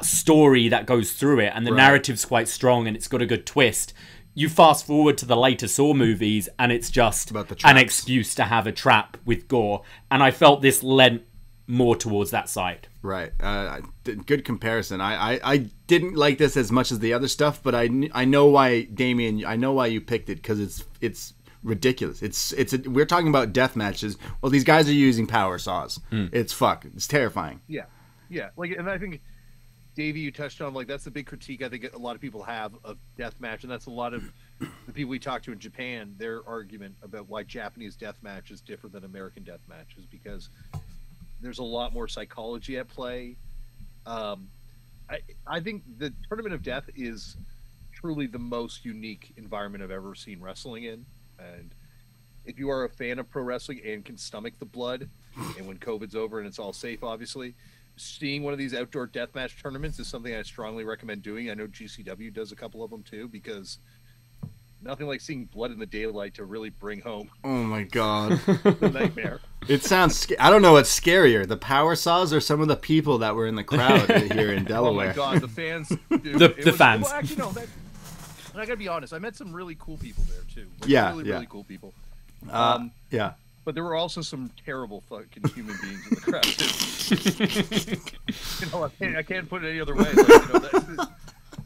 S3: story that goes through it, and the narrative's quite strong, and it's got a good twist. You fast forward to the later Saw movies, and it's just an excuse to have a trap with gore, and I felt this lent more towards that side.
S2: Right. Good comparison. I didn't like this as much as the other stuff, but I know why, Damian, I know why you picked it, because it's ridiculous. We're talking about death matches. Well, these guys are using power saws. It's terrifying.
S4: Yeah. Like, and I think, Davie, you touched on, like, that's the big critique I think a lot of people have of deathmatch, and that's a lot of the people we talk to in Japan, their argument about why Japanese deathmatch is different than American deathmatch is because there's a lot more psychology at play. I think the Tournament of Death is truly the most unique environment I've ever seen wrestling in, and if you are a fan of pro wrestling and can stomach the blood, and when COVID's over and it's all safe, obviously, seeing one of these outdoor deathmatch tournaments is something I strongly recommend doing. I know GCW does a couple of them too, because nothing like seeing blood in the daylight to really bring home.
S2: Oh my god,
S4: the nightmare.
S2: It sounds. I don't know what's scarier, the power saws or some of the people that were in the crowd here in Delaware.
S4: Oh my god, the fans. Dude,
S3: the fans.
S4: Well, actually, no. And I gotta be honest, I met some really cool people there too. Like, really cool people.
S2: Yeah.
S4: But there were also some terrible fucking human beings in the crowd too. I can't put it any other way. Like,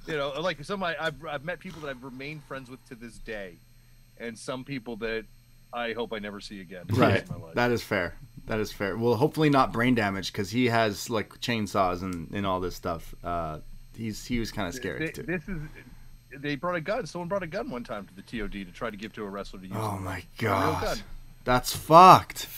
S4: You know, like I've met people that I've remained friends with to this day, and some people that I hope I never see again.
S2: Right. That is fair. Well, hopefully not brain damage, because he has like chainsaws and all this stuff. He was kind of scary too.
S4: They brought a gun. Someone brought a gun one time to the TOD to try to give to a wrestler to use.
S2: Oh my god, that's fucked.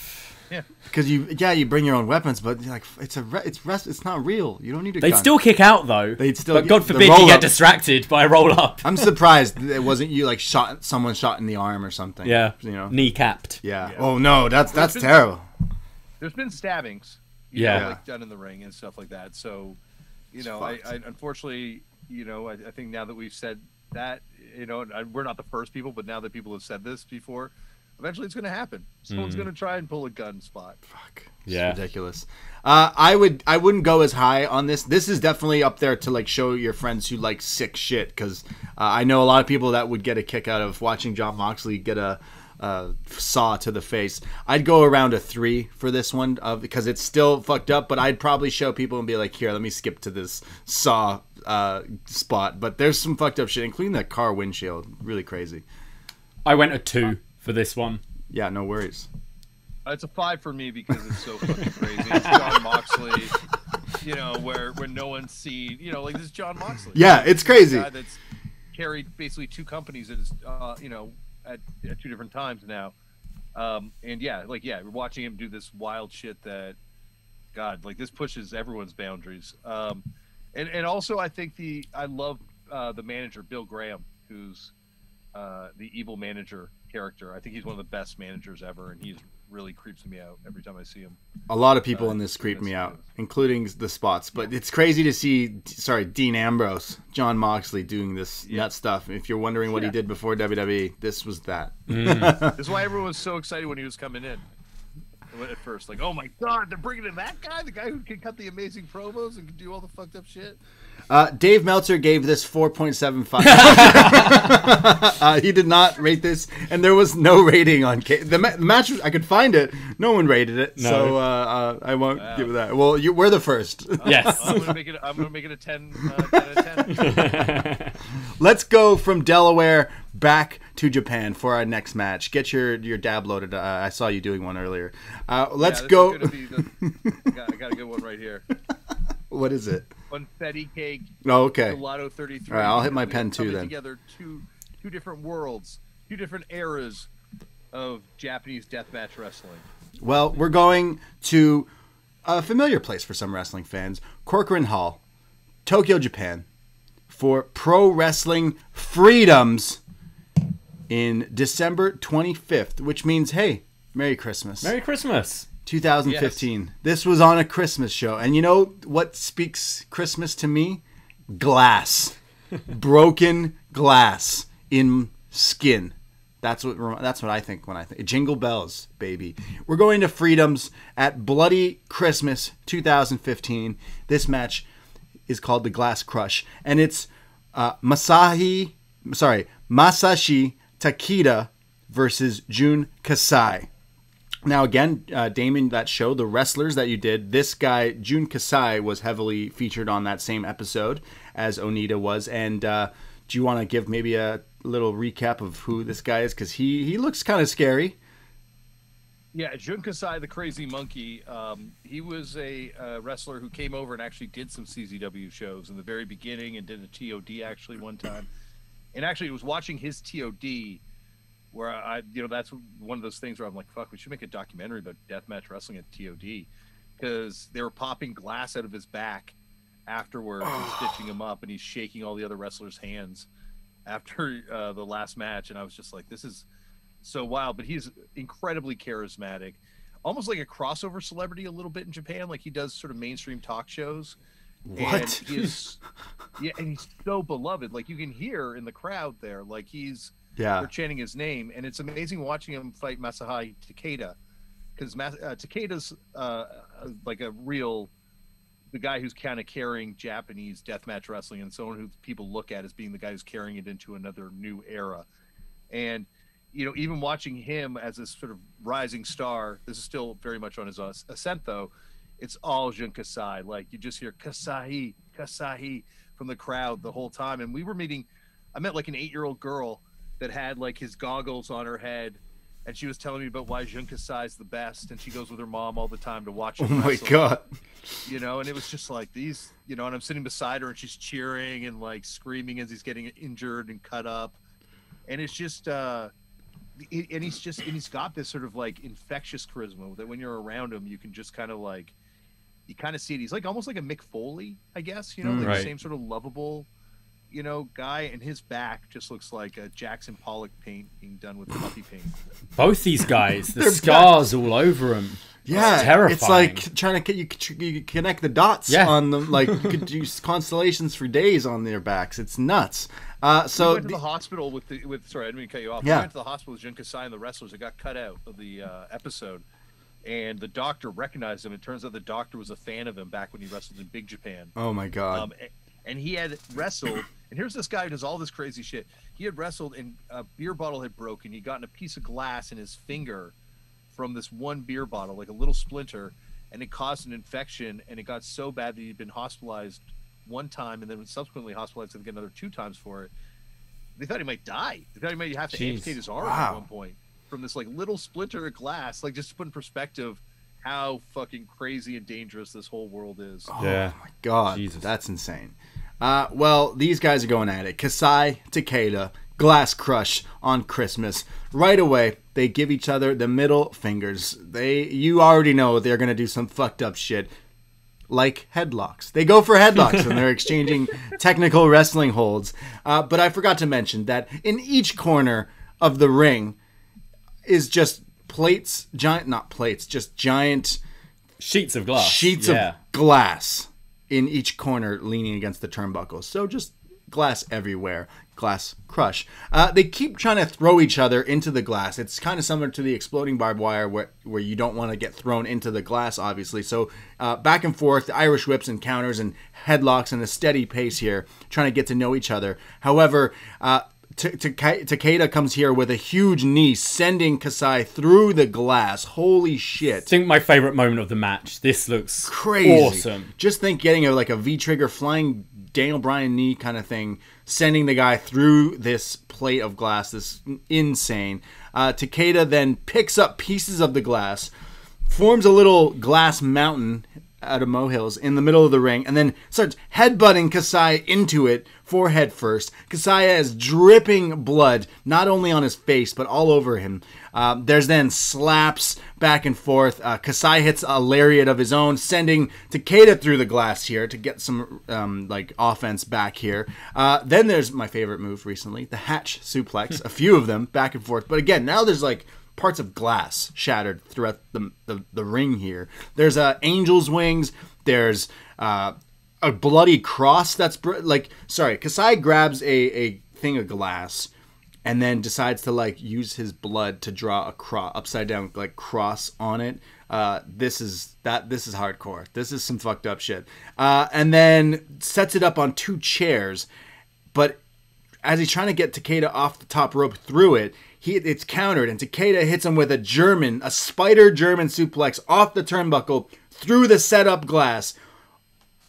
S4: Yeah,
S2: because you bring your own weapons, but like it's not real. You don't need a gun.
S3: They'd still kick out though. But God forbid you get distracted by a roll up.
S2: I'm surprised it wasn't you like someone shot in the arm or something.
S3: Yeah,
S2: you know,
S3: kneecapped.
S2: Yeah. Oh no, that's terrible.
S4: There's been stabbings. You know, like done in the ring and stuff like that. So, you know, I unfortunately, you know, I think now that we've said that, you know, we're not the first people, but now that people have said this before, eventually it's going to happen. Someone's going to try and pull a gun spot.
S2: Fuck. It's ridiculous. I wouldn't go as high on this. This is definitely up there to like show your friends who like sick shit, because I know a lot of people that would get a kick out of watching Jon Moxley get a saw to the face. I'd go around a 3 for this one, because it's still fucked up, but I'd probably show people and be like, here, let me skip to this saw spot. But there's some fucked up shit, including that car windshield. Really crazy.
S3: I went a 2 for this one.
S2: Yeah, no worries.
S4: It's a 5 for me because it's so fucking crazy. It's Jon Moxley, you know, where no one's seen, you know, like this is Jon Moxley.
S2: Yeah, it's crazy.
S4: A guy that's carried basically 2 companies at his, you know, at 2 different times now. And we're watching him do this wild shit that, God, like this pushes everyone's boundaries. And also I think I love the manager, Bill Graham, who's the evil manager character. I think he's one of the best managers ever, and he's really creeps me out every time I see him.
S2: A lot of people in this creep me out, including the spots. But it's crazy to see, Dean Ambrose, Jon Moxley doing this nut stuff. If you're wondering what he did before WWE, this was that.
S4: This is why everyone was so excited when he was coming in. At first, like, oh my God, they're bringing in that guy, the guy who can cut the amazing promos and can do all the fucked up shit.
S2: Dave Meltzer gave this 4.75. He did not rate this, and there was no rating on the match. I could find it. No one rated it, so I won't give it that. Well, we're the first.
S3: Yes,
S4: I'm gonna make it a 10 out of 10.
S2: Let's go from Delaware back to Japan for our next match. Get your dab loaded. I saw you doing one earlier. Let's go.
S4: I got a good one right here.
S2: What is it?
S4: Confetti cake.
S2: Oh, okay.
S4: Gelato 33.
S2: All right, I'll hit my pen too then.
S4: Together two different worlds, 2 different eras of Japanese deathmatch wrestling.
S2: Well, we're going to a familiar place for some wrestling fans, Corcoran Hall, Tokyo, Japan, for Pro Wrestling Freedoms in December 25th, which means, hey, Merry Christmas.
S3: Merry Christmas.
S2: 2015. Yes. This was on a Christmas show. And you know what speaks Christmas to me? Glass. Broken glass in skin. That's what I think when I think. Jingle bells, baby. We're going to Freedoms at Bloody Christmas 2015. This match is called the Glass Crush. And it's Masashi Takeda versus Jun Kasai. Now, again, Damon, that show, the wrestlers that you did, this guy, Jun Kasai, was heavily featured on that same episode as Onita was. And do you want to give maybe a little recap of who this guy is? Because he looks kind of scary.
S4: Yeah, Jun Kasai, the Crazy Monkey, he was a wrestler who came over and actually did some CZW shows in the very beginning and did a TOD actually one time. And actually, it was watching his TOD where that's one of those things where I'm like, fuck, we should make a documentary about deathmatch wrestling at TOD, because they were popping glass out of his back afterwards and stitching him up, and he's shaking all the other wrestlers' hands after the last match. And I was just like, this is so wild. But he's incredibly charismatic, almost like a crossover celebrity a little bit in Japan. Like he does sort of mainstream talk shows.
S2: What?
S4: And he's so beloved. Like you can hear in the crowd there, like they're chanting his name, and it's amazing watching him fight Masashi Takeda, because Takeda's like the guy who's kind of carrying Japanese deathmatch wrestling, and someone who people look at as being the guy who's carrying it into another new era. And even watching him as this sort of rising star, this is still very much on his ascent though. It's all Jun Kasai. Like you just hear Kasai from the crowd the whole time. And we were meeting, I met like an 8-year-old girl that had like his goggles on her head, and she was telling me about why Jun Kasai is the best, and she goes with her mom all the time to watch him wrestle.
S2: My God.
S4: You know, and it was just like these, you know, and I'm sitting beside her and she's cheering and like screaming as he's getting injured and cut up. And it's just, and he's got this sort of like infectious charisma that when you're around him, you can just kind of like, you kind of see it. He's like almost like a Mick Foley, I guess, you know, like the same sort of lovable, you know, guy, and his back just looks like a Jackson Pollock paint being done with puppy paint.
S3: Both these guys, the scars all over them.
S2: Yeah,
S3: it's terrifying.
S2: It's like trying to you connect the dots on them. Like you could do constellations for days on their backs. It's nuts. So
S4: we went to the hospital with sorry, I didn't mean to cut you off.
S2: Yeah.
S4: We went to the hospital with Jun Kasai and the wrestlers that got cut out of the episode, and the doctor recognized him. It turns out the doctor was a fan of him back when he wrestled in Big Japan.
S2: Oh my God.
S4: And he had wrestled, and here's this guy who does all this crazy shit. He had wrestled, and a beer bottle had broken. He'd gotten a piece of glass in his finger from this one beer bottle, like a little splinter, and it caused an infection, and it got so bad that he'd been hospitalized one time and then subsequently hospitalized again another 2 times for it. They thought he might die. They thought he might have to amputate his arm at one point from this like little splinter of glass. Like, just to put in perspective how fucking crazy and dangerous this whole world is.
S2: Oh my God, Jesus. That's insane. Well, these guys are going at it. Kasai, Takeda, glass crush on Christmas. Right away, they give each other the middle fingers. You already know they're going to do some fucked up shit. Like headlocks. They go for headlocks and they're exchanging technical wrestling holds. But I forgot to mention that in each corner of the ring is just giant
S3: sheets of glass.
S2: Sheets of glass in each corner leaning against the turnbuckles. So just glass everywhere. Glass crush. They keep trying to throw each other into the glass. It's kind of similar to the exploding barbed wire where you don't want to get thrown into the glass, obviously. So back and forth, the Irish whips and counters and headlocks in a steady pace here, trying to get to know each other. However, Takeda comes here with a huge knee, sending Kasai through the glass. Holy shit.
S3: I think my favorite moment of the match. This looks
S2: crazy.
S3: Awesome.
S2: Just think getting a V-trigger flying Daniel Bryan knee kind of thing, sending the guy through this plate of glass. This insane. Takeda then picks up pieces of the glass, forms a little glass mountain out of molehills in the middle of the ring, and then starts headbutting Kasai into it, forehead first. Kasai has dripping blood, not only on his face, but all over him. There's then slaps back and forth. Kasai hits a lariat of his own, sending Takeda through the glass here to get some offense back here. Then there's my favorite move recently, the hatch suplex. A few of them back and forth. But again, now there's like parts of glass shattered throughout the ring here. There's angel's wings. There's a bloody cross that's Kasai grabs a thing of glass and then decides to use his blood to draw a upside down cross on it. This is hardcore. This is some fucked up shit. And then sets it up on 2 chairs, but as he's trying to get Takeda off the top rope through it, it's countered, and Takeda hits him with a spider German suplex off the turnbuckle through the setup glass.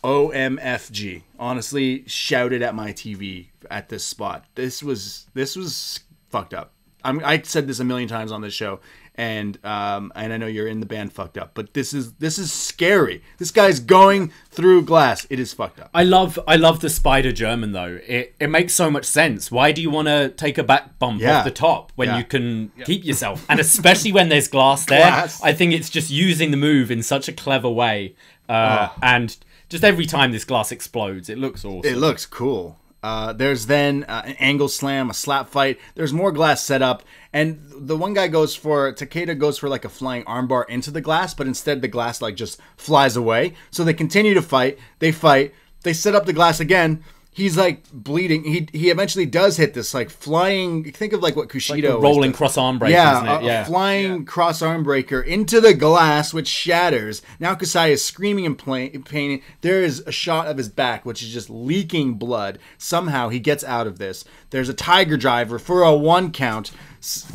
S2: OMFG. Honestly, shouted at my TV at this spot. This was fucked up. I said this a million times on this show, and I know you're in the band fucked up, but this is scary. This guy's going through glass. It is fucked up.
S3: I love the spider German though. It makes so much sense. Why do you want to take a back bump off the top when you can keep yourself? And especially when there's glass there. I think it's just using the move in such a clever way. And just every time this glass explodes, it looks awesome.
S2: It looks cool. There's then an angle slam, a slap fight. There's more glass set up, and the one guy Takeda goes for a flying armbar into the glass, but instead the glass just flies away. So they continue to fight. They set up the glass again. He's bleeding. He eventually does hit this flying. Think of what Kushida
S3: rolling cross arm breaker.
S2: A flying cross arm breaker into the glass, which shatters. Now Kasai is screaming in pain. There is a shot of his back, which is just leaking blood. Somehow he gets out of this. There's a tiger driver for a 1 count.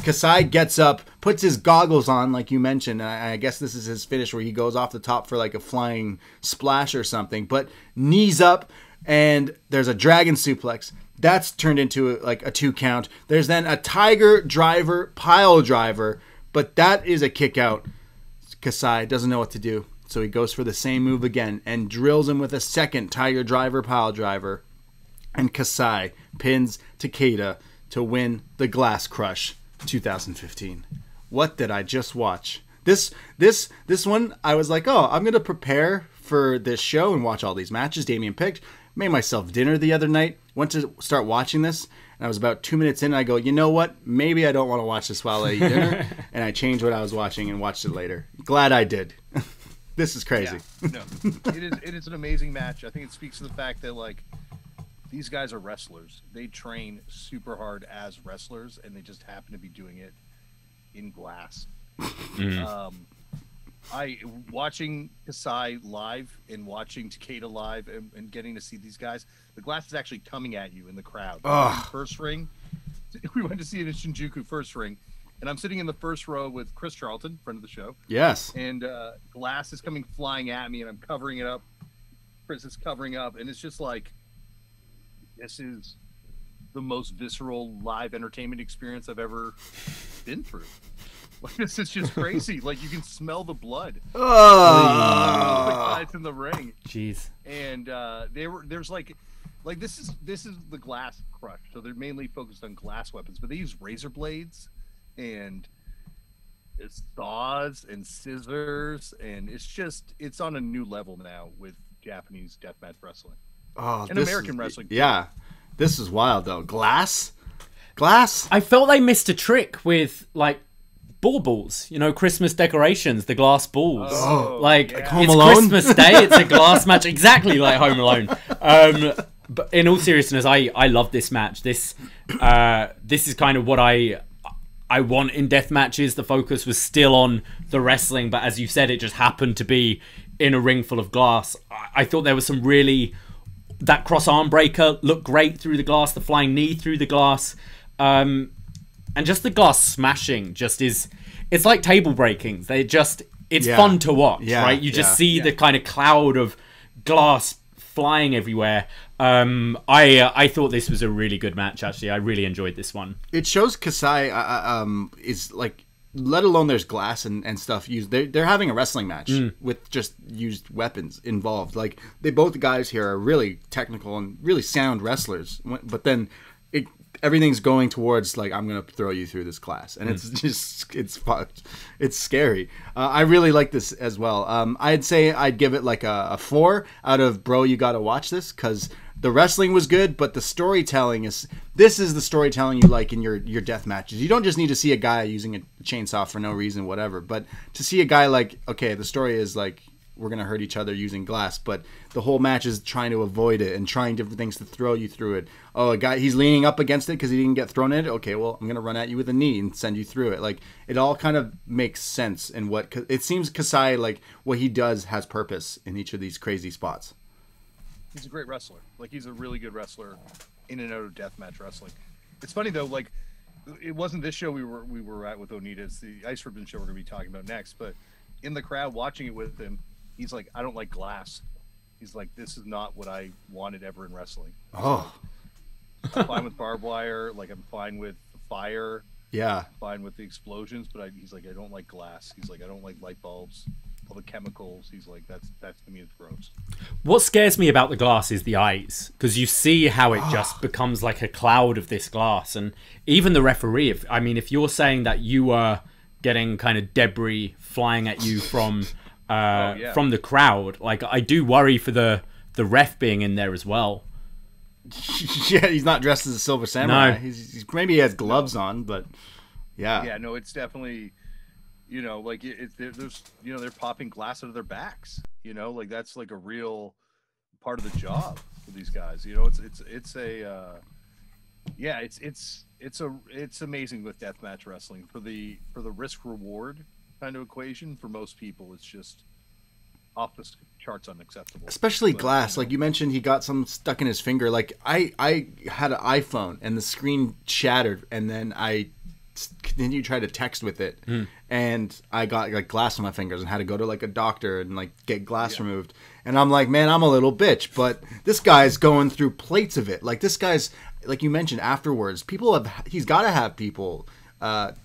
S2: Kasai gets up, puts his goggles on, like you mentioned. I guess this is his finish where he goes off the top for a flying splash or something. But knees up. and there's a dragon suplex. That's turned into like a 2 count. There's then a tiger driver, pile driver, but that is a kick out. Kasai doesn't know what to do, so he goes for the same move again and drills him with a second tiger driver, pile driver. And Kasai pins Takeda to win the Glass Crush 2015. What did I just watch? This one, I was like, oh, I'm going to prepare for this show and watch all these matches Damian picked. Made myself dinner the other night. Went to start watching this, and I was about 2 minutes in, and I go, you know what? Maybe I don't want to watch this while I eat dinner. And I changed what I was watching and watched it later. Glad I did. This is crazy.
S4: Yeah, no, it is an amazing match. I think it speaks to the fact that, like, these guys are wrestlers. They train super hard as wrestlers, and they just happen to be doing it in glass. Watching Kasai live and watching Takeda live and getting to see these guys, the glass is actually coming at you in the crowd. First ring, we went to see it in Shinjuku first ring, and I'm sitting in the first row with Chris Charlton, friend of the show.
S2: Yes.
S4: And glass is coming flying at me, and I'm covering it up. Chris is covering up, and it's just like, this is the most visceral live entertainment experience I've ever been through. Like, this is just crazy. Like, you can smell the blood. The guys in the ring.
S3: Jeez.
S4: And there's like this is the Glass Crush. So they're mainly focused on glass weapons, but they use razor blades and saws and scissors, and it's on a new level now with Japanese deathmatch wrestling. And American wrestling.
S2: Yeah. This is wild though. Glass? I
S3: felt they missed a trick with like balls, Christmas decorations, the glass balls.
S2: Like Home
S3: it's
S2: Alone?
S3: Christmas Day, it's a glass match, exactly like Home Alone. But in all seriousness, I love this match. This is kind of what I want in death matches. The focus was still on the wrestling, but as you said, it just happened to be in a ring full of glass. I thought there was some really... That cross arm breaker looked great through the glass, the flying knee through the glass. And just the glass smashing it's like table breaking. It's fun to watch, right? You just see the kind of cloud of glass flying everywhere. I thought this was a really good match, actually. I really enjoyed this one.
S2: It shows Kasai is like, let alone there's glass and stuff used. They're having a wrestling match with just used weapons involved. Like, both the guys here are really technical and really sound wrestlers, but then everything's going towards like, I'm gonna throw you through this glass, and it's fucked. It's scary. I really like this as well. I'd say I'd give it like a 4 out of bro. You gotta watch this because the wrestling was good, but the storytelling is the storytelling you like in your death matches. You don't just need to see a guy using a chainsaw for no reason, whatever, but to see a guy like, okay, the story is like, we're going to hurt each other using glass, but the whole match is trying to avoid it and trying different things to throw you through it. Oh, a guy, he's leaning up against it because he didn't get thrown in it. Okay, well, I'm going to run at you with a knee and send you through it. Like, it all kind of makes sense in what, it seems Kasai, like, what he does has purpose in each of these crazy spots.
S4: He's a great wrestler. Like, he's a really good wrestler in and out of deathmatch wrestling. It's funny though, like, it wasn't this show we were at with Onita. It's the Ice Ribbon show we're going to be talking about next. But in the crowd watching it with him, he's like, I don't like glass. He's like, this is not what I wanted ever in wrestling.
S2: Oh.
S4: I'm fine with barbed wire. Like, I'm fine with fire.
S2: Yeah.
S4: I'm fine with the explosions. But he's like, I don't like glass. He's like, I don't like light bulbs. All the chemicals. He's like, that's to me, it's gross.
S3: What scares me about the glass is the eyes, because you see how it just becomes like a cloud of this glass. And even the referee, if you're saying that you are getting kind of debris flying at you from the crowd, like, I do worry for the ref being in there as well.
S2: Yeah, he's not dressed as a Silver Samurai.
S3: No.
S2: He's maybe he has gloves on, but yeah.
S4: Yeah, no, it's definitely, like, there's, they're popping glass out of their backs. Like, that's like a real part of the job for these guys. It's amazing with deathmatch wrestling for the risk reward kind of equation. For most people, it's just off the charts unacceptable.
S2: Especially glass. Like you mentioned, he got some stuck in his finger. Like I had an iPhone and the screen shattered, and then I continue to try to text with it, and I got like glass on my fingers and had to go to like a doctor and like get glass removed. And I'm like, man, I'm a little bitch, but this guy's going through plates of it. Like this guy's, like you mentioned afterwards, he's got to have people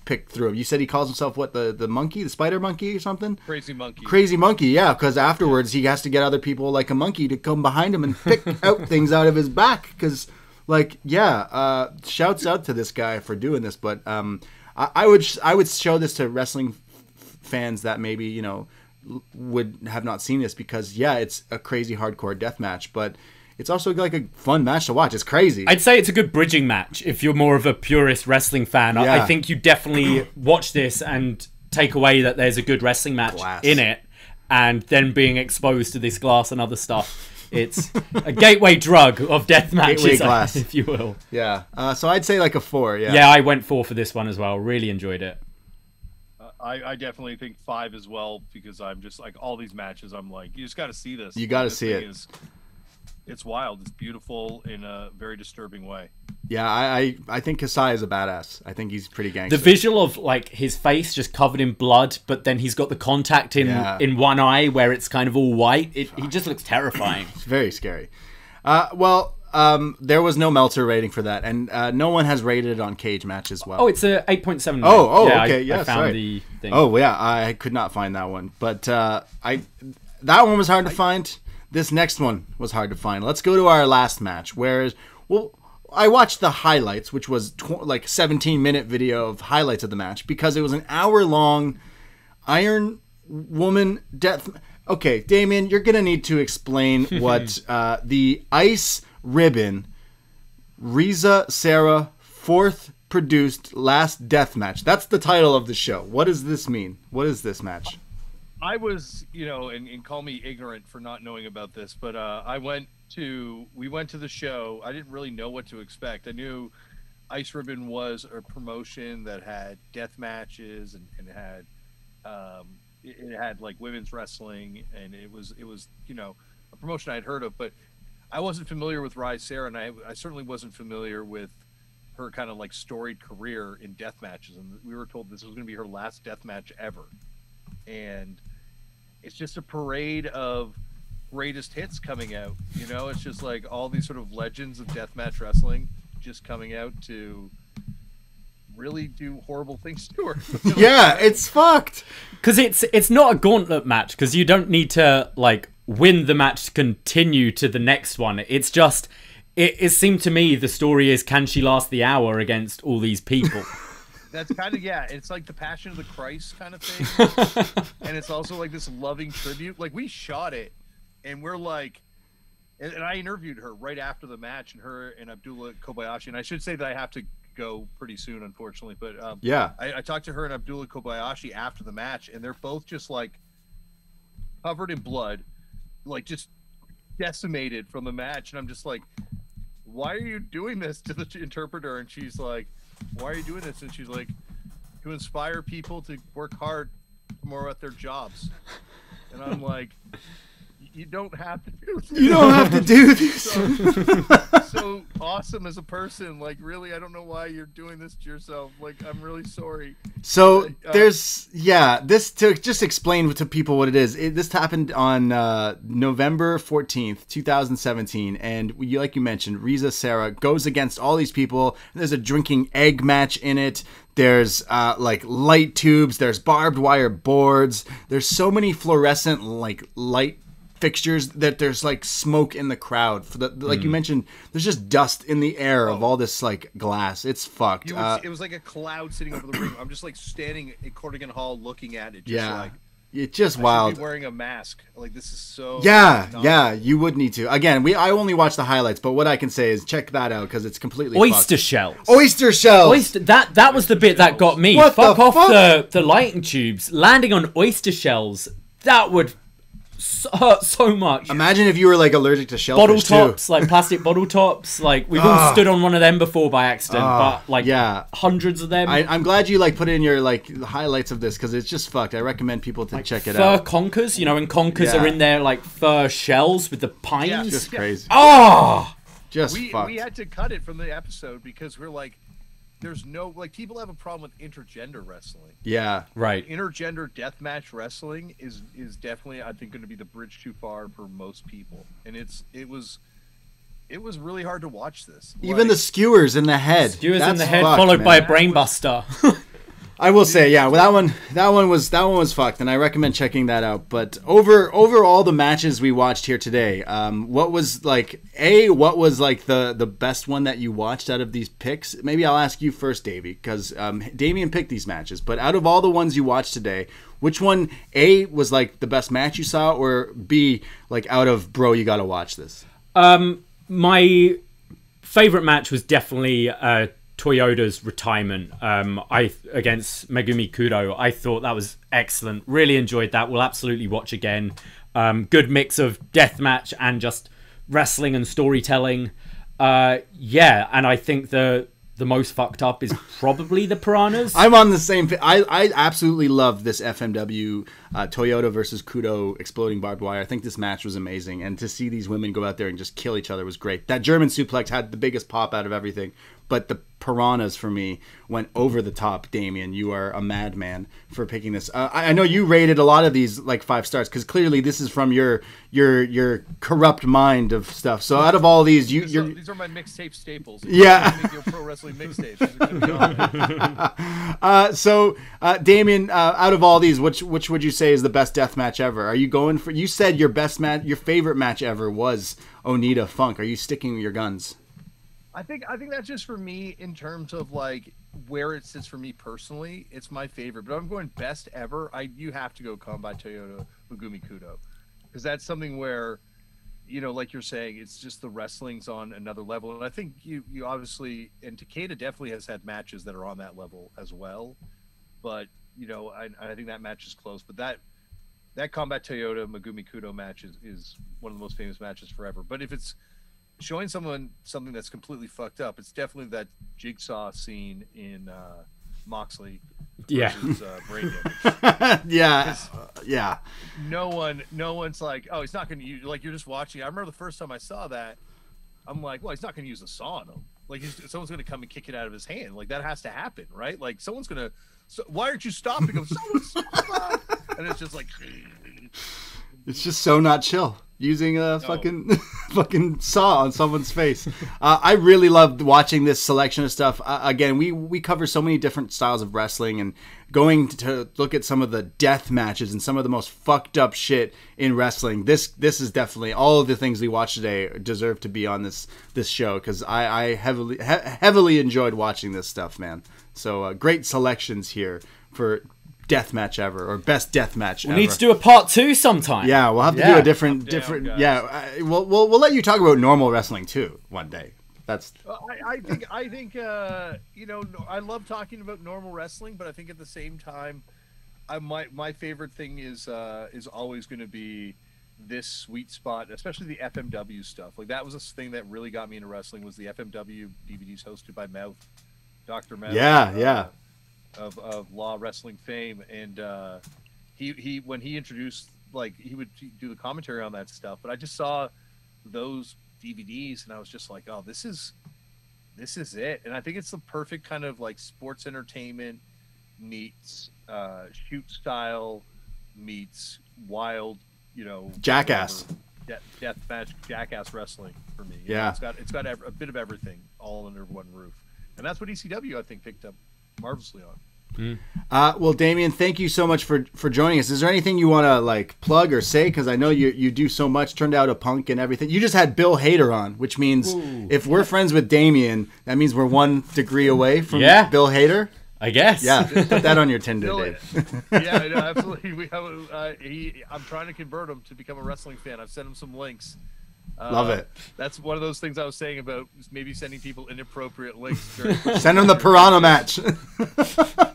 S2: pick through him. You said he calls himself what, the monkey, the spider monkey or something?
S4: Crazy monkey,
S2: yeah, because afterwards he has to get other people like a monkey to come behind him and pick out things out of his back. Because like, shouts out to this guy for doing this. But I would show this to wrestling fans that maybe, you know, would have not seen this, because it's a crazy hardcore death match, but it's also like a fun match to watch. It's crazy.
S3: I'd say it's a good bridging match if you're more of a purist wrestling fan. I think you definitely watch this and take away that there's a good wrestling match in it, and then being exposed to this glass and other stuff. It's a gateway drug of death matches, if you will.
S2: Yeah. So I'd say like a 4. Yeah.
S3: Yeah, I went 4 for this one as well. Really enjoyed it.
S4: I definitely think 5 as well, because I'm just like, all these matches, I'm like, you just got to see this.
S2: You got to see it.
S4: It's wild. It's beautiful in a very disturbing way.
S2: Yeah, I think Kasai is a badass. I think he's pretty gangster.
S3: The visual of like his face just covered in blood, but then he's got the contact in one eye where it's kind of all white. He just looks terrifying.
S2: It's very scary. There was no Meltzer rating for that, and no one has rated it on Cage Match as well.
S3: Oh, it's a 8.7.
S2: Okay,
S3: I found the thing.
S2: Oh yeah, I could not find that one, but that one was hard to find. This next one was hard to find. Let's go to our last match, I watched the highlights, which was like 17-minute video of highlights of the match, because it was an hour-long Iron Woman death. Okay, Damian, you're gonna need to explain what the Ice Ribbon Risa Sera 4th produced last death match. That's the title of the show. What does this mean? What is this match?
S4: I was, and call me ignorant for not knowing about this, but we went to the show. I didn't really know what to expect. I knew Ice Ribbon was a promotion that had death matches and it had like women's wrestling, and it was a promotion I had heard of, but I wasn't familiar with Risa Sera, and I certainly wasn't familiar with her kind of like storied career in death matches. And we were told this was going to be her last death match ever. And it's just a parade of greatest hits coming out. It's just like all these sort of legends of deathmatch wrestling just coming out to really do horrible things to her.
S2: Yeah, it's fucked.
S3: Because it's not a gauntlet match, because you don't need to like win the match to continue to the next one. It's just it seemed to me the story is, can she last the hour against all these people?
S4: That's kind of, it's like the Passion of the Christ kind of thing. And it's also like this loving tribute. Like, we shot it, and we're like, and I interviewed her right after the match, and her and Abdullah Kobayashi. And I should say that I have to go pretty soon, unfortunately. But I talked to her and Abdullah Kobayashi after the match, and they're both just like covered in blood, like just decimated from the match. And I'm just like, why are you doing this to the interpreter? And she's like, why are you doing this? And she's like, to inspire people to work hard more at their jobs. And I'm like, you don't have to do this.
S2: You don't have to do this.
S4: So awesome as a person. Like, really, I don't know why you're doing this to yourself. Like, I'm really sorry.
S2: So this to just explain to people what it is. This happened on November 14th, 2017. And like you mentioned, Risa Sera goes against all these people. There's a drinking egg match in it. There's like light tubes. There's barbed wire boards. There's so many fluorescent like light fixtures that there's like smoke in the crowd. Like you mentioned, there's just dust in the air of all this like glass. It's fucked.
S4: It was like a cloud sitting over the ring. I'm just like standing in Corrigan Hall looking at it. Just like,
S2: it's just
S4: I
S2: wild.
S4: should be wearing a mask. Like, this is so.
S2: Yeah, you would need to. Again, I only watch the highlights, but what I can say is check that out because it's completely
S3: oyster
S2: fucked.
S3: shells.
S2: Oyster shells.
S3: That was the bit that got me.
S2: What
S3: fuck
S2: the
S3: off
S2: fuck?
S3: the lighting tubes. Landing on oyster shells. That would hurt so much.
S2: Imagine if you were like allergic to shellfish
S3: bottle tops, like plastic bottle tops. Like, we've all stood on one of them before by accident, but like hundreds of them.
S2: I'm glad you like put it in your like highlights of this because it's just fucked. I recommend people to check it out.
S3: Fur conkers, and conkers are in their like fur shells with the pines.
S4: Yeah,
S2: just crazy.
S3: Oh,
S2: just fucked.
S4: We had to cut it from the episode because we're like, there's no like people have a problem with intergender wrestling.
S2: Yeah,
S3: right.
S4: Intergender deathmatch wrestling is definitely, I think, going to be the bridge too far for most people, and it was really hard to watch this.
S2: Even the skewers in the head.
S3: Skewers in the head, followed by a brainbuster.
S2: I will say, yeah, well, that one was fucked, and I recommend checking that out. But over all the matches we watched here today, what was like the best one that you watched out of these picks? Maybe I'll ask you first, Davie, because Damian picked these matches. But out of all the ones you watched today, which one A was like the best match you saw, or B like out of bro, you got to watch this?
S3: My favorite match was definitely Toyoda's retirement against Megumi Kudo. I thought that was excellent. Really enjoyed that. We'll absolutely watch again. Good mix of deathmatch and just wrestling and storytelling. Yeah, and I think the most fucked up is probably the Piranhas.
S2: I'm on the same. I absolutely love this FMW Toyoda versus Kudo Exploding Barbed Wire. I think this match was amazing, and to see these women go out there and just kill each other was great. That German suplex had the biggest pop out of everything. But the Piranhas, for me, went over the top. Damian, you are a madman for picking this. I know you rated a lot of these like 5 stars, because clearly this is from your corrupt mind of stuff. So out of all these, these
S4: are my mixtape staples.
S2: Yeah.
S4: Your pro wrestling mixtapes.
S2: So Damian, out of all these, which would you say is the best death match ever? Are you going for? You said your favorite match ever was Onita Funk. Are you sticking with your guns?
S4: I think that's just for me in terms of like where it sits for me personally. It's my favorite, but I'm going best ever. You have to go Combat Toyota Megumi Kudo, because that's something where, like you're saying, it's just the wrestling's on another level. And I think you obviously, and Takeda definitely has had matches that are on that level as well. But I think that match is close. But that Combat Toyota Megumi Kudo match is one of the most famous matches forever. But if it's showing someone something that's completely fucked up, it's definitely that jigsaw scene in Moxley versus Braden.
S2: Yeah.
S4: No one's like, oh, he's not going to use, like, you're just watching. I remember the first time I saw that, I'm like, well, he's not going to use a saw on him. Like, someone's going to come and kick it out of his hand. Like, that has to happen, right? Like, someone's going to, why aren't you stopping him? Someone stop him! And it's just like,
S2: it's just so not chill. Using a fucking saw on someone's face. I really loved watching this selection of stuff. Again, we cover so many different styles of wrestling, and going to look at some of the death matches and some of the most fucked up shit in wrestling. This is definitely, all of the things we watched today deserve to be on this show, because I heavily enjoyed watching this stuff, man. So great selections here for death match ever, or best death match ever.
S3: We need to do a part 2 sometime.
S2: Yeah, we'll have to do a different. We'll let you talk about normal wrestling too one day. That's.
S4: I think I love talking about normal wrestling, but I think at the same time, my favorite thing is always going to be this sweet spot, especially the FMW stuff. Like, that was a thing that really got me into wrestling, was the FMW DVDs hosted by Dr. Mouth.
S2: Yeah.
S4: Of Law Wrestling fame, and he when he introduced, like, he would do the commentary on that stuff. But I just saw those DVDs and I was just like, oh, this is it. And I think it's the perfect kind of like sports entertainment meets shoot style meets wild,
S2: Jackass
S4: death match Jackass wrestling for me.
S2: Yeah,
S4: it's got a bit of everything all under one roof, and that's what ECW I think picked up marvelously on.
S2: Well, Damian, thank you so much for joining us. Is there anything you want to like plug or say? Because I know you do so much, turned out a punk and everything. You just had Bill Hader on, which means if we're friends with Damian, that means we're 1 degree away from Bill Hader.
S3: I guess.
S2: Yeah, put that on your Tinder, Dave.
S4: Yeah, no, absolutely. We have I'm trying to convert him to become a wrestling fan. I've sent him some links.
S2: Love it.
S4: That's one of those things I was saying about maybe sending people inappropriate links.
S2: Send them the Piranha match.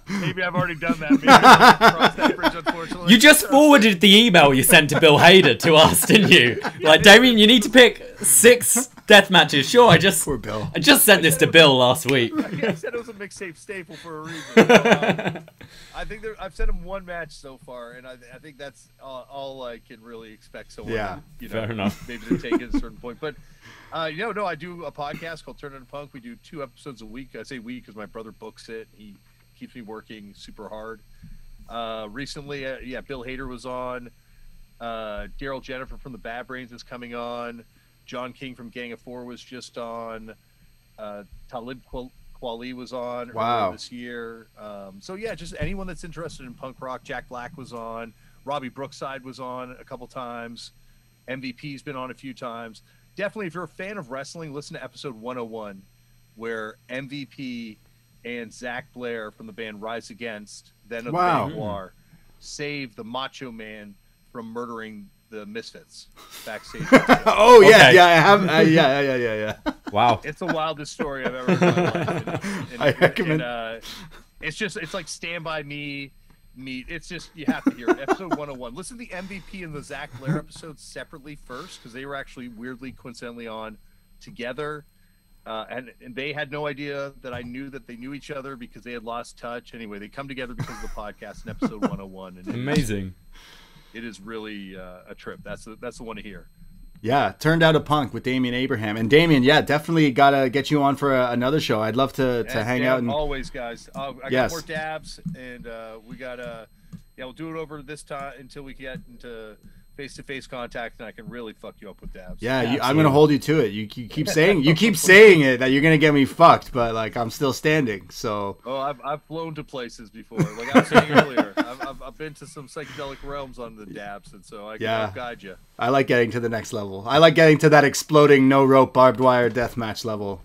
S4: Maybe I've already done that. Maybe I've crossed that bridge, unfortunately.
S3: You just forwarded the email you sent to Bill Hader to us, didn't you? Like, Damian, you need to pick 6 death matches. Sure, I just sent this to Bill last week.
S4: I said it was a mixtape staple for a reason. I think I've sent him one match so far, and I think that's all I can really expect someone.
S2: Yeah,
S3: fair enough.
S4: Maybe to take it at a certain point, but I do a podcast called Turn Into Punk. We do 2 episodes a week. I say week because my brother books it. He keeps me working super hard. Recently, Bill Hader was on. Daryl Jennifer from the Bad Brains is coming on. John King from Gang of Four was just on. Talib Kweli was on earlier this year. Just anyone that's interested in punk rock. Jack Black was on. Robbie Brookside was on a couple times. MVP's been on a few times. Definitely, if you're a fan of wrestling, listen to episode 101, where MVP and Zach Blair from the band Rise Against, then of the band Noir, save the Macho Man from murdering the Misfits backstage.
S2: I have. Yeah.
S3: Wow,
S4: it's the wildest story I've ever heard in my life.
S2: I recommend.
S4: It's like Stand By Me. It's just, you have to hear it. Episode 101. Listen to the MVP and the Zach Blair episodes separately first, because they were actually weirdly coincidentally on together, and they had no idea that I knew that they knew each other because they had lost touch. Anyway, they come together because of the podcast in episode 101. And
S3: amazing.
S4: It is really a trip. That's the one to hear.
S2: Yeah, Turned Out a Punk with Damian Abraham. And Damian, definitely got to get you on for another show. I'd love to hang out. And
S4: always, guys. I got more dabs, and we got we'll do it over this time until we get into face-to-face contact, and I can really fuck you up with dabs.
S2: Yeah, I'm going to hold you to it. You keep saying it that you're going to get me fucked, but like I'm still standing. So
S4: I've flown to places before. Like I was saying earlier, I've been to some psychedelic realms on the dabs, and so I can help guide you.
S2: I like getting to the next level. I like getting to that exploding no rope barbed wire death match level.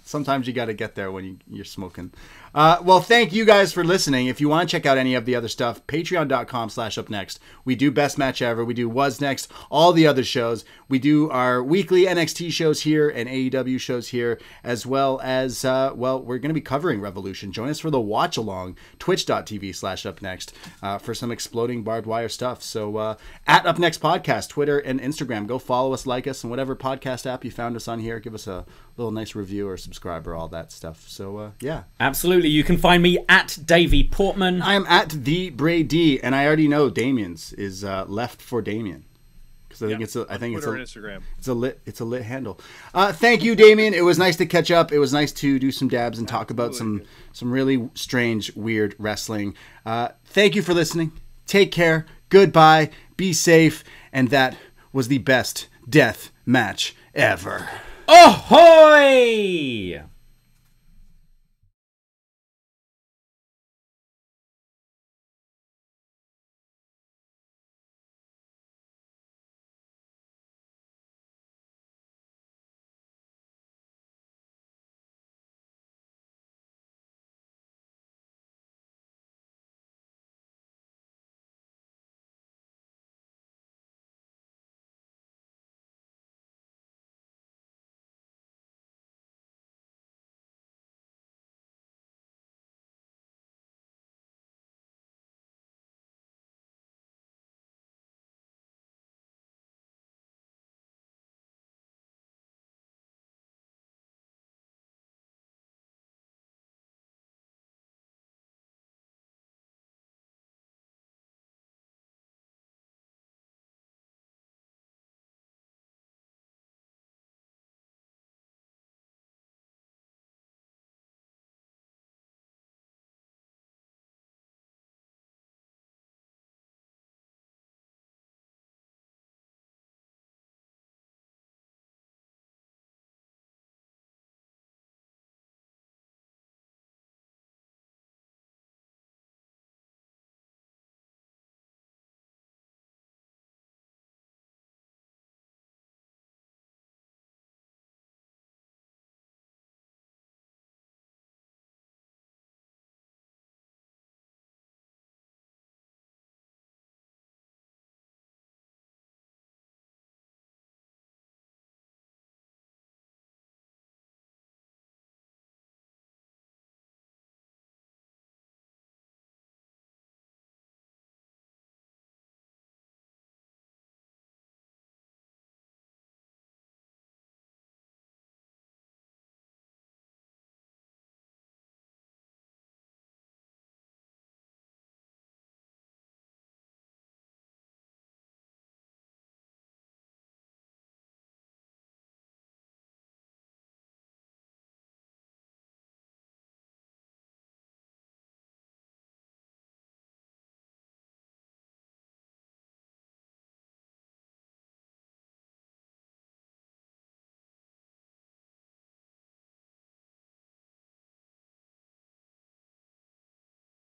S2: Sometimes you got to get there when you're smoking. Well, thank you guys for listening. If you want to check out any of the other stuff, patreon.com/upnext. We do Best Match Ever. We do Was Next, all the other shows. We do our weekly NXT shows here and AEW shows here, as well as, we're going to be covering Revolution. Join us for the watch along, twitch.tv/upnext, for some exploding barbed wire stuff. So, at Upnext Podcast, Twitter and Instagram. Go follow us, like us, and whatever podcast app you found us on here. Give us a little nice review or subscribe or all that stuff. So,
S3: Absolutely. You can find me at Davie Portman.
S2: I am at the Braden, and I already know Damian's is left for Damian, because I think it's
S4: Instagram.
S2: It's a lit handle. Thank you, Damian. It was nice to catch up. It was nice to do some dabs and talk about some really strange, weird wrestling. Thank you for listening. Take care. Goodbye. Be safe. And that was the best death match ever.
S3: Ahoy!